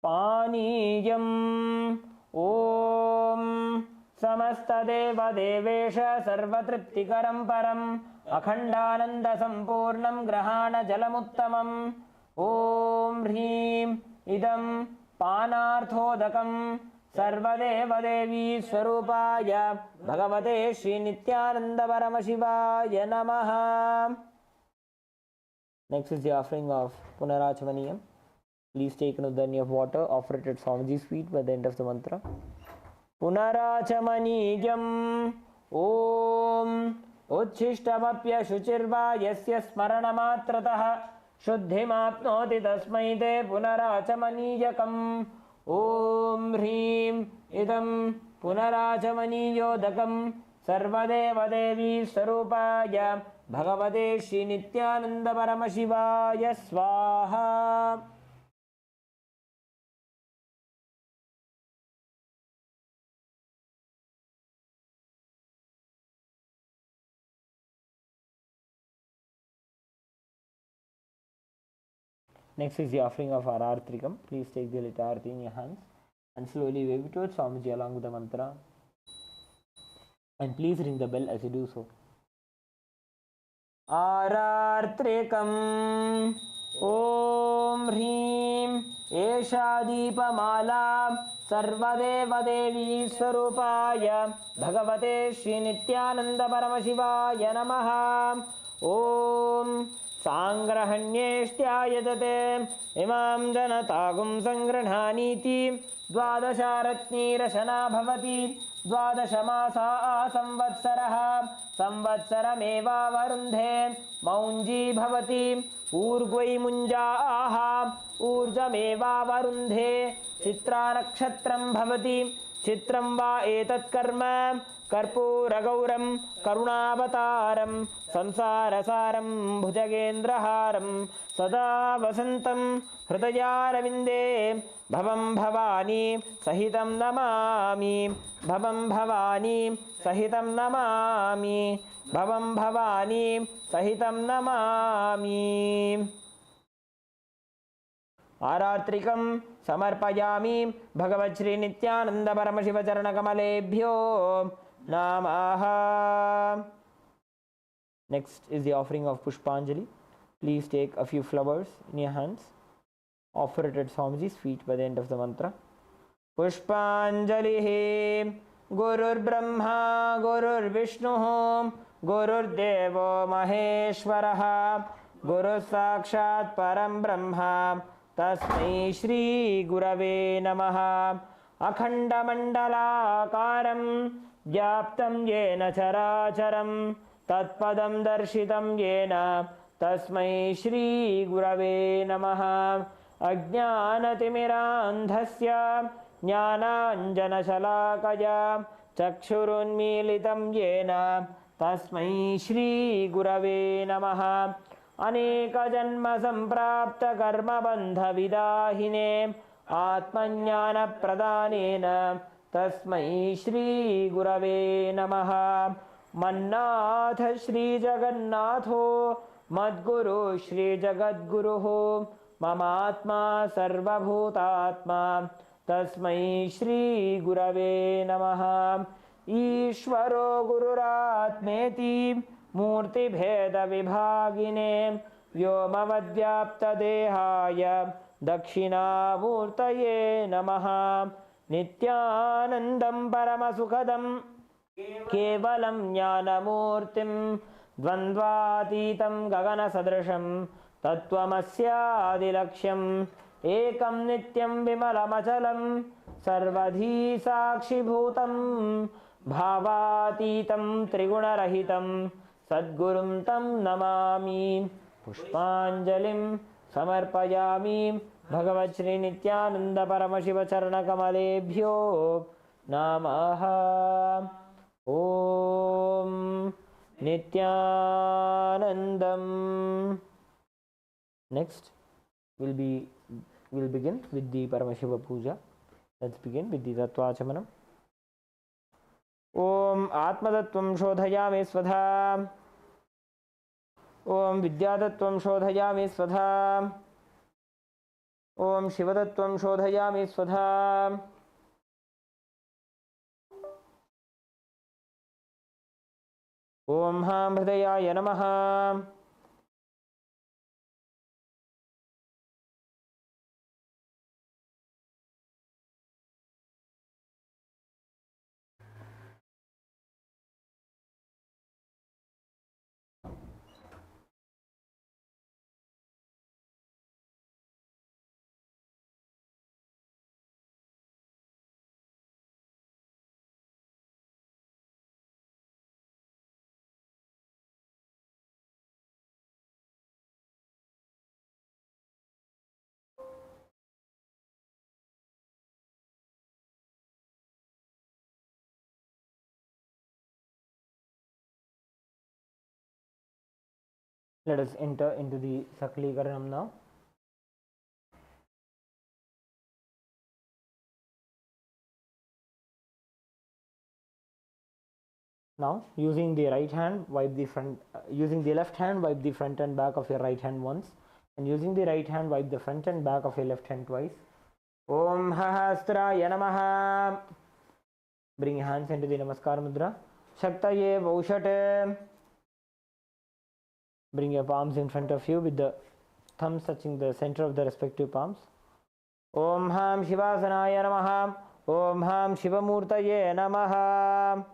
Paniyam Om Samastadeva Devesha Sarvatriptikaram Param Akhandananda Sampurnam Grahana Jalamuttamam Om Hrim Idam Panarthodakam Sarvadeva Devi Swarupaya Bhagavate Shri Nityananda Paramashivaya Namaha. Next is the offering of Punarachamaniyam, Please take an udani of water, offer it at Swamiji's feet by the end of the mantra. Punarachamaniyam Om Uchishtamapya Shuchirva Yasya Smaranamatrataha Shuddhimapnoti Tasmai Te Punarachamaniyakam Om Hrim Idam Punarachamaniyodakam Sarvadeva Devi Sarupaya Bhagavate Shri Nithyananda Paramashivaya Swaha. Next is the offering of Arartrikam. Please take the litarthi in your hands and slowly wave it towards Swamiji along with the mantra. And please ring the bell as you do so. Arartrikam Om Hrim Esha Deepamala Sarvadeva Devi Swarupaya Bhagavate Shri Nithyananda Paramashivaya Namaha. Om Sangrahanyeshtyayadate imam janatagum sangranhaniti dvadasharatnirashana bhavati dvadashamasa samvatsaraha samvatsarameva varundhe maunji bhavati urgvai munjaha urjameva varundhe chitra nakshatram bhavati chitram va etat karma कर्पूरगौरं करुणावतारं संसारसारं भुजगेन्द्रहारं सदा वसन्तं हृदयारविन्दे भवं भवानी सहितं नमामि भवं भवानी सहितं नमामि भवं भवानी सहितं नमामि. आरात्रिकं समर्पयामि भगवत् श्री नित्यानंद परमशिव चरण कमलेभ्यो Namaha. Next is the offering of Pushpanjali. Please take a few flowers in your hands. Offer it at Swamiji's feet by the end of the mantra. Pushpanjali Gurur Brahma Gurur Vishnu Gurur Devo Maheshwaraha Guru Sakshat Param Brahma Tasmai Shri Gurave Namaha. Akhanda Mandalakaram Vyaptam Yena Characharam Tatpadam Darshitam Yena Tasmai Shri Gurave Namaha. Ajnanatimirandhasya Jnananjana Shalakaya Chakshurunmilitam Yena Tasmai Shri Gurave Namaha. Aneka Janma Samprapta Karma Bandha Vidahine Atmanyana Pradhanena Tasmai Shri Gurave Namaha. Mannath Shri Jagannatho Madguru Shri Jagadguruho Mamatma Sarvabhutatma Tasmai Shri Gurave Namaha. Ishvaro Gururatmeti Murti Bheda Vibhagine Vyomavadyapta Dehaya Dakshina Murtaye Namaha. Nithyanandam Paramasukadam Kevalam Jnanamurtim Dvandvatitam Gagana Sadrisham Tattvamasya Adilaksham Ekam Nityam Vimalamachalam Sarvadhi Sakshibhutam Bhavatitam Trigunarahitam Sadgurum Tam Namami. Pushpanjalim Samarpayami Bhagavad Shri Nithyananda Paramashiva Charana Kamalebhyo Namaha. Om Nithyanandam. Next we'll begin with the Paramashiva Puja. Let's begin with the Tattvachamanam. Om Atmatattvam Shodhayami Svadha. Om Vidyatattvam Shodhayami Svadha. Om Shivatattvam Shodhayami Svadha. Om Ham Hridayaya Namaha. Let us enter into the Sakalikaranam now. Now, using the right hand, wipe the front. Using the left hand, wipe the front and back of your right hand once, and using the right hand, wipe the front and back of your left hand twice. Om Hahastraya Namaha. Bring your hands into the Namaskar Mudra. Shaktaye Vaushate. Bring your palms in front of you with the thumbs touching the center of the respective palms. Om Ham Shivasanaya Namaha. Om Ham Shivamurtaye Namaha.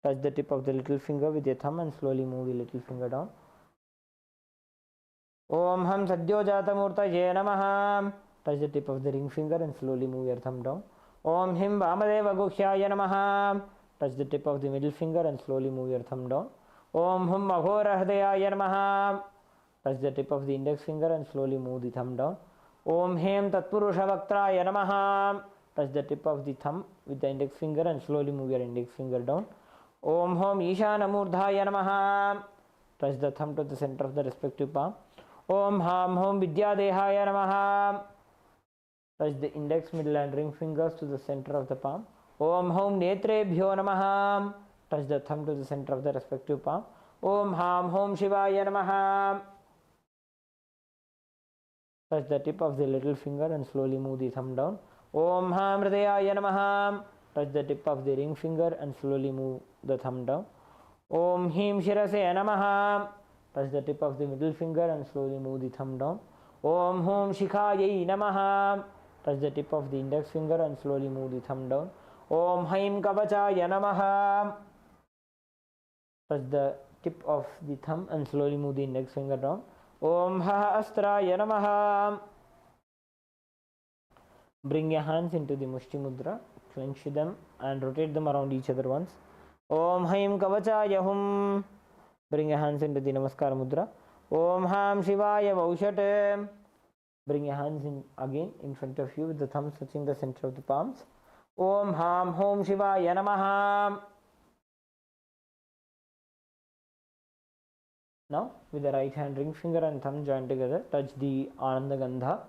Touch the tip of the little finger with your thumb and slowly move the little finger down. Om Ham Sadyojata Murtaye Namaha. Touch the tip of the ring finger and slowly move your thumb down. Om Him Vamadeva Gukhyaya Namaha. Touch the tip of the middle finger and slowly move your thumb down. Om Hum Aghora Hdayaya Namaha. Touch the tip of the index finger and slowly move the thumb down. Om Hem Tatpurusha Vaktraya Namaha. Touch the tip of the thumb with the index finger and slowly move your index finger down. Om Hom Ishana Murdhaya Namaha. Touch the thumb to the center of the respective palm. Om Ham Hom Vidyadehaya Namaha. Touch the index, middle and ring fingers to the center of the palm. Om Hom Netrebhyo Namaha. Touch the thumb to the center of the respective palm. Om Ham Hom Shivaya Namaha. Touch the tip of the little finger and slowly move the thumb down. Om Ham Hridayaya Namaha. Touch the tip of the ring finger and slowly move the thumb down. Om Him Shirase Namaha. Touch the tip of the middle finger and slowly move the thumb down. Om Hom Shikhaye Namaha. Touch the tip of the index finger and slowly move the thumb down. Om Haim Kavachaya Namaha. Touch the tip of the thumb and slowly move the index finger down. Om Hahastraya Namaha. Bring your hands into the Mushti Mudra, clench them and rotate them around each other once. Om Haim Kavachaya Hum. Bring your hands into the Namaskar Mudra. Om Ham Shivaya Vaushate. Bring your hands in again in front of you with the thumbs touching the center of the palms. Om Ham Hom Shivaya Namaha. Now, with the right hand ring finger and thumb joined together, touch the Ananda Gandha.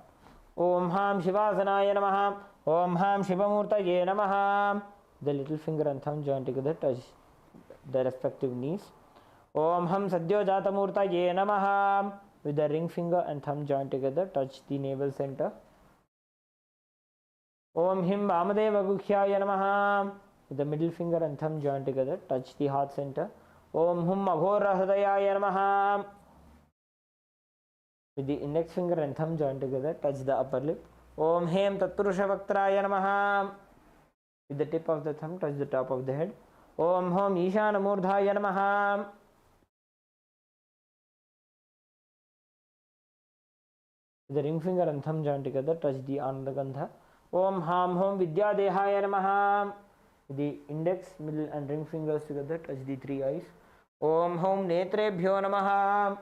Om Ham Shivasanaya Namaha. Om Ham Shivamurtaye Namaha. The little finger and thumb joined together, touch the respective knees. Om Ham Sadyojata Murtaye Namaha. With the ring finger and thumb joined together, touch the navel center. Om Him Vamadeva Gukhyaya Namaha. With the middle finger and thumb joined together, touch the heart center. Om Hum Aghora Hdayaya Namaha. With the index finger and thumb joined together, touch the upper lip. Om Hem Tatpurusha Vaktraya Namaha. With the tip of the thumb, touch the top of the head. Om Hom Ishana Murdhaya Namaha. With the ring finger and thumb joined together, touch the Ananda Gandha. Om Ham Hom Vidyadehaya Namaha. With the index, middle and ring fingers together, touch the three eyes. Om Hom Netrebhyo Namaha.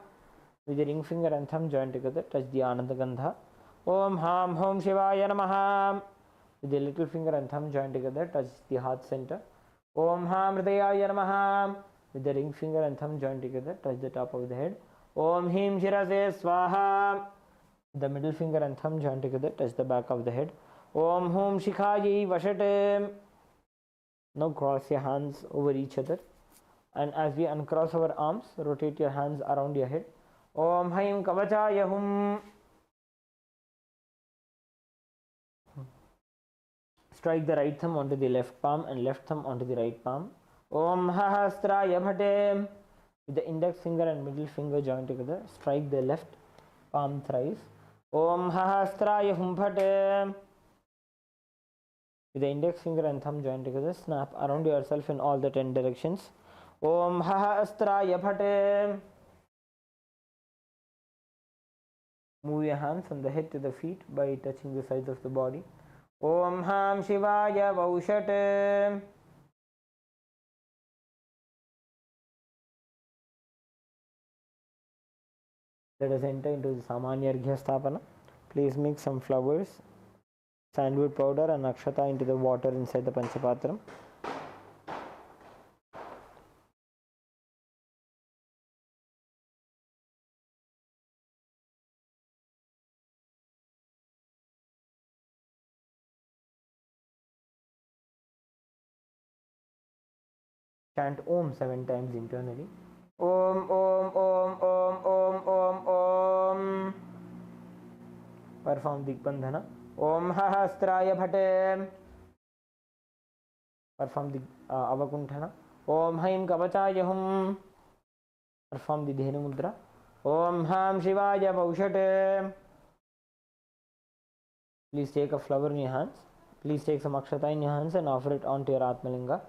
With the ring finger and thumb joined together, touch the Ananda Gandha. Om Ham Hom Shivaya Namaha. With the little finger and thumb joined together, touch the heart center. Om Ham Hridayaya Namaha. With the ring finger and thumb joined together, touch the top of the head. Om Him Shirase Swaha. With the middle finger and thumb joined together, touch the back of the head. Om Hum Shikhaye Vashate. Now cross your hands over each other. And as we uncross our arms, rotate your hands around your head. Om Haim Kavachaya Hum. Strike the right thumb onto the left palm and left thumb onto the right palm. Om Hahastraya Bhate. With the index finger and middle finger joined together, strike the left palm thrice. Om Hahastraya Hum Bhate. With the index finger and thumb joined together, snap around yourself in all the 10 directions. Om Hahastraya Bhate. Move your hands from the head to the feet by touching the sides of the body. Om Ham Shivaya Vaushate. Let us enter into the Samanya Arghya Sthapana. Please mix some flowers, sandalwood powder and akshata into the water inside the Panchapatram. chant Om 7 times internally. Om, Om, Om, Om, Om, Om, Om. Perform Digbandhana. Om Hahastraya Bhate. Perform the Avakunthana. Om Haim Kavachaya Hum. Perform the Dhenu Mudra. Om Ham Shivaya Paushate. Please take a flower in your hands. Please take some akshata in your hands and offer it onto your Atmalinga.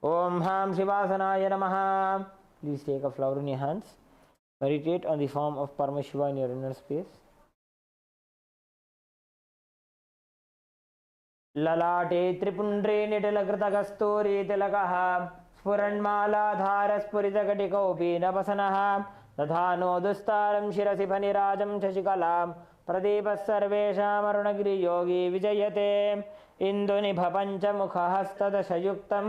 Om Ham Shivasanaya Namaha. Please take a flower in your hands. Meditate on the form of Paramashiva in your inner space. Lalate Tripundre Nitilakritagasturi Tilakaha Spuranmala Spuritakatikopi Napasanaha Dadhano Dustaram Shirasipanirajam Chashikalam Pradeepas Sarvesham Arunagiri Yogi Vijayate Indunibha Panchamukhahastadashayuktam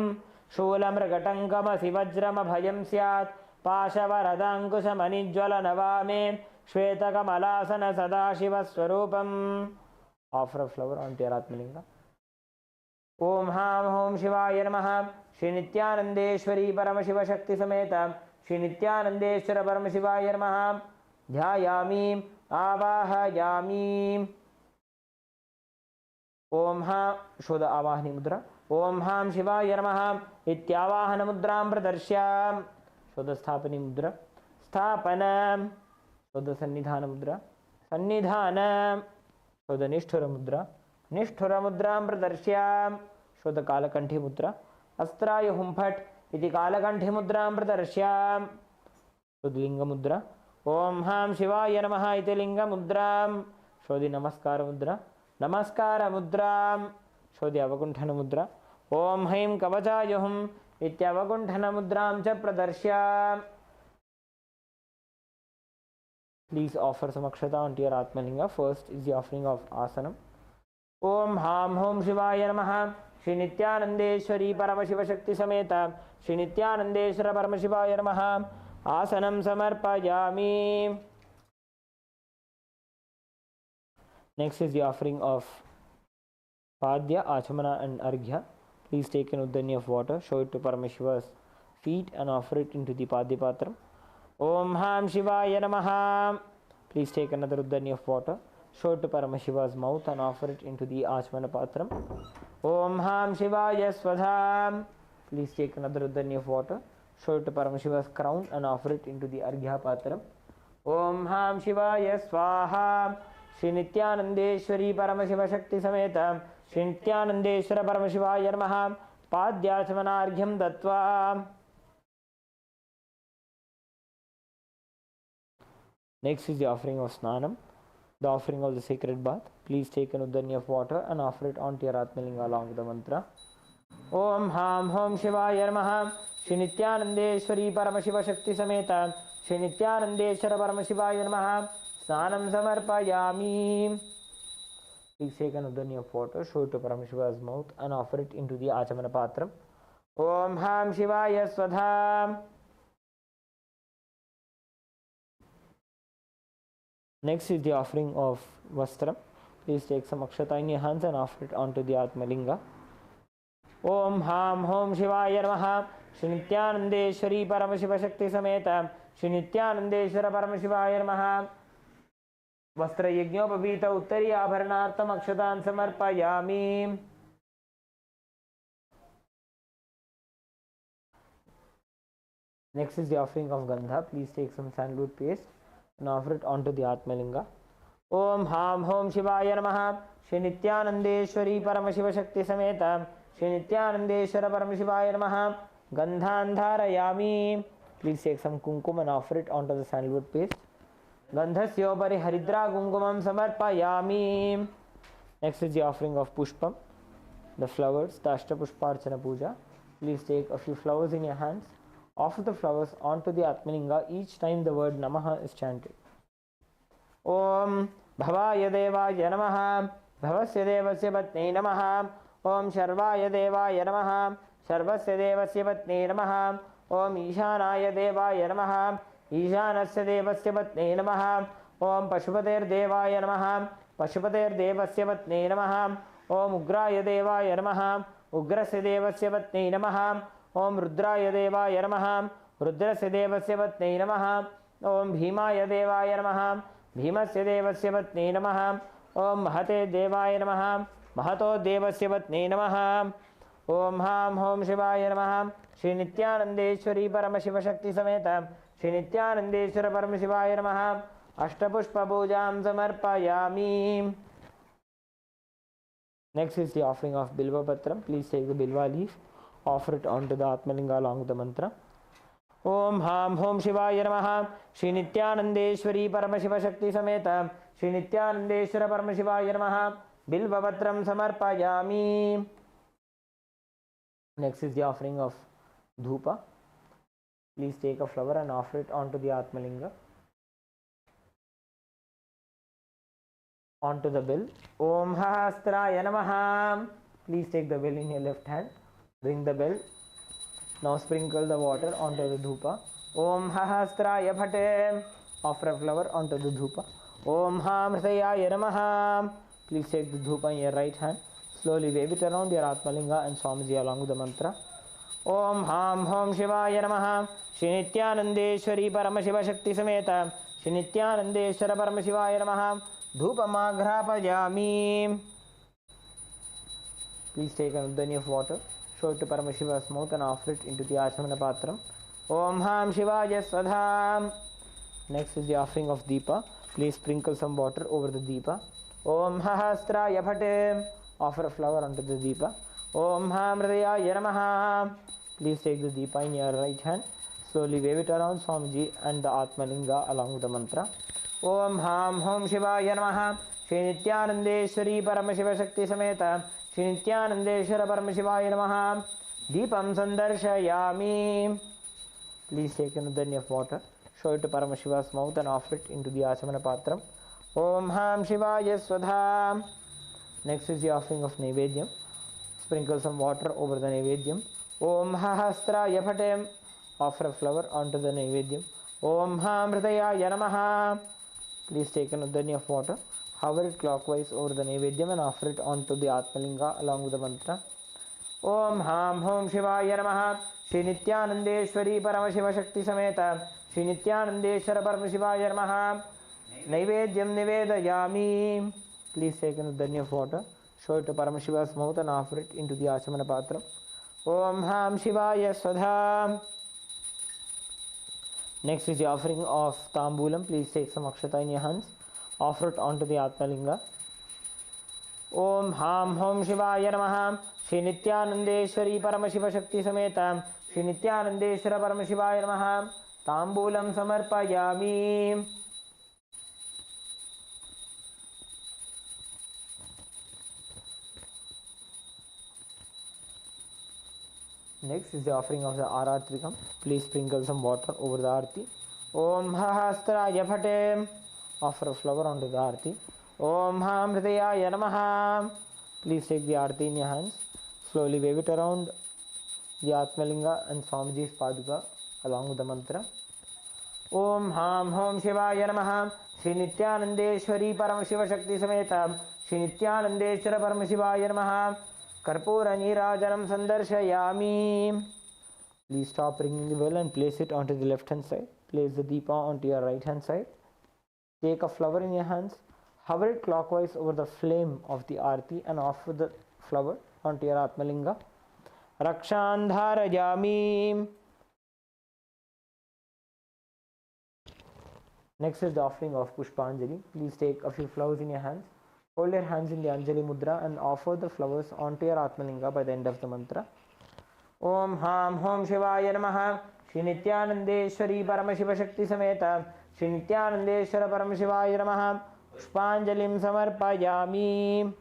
Shulamragatankamasi Vajramabhayam Syat Pashavaradankusamanijwalanavame Shvetakamalāsana Sadashivaswarupam. Offer a flower onto your Atmalinga. Om Ham Om Shivaya Namaha. Shri Nithyanandeshwari Paramashiva Shakti Sameta Shri Nithyanandeshwara Paramashivaya Namaha. Dhyayami Avahayami. Om Ham. Show the Avahani Mudra. Om Ham Shivaya Namaha. Ityavahana Mudram Pradarshya. Show the Sthapani Mudra. Sthapanam. Show the Sannidhana Mudra. Sannidhanam. Show the Nishthura Mudra. Nishthura Mudram Pradarshya. Show the Kalakanthi Mudra. Astraya Humphat. Iti Kalakanthi Mudram Pradarshya. Show the Linga Mudra. Om Ham Shivaya Namaha. Iti Linga Mudram. Show the Namaskara Mudra. Namaskara Mudram. Show the Avakunthana Mudra. Om Haim Kavachaya Hum. Iti Avakunthana Mudram Cha Pradarshya. Please offer some akshata onto your Atmalinga. First is the offering of asanam. Om Ham Om Shivaya Namaha. Shri Nithyanandeshwari Paramashiva Shakti Sameta Shri Nithyanandeshwara Paramashivaya Namaha. Asanam Samarpayami. Next is the offering of Padya, Achamana and Arghya. Please take an uddani of water, show it to Paramashiva's feet and offer it into the Padya Patram. Om Ham Shivaya Namaha. Please take another uddani of water, show it to Paramashiva's mouth and offer it into the Achmana Patram. Om Ham Shivaya Swadham. Please take another uddani of water, show it to Paramashiva's crown and offer it into the Arghya Patram. Om Ham Shivaya Swaha. Shri Nithyanandeshwari Paramashiva Shakti Sameta Shri Nithyanandeshwara Paramashivaya Namaha. Padyachmana Arghyam Dattva. Next is the offering of Snanam, the offering of the sacred bath. Please take an uddani of water and offer it onto your Atmalinga along with the mantra. Om Ham Om Shivaya Namaha. Shri Nithyanandeshwari Paramashiva Shakti Sameta Shri Nithyanandeshwara Paramashivaya Namaha. Snanam Samarpayami. Please take an uddani of water, show it to Paramashiva's mouth and offer it into the Achamana Patram. Om Ham Shivaya Swadham. Next is the offering of Vastram. Please take some akshata in your hands and offer it onto the Atmalinga. Om Ham Om Shivaya Namaha. Shri Nithyanandeshwari Paramashiva Shakti Sameta Shri Nithyanandeshwara Paramashivaya Namaha. Vastra Yajñopavita Uttari Abharanartam Akshatan Samarpayami. Next is the offering of Gandha. Please take some sandalwood paste and offer it onto the Atmalinga. Om Ham Om Shivaya Namaha. Shri Nithyanandeshwari Paramashiva Shakti Sameta Shri Nithyanandeshwara Paramashivaya Namaha. Gandhan Dharayami. Please take some kumkum and offer it onto the sandalwood paste. Gandhasyopari Haridra Kumkumam Samarpayami. Next is the offering of Pushpam, the flowers, the Ashtapushparchana Puja. Please take a few flowers in your hands. Offer the flowers onto the Atmalinga each time the word Namaha is chanted. Om Bhavaya Devaya Namaha. Bhavasya Devasya Patni Namaha. Om Sharvaya Devaya Namaha. Sharvasya Devasya Patni Namaha. Om Ishanaya Devaya Namaha. Ishanasya Devasya Patni Namaha. Om Pashupater Devaya Namaha. Pashupater Devasya Patni Namaha. Om Ugraya Devaya Namaha. Ugrasya Devasya Patni Namaha. ओम रुद्राय देवाय नमः रुद्रस्य देवस्य पत्न्यै नमः ओम भीमाय देवाय नमः भीमस्य देवस्य पत्न्यै नमः ओम महते देवाय नमः महतो देवस्य पत्न्यै नमः ओम हां होम शिवाय नमः श्री नित्यानंदेश्वरी परमशिवशक्ति समेत श्री नित्यानंदेश्वर परमशिवाय नमः अष्टपुष्पपूजां समर्पयामि. Next is the offering of Bilva Patram. Please take the Bilva leaf, offer it onto the Atmalinga along with the mantra. Om Ham Hom Shivaya Namaha Shri Nithyanandeshwari Paramashiva Sameta Shri Nithyanandeshwara Paramashivaya Namaha Bilva Patram Samarpayami. Next is the offering of Dhupa. Please take a flower and offer it onto the Atmalinga. Onto the bell. Om Hastraya Namaha. Please take the bell in your left hand. Ring the bell. Now sprinkle the water onto the dhupa. Om Hastraya Bhate. Offer a flower onto the dhupa. Om Hamritaya Namaha. Please take the dhupa in your right hand. Slowly wave it around your Atmalinga and Swamiji along with the mantra. Om Ham Hom Shivaya Namaha Shri Nithyanandeshwari Paramashiva Shakti Sameta Shri Nithyanandeshwara Paramashivaya Namaha Dhupamagrapayami. Please take an uddani of water, show it to Paramashiva's mouth and offer it into the Achamana Patram. Om Ham Shivaya Swadham. Next is the offering of Deepa. Please sprinkle some water over the Deepa. Om Hahastraya Bhate. Offer a flower onto the Deepa. Om Ham Hridayaya Namaha. Please take the Deepa in your right hand. Slowly wave it around Swamiji and the Atmalinga along with the mantra. Om Ham Hom Shivaya Namaha Shri Nithyanandeshwari Paramashiva Shakti Sameta Shri Nithyanandeshwara Paramashivaya Namaha Deepam Sandarshayami. Please take an uddani of water, show it to Paramashiva's mouth and offer it into the Achamana Patram. Om Ham Shivaya Swadham. Next is the offering of Naivedyam. Sprinkle some water over the Naivedyam. Om Hahastraya Bhatem. Offer a flower onto the Naivedyam. Om Ham Hridayaya Namaha. Please take an uddani of water, hover it clockwise over the Naivedyam and offer it onto the Atmalinga along with the mantra. Om Ham Hom Shivaya Namaha Shri Nithyanandeshwari Paramashiva Shakti Sameta Shri Nithyanandeshwara Paramashivaya Namaha Naivedyam Nivedayami. Please take an uddani of water, show it to Paramashiva's mouth and offer it into the Achamana Patram. Om Ham Shivaya Swadham. Next is the offering of Tambulam. Please take some akshata in your hands, offer it onto the Atmalinga. Om Ham Hom Shivaya Namaha Shri Nithyanandeshwari Paramashiva Shakti Sameta Shri Nithyanandeshwara Paramashivaya Namaha Tambulam Samarpayami. Next is the offering of the Aratrikam. Please sprinkle some water over the Arti. Om Hahastraya Bhate. Offer a flower onto the Arti. Om Ham Hridayaya Namaha. Please take the Arti in your hands. Slowly wave it around the Atmalinga and Swamiji's Paduka along with the mantra. Om Ham Hom Shivaya Namaha Shri Nithyanandeshwari Paramashiva Shakti Sameta Shri Nithyanandeshwara Paramashivaya Namaha Karpura Nirajanam Sandarshayami. Please stop ringing the bell and place it onto the left hand side. Place the Deepa onto your right hand side. Take a flower in your hands, hover it clockwise over the flame of the Arti and offer the flower onto your Atmalinga. Rakshandharayami. Next is the offering of Pushpanjali. Please take a few flowers in your hands. Hold your hands in the Anjali Mudra and offer the flowers onto your Atmalinga by the end of the mantra. Om Ham Hom Shivaya Namaha Shri Nithyanandeshwari Paramashiva Shakti Sameta Shri Nithyanandeshwara Paramashivaya Namaha Pushpanjalim Samarpayami.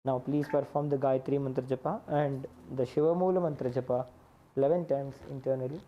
Now please perform the Gayatri Mantra Japa and the Shiva Mula Mantra Japa 11 times internally.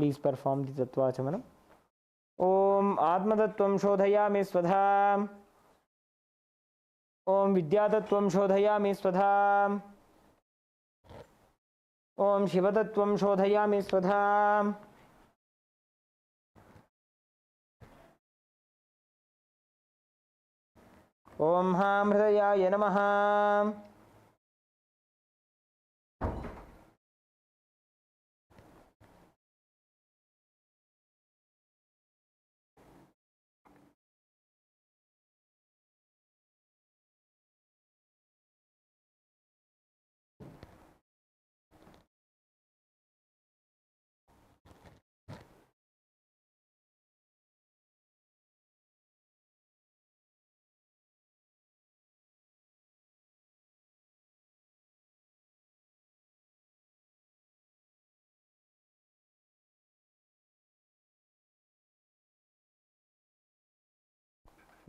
Please perform the Tattvachamanam. Om Atmatattvam Shodhayami Swadha. Om Vidyatattvam Shodhayami Swadha. Om Shivatattvam Shodhayami Swadha. Om Ham Hridayaya Namaha.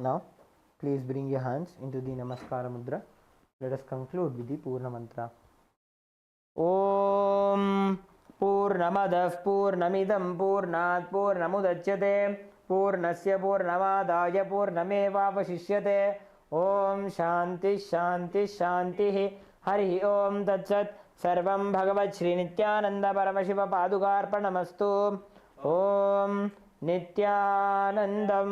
Now, please bring your hands into the Namaskara Mudra. Let us conclude with the Purna Mantra. Om Purnamadah Purnamidam Purnat Purnamudachyate Purnasya Purnamadaya Purnamevavashishyate Om Shanti Shanti Shanti Hari Om Tatsat Sarvam Bhagavat Shri Nithyananda Paramashiva Padukarpanamastu Om Nithyanandam.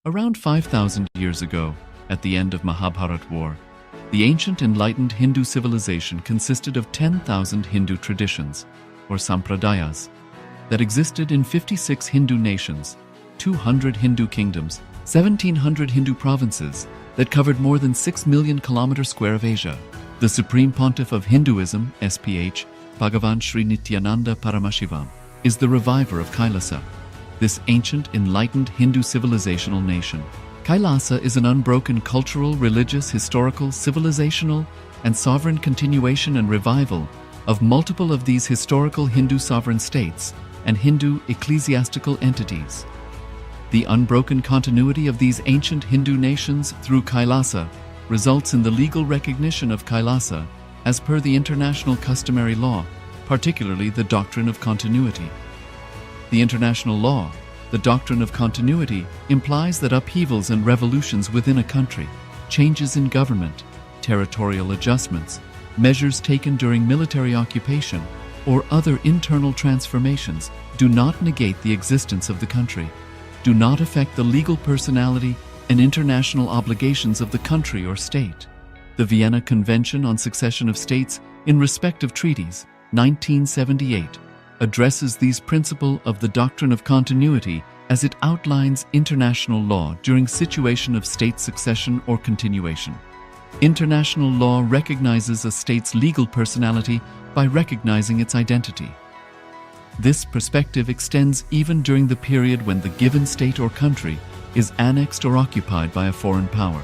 Around 5,000 years ago, at the end of Mahabharat War, the ancient enlightened Hindu civilization consisted of 10,000 Hindu traditions, or sampradayas, that existed in 56 Hindu nations, 200 Hindu kingdoms, 1,700 Hindu provinces that covered more than 6 million kilometers square of Asia. The Supreme Pontiff of Hinduism, SPH, Bhagavan Sri Nithyananda Paramashivoham, is the reviver of KAILASA, this ancient enlightened Hindu civilizational nation. KAILASA is an unbroken cultural, religious, historical, civilizational, and sovereign continuation and revival of multiple of these historical Hindu sovereign states and Hindu ecclesiastical entities. The unbroken continuity of these ancient Hindu nations through KAILASA results in the legal recognition of KAILASA as per the international customary law, particularly the doctrine of continuity. The international law, the doctrine of continuity, implies that upheavals and revolutions within a country, changes in government, territorial adjustments, measures taken during military occupation, or other internal transformations do not negate the existence of the country, do not affect the legal personality and international obligations of the country or state. The Vienna Convention on Succession of States in Respect of Treaties, 1978, addresses these principles of the doctrine of continuity as it outlines international law during situation of state succession or continuation. International law recognizes a state's legal personality by recognizing its identity. This perspective extends even during the period when the given state or country is annexed or occupied by a foreign power.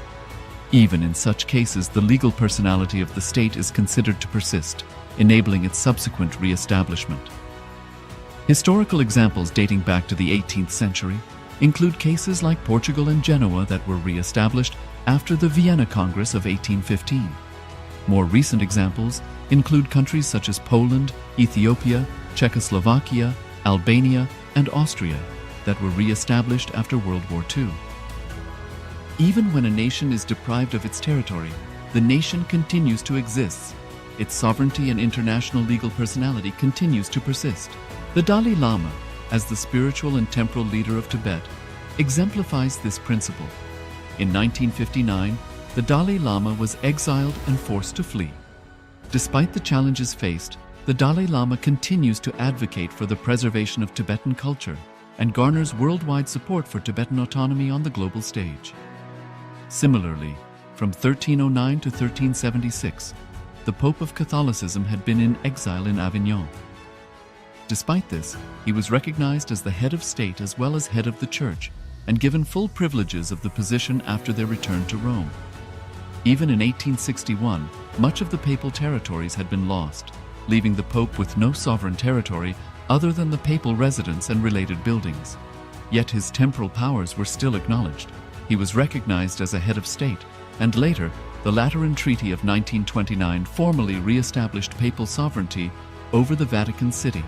Even in such cases, the legal personality of the state is considered to persist, enabling its subsequent re-establishment. Historical examples dating back to the 18th century include cases like Portugal and Genoa that were re-established after the Vienna Congress of 1815. More recent examples include countries such as Poland, Ethiopia, Czechoslovakia, Albania, and Austria that were re-established after World War II. Even when a nation is deprived of its territory, the nation continues to exist. Its sovereignty and international legal personality continues to persist. The Dalai Lama, as the spiritual and temporal leader of Tibet, exemplifies this principle. In 1959, the Dalai Lama was exiled and forced to flee. Despite the challenges faced, the Dalai Lama continues to advocate for the preservation of Tibetan culture and garners worldwide support for Tibetan autonomy on the global stage. Similarly, from 1309 to 1376, the Pope of Catholicism had been in exile in Avignon. Despite this, he was recognized as the head of state as well as head of the church and given full privileges of the position after their return to Rome. Even in 1861, much of the papal territories had been lost, leaving the Pope with no sovereign territory other than the papal residence and related buildings. Yet his temporal powers were still acknowledged. He was recognized as a head of state, and later, the Lateran Treaty of 1929 formally re-established papal sovereignty over the Vatican City.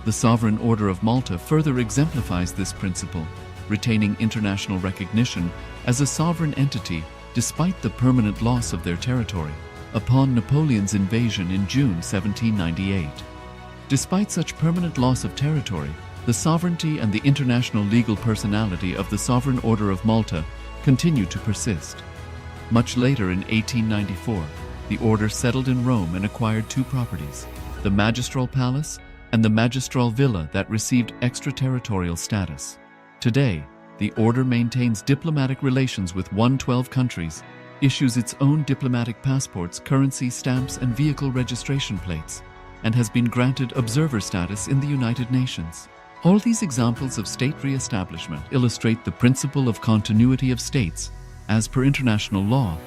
The Sovereign Order of Malta further exemplifies this principle, retaining international recognition as a sovereign entity despite the permanent loss of their territory upon Napoleon's invasion in June 1798. Despite such permanent loss of territory, the sovereignty and the international legal personality of the Sovereign Order of Malta continue to persist. Much later in 1894, the order settled in Rome and acquired two properties, the Magistral Palace and the Magistral Villa that received extraterritorial status. Today, the order maintains diplomatic relations with 112 countries, issues its own diplomatic passports, currency, stamps, and vehicle registration plates, and has been granted observer status in the United Nations. All these examples of state re-establishment illustrate the principle of continuity of states, as per international law,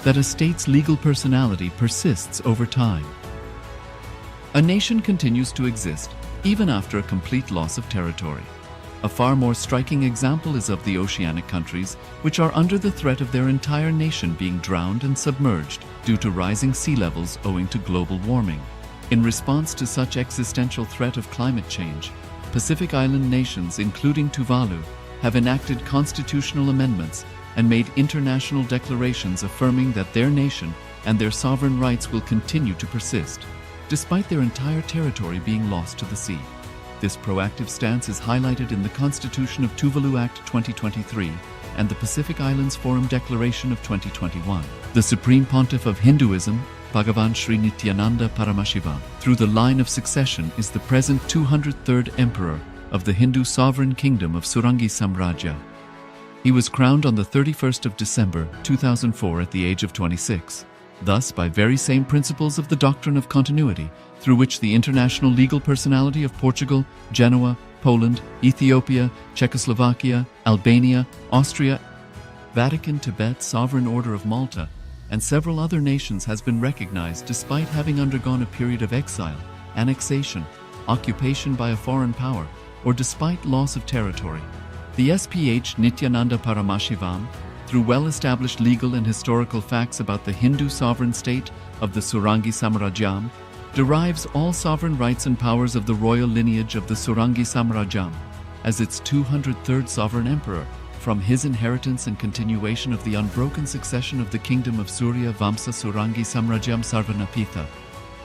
that a state's legal personality persists over time. A nation continues to exist even after a complete loss of territory. A far more striking example is of the oceanic countries, which are under the threat of their entire nation being drowned and submerged due to rising sea levels owing to global warming. In response to such existential threat of climate change, Pacific Island nations, including Tuvalu, have enacted constitutional amendments and made international declarations affirming that their nation and their sovereign rights will continue to persist, despite their entire territory being lost to the sea. This proactive stance is highlighted in the Constitution of Tuvalu Act 2023 and the Pacific Islands Forum Declaration of 2021. The Supreme Pontiff of Hinduism, Bhagavan Sri Nithyananda Paramashivoham, through the line of succession is the present 203rd Emperor of the Hindu sovereign kingdom of Surangi Samrajya. He was crowned on the 31st of December 2004 at the age of 26. Thus, by very same principles of the doctrine of continuity, through which the international legal personality of Portugal, Genoa, Poland, Ethiopia, Czechoslovakia, Albania, Austria, Vatican, Tibet, Sovereign Order of Malta, and several other nations has been recognized despite having undergone a period of exile, annexation, occupation by a foreign power, or despite loss of territory. The SPH Nithyananda Paramashivoham, through well-established legal and historical facts about the Hindu sovereign state of the Surangi Samrajyam, derives all sovereign rights and powers of the royal lineage of the Surangi Samrajyam as its 203rd sovereign emperor, from his inheritance and continuation of the unbroken succession of the kingdom of Surya Vamsa Surangi Samrajyam Sarvanapitha.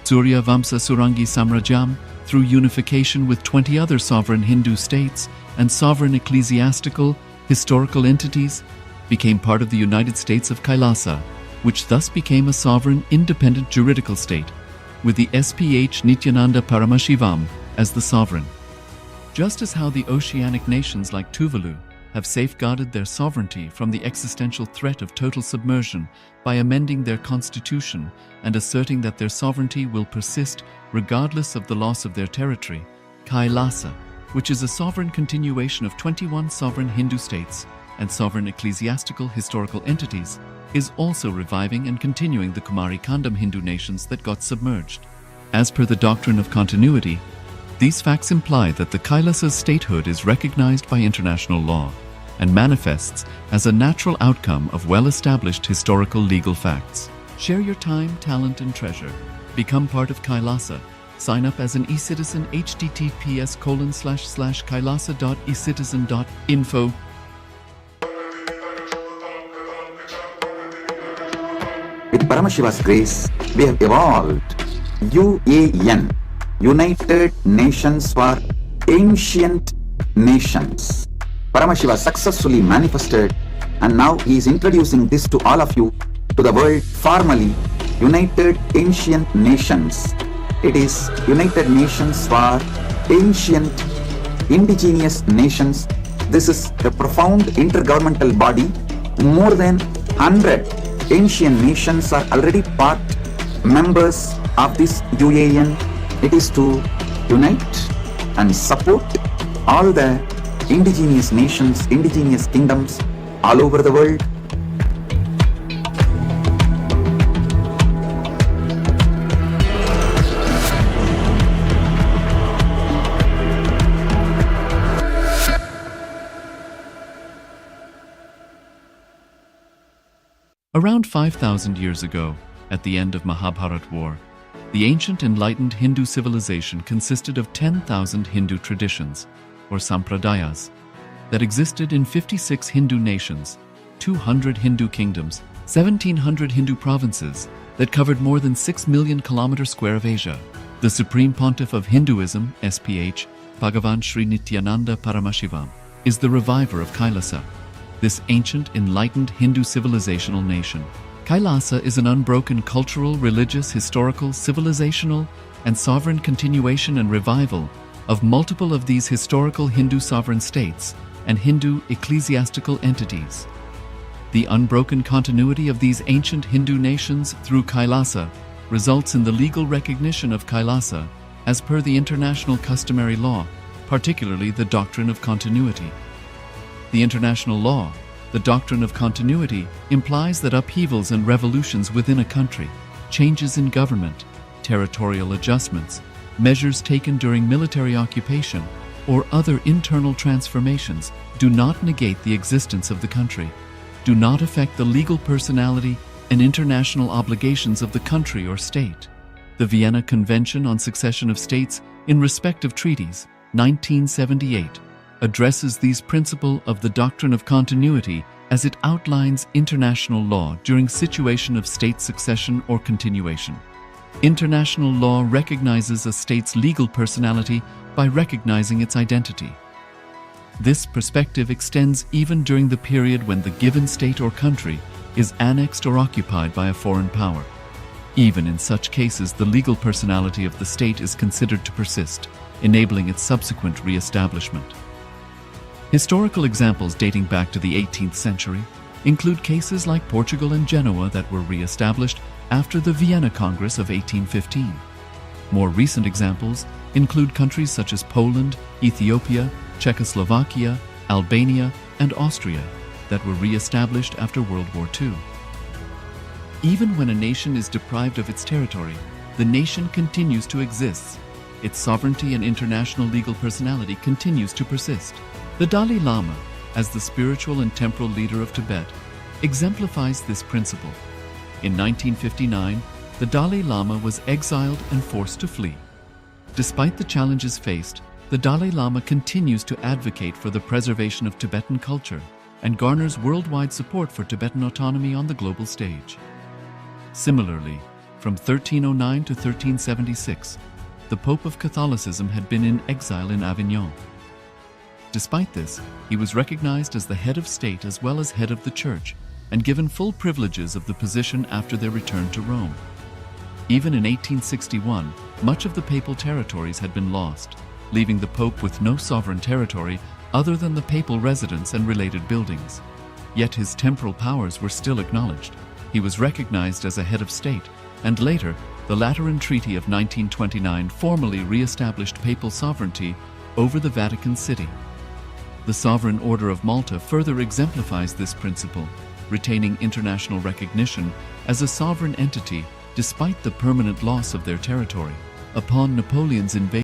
Surya Vamsa Surangi Samrajyam, through unification with 20 other sovereign Hindu states and sovereign ecclesiastical, historical entities, became part of the United States of KAILASA, which thus became a sovereign, independent juridical state, with the SPH Nithyananda Paramashivoham as the sovereign. Just as how the oceanic nations like Tuvalu have safeguarded their sovereignty from the existential threat of total submersion by amending their constitution and asserting that their sovereignty will persist regardless of the loss of their territory, KAILASA, which is a sovereign continuation of 21 sovereign Hindu states and sovereign ecclesiastical historical entities, is also reviving and continuing the Kumari Kandam Hindu nations that got submerged. As per the doctrine of continuity, these facts imply that the Kailasa's statehood is recognized by international law and manifests as a natural outcome of well-established historical legal facts. Share your time, talent, and treasure. Become part of KAILASA. Sign up as an eCitizen https://kailasa.ecitizen.info. With Paramashiva's grace, we have evolved UAN, United Nations for Ancient Nations. Paramashiva successfully manifested, and now he is introducing this to all of you, to the world formally, United Ancient Nations. It is United Nations for Ancient Indigenous Nations. This is a profound intergovernmental body. More than 100 ancient nations are already part members of this UAN. It is to unite and support all the indigenous nations, indigenous kingdoms all over the world. Around 5,000 years ago, at the end of Mahabharat War, the ancient enlightened Hindu civilization consisted of 10,000 Hindu traditions, or sampradayas, that existed in 56 Hindu nations, 200 Hindu kingdoms, 1,700 Hindu provinces that covered more than 6 million kilometers square of Asia. The Supreme Pontiff of Hinduism, SPH, Bhagavan Sri Nithyananda Paramashivoham, is the reviver of KAILASA, this ancient, enlightened Hindu civilizational nation. KAILASA is an unbroken cultural, religious, historical, civilizational, and sovereign continuation and revival of multiple of these historical Hindu sovereign states and Hindu ecclesiastical entities. The unbroken continuity of these ancient Hindu nations through KAILASA results in the legal recognition of KAILASA as per the international customary law, particularly the doctrine of continuity. The international law, the doctrine of continuity, implies that upheavals and revolutions within a country, changes in government, territorial adjustments, measures taken during military occupation, or other internal transformations do not negate the existence of the country, do not affect the legal personality and international obligations of the country or state. The Vienna Convention on Succession of States in respect of treaties, 1978, addresses these principles of the doctrine of continuity as it outlines international law during situation of state succession or continuation. International law recognizes a state's legal personality by recognizing its identity. This perspective extends even during the period when the given state or country is annexed or occupied by a foreign power. Even in such cases, the legal personality of the state is considered to persist, enabling its subsequent re-establishment. Historical examples dating back to the 18th century include cases like Portugal and Genoa that were re-established after the Vienna Congress of 1815. More recent examples include countries such as Poland, Ethiopia, Czechoslovakia, Albania, and Austria that were re-established after World War II. Even when a nation is deprived of its territory, the nation continues to exist. Its sovereignty and international legal personality continues to persist. The Dalai Lama, as the spiritual and temporal leader of Tibet, exemplifies this principle. In 1959, the Dalai Lama was exiled and forced to flee. Despite the challenges faced, the Dalai Lama continues to advocate for the preservation of Tibetan culture and garners worldwide support for Tibetan autonomy on the global stage. Similarly, from 1309 to 1376, the Pope of Catholicism had been in exile in Avignon. Despite this, he was recognized as the head of state as well as head of the church and given full privileges of the position after their return to Rome. Even in 1861, much of the papal territories had been lost, leaving the Pope with no sovereign territory other than the papal residence and related buildings. Yet his temporal powers were still acknowledged. He was recognized as a head of state, and later, the Lateran Treaty of 1929 formally re-established papal sovereignty over the Vatican City. The Sovereign Order of Malta further exemplifies this principle, retaining international recognition as a sovereign entity despite the permanent loss of their territory. Upon Napoleon's invasion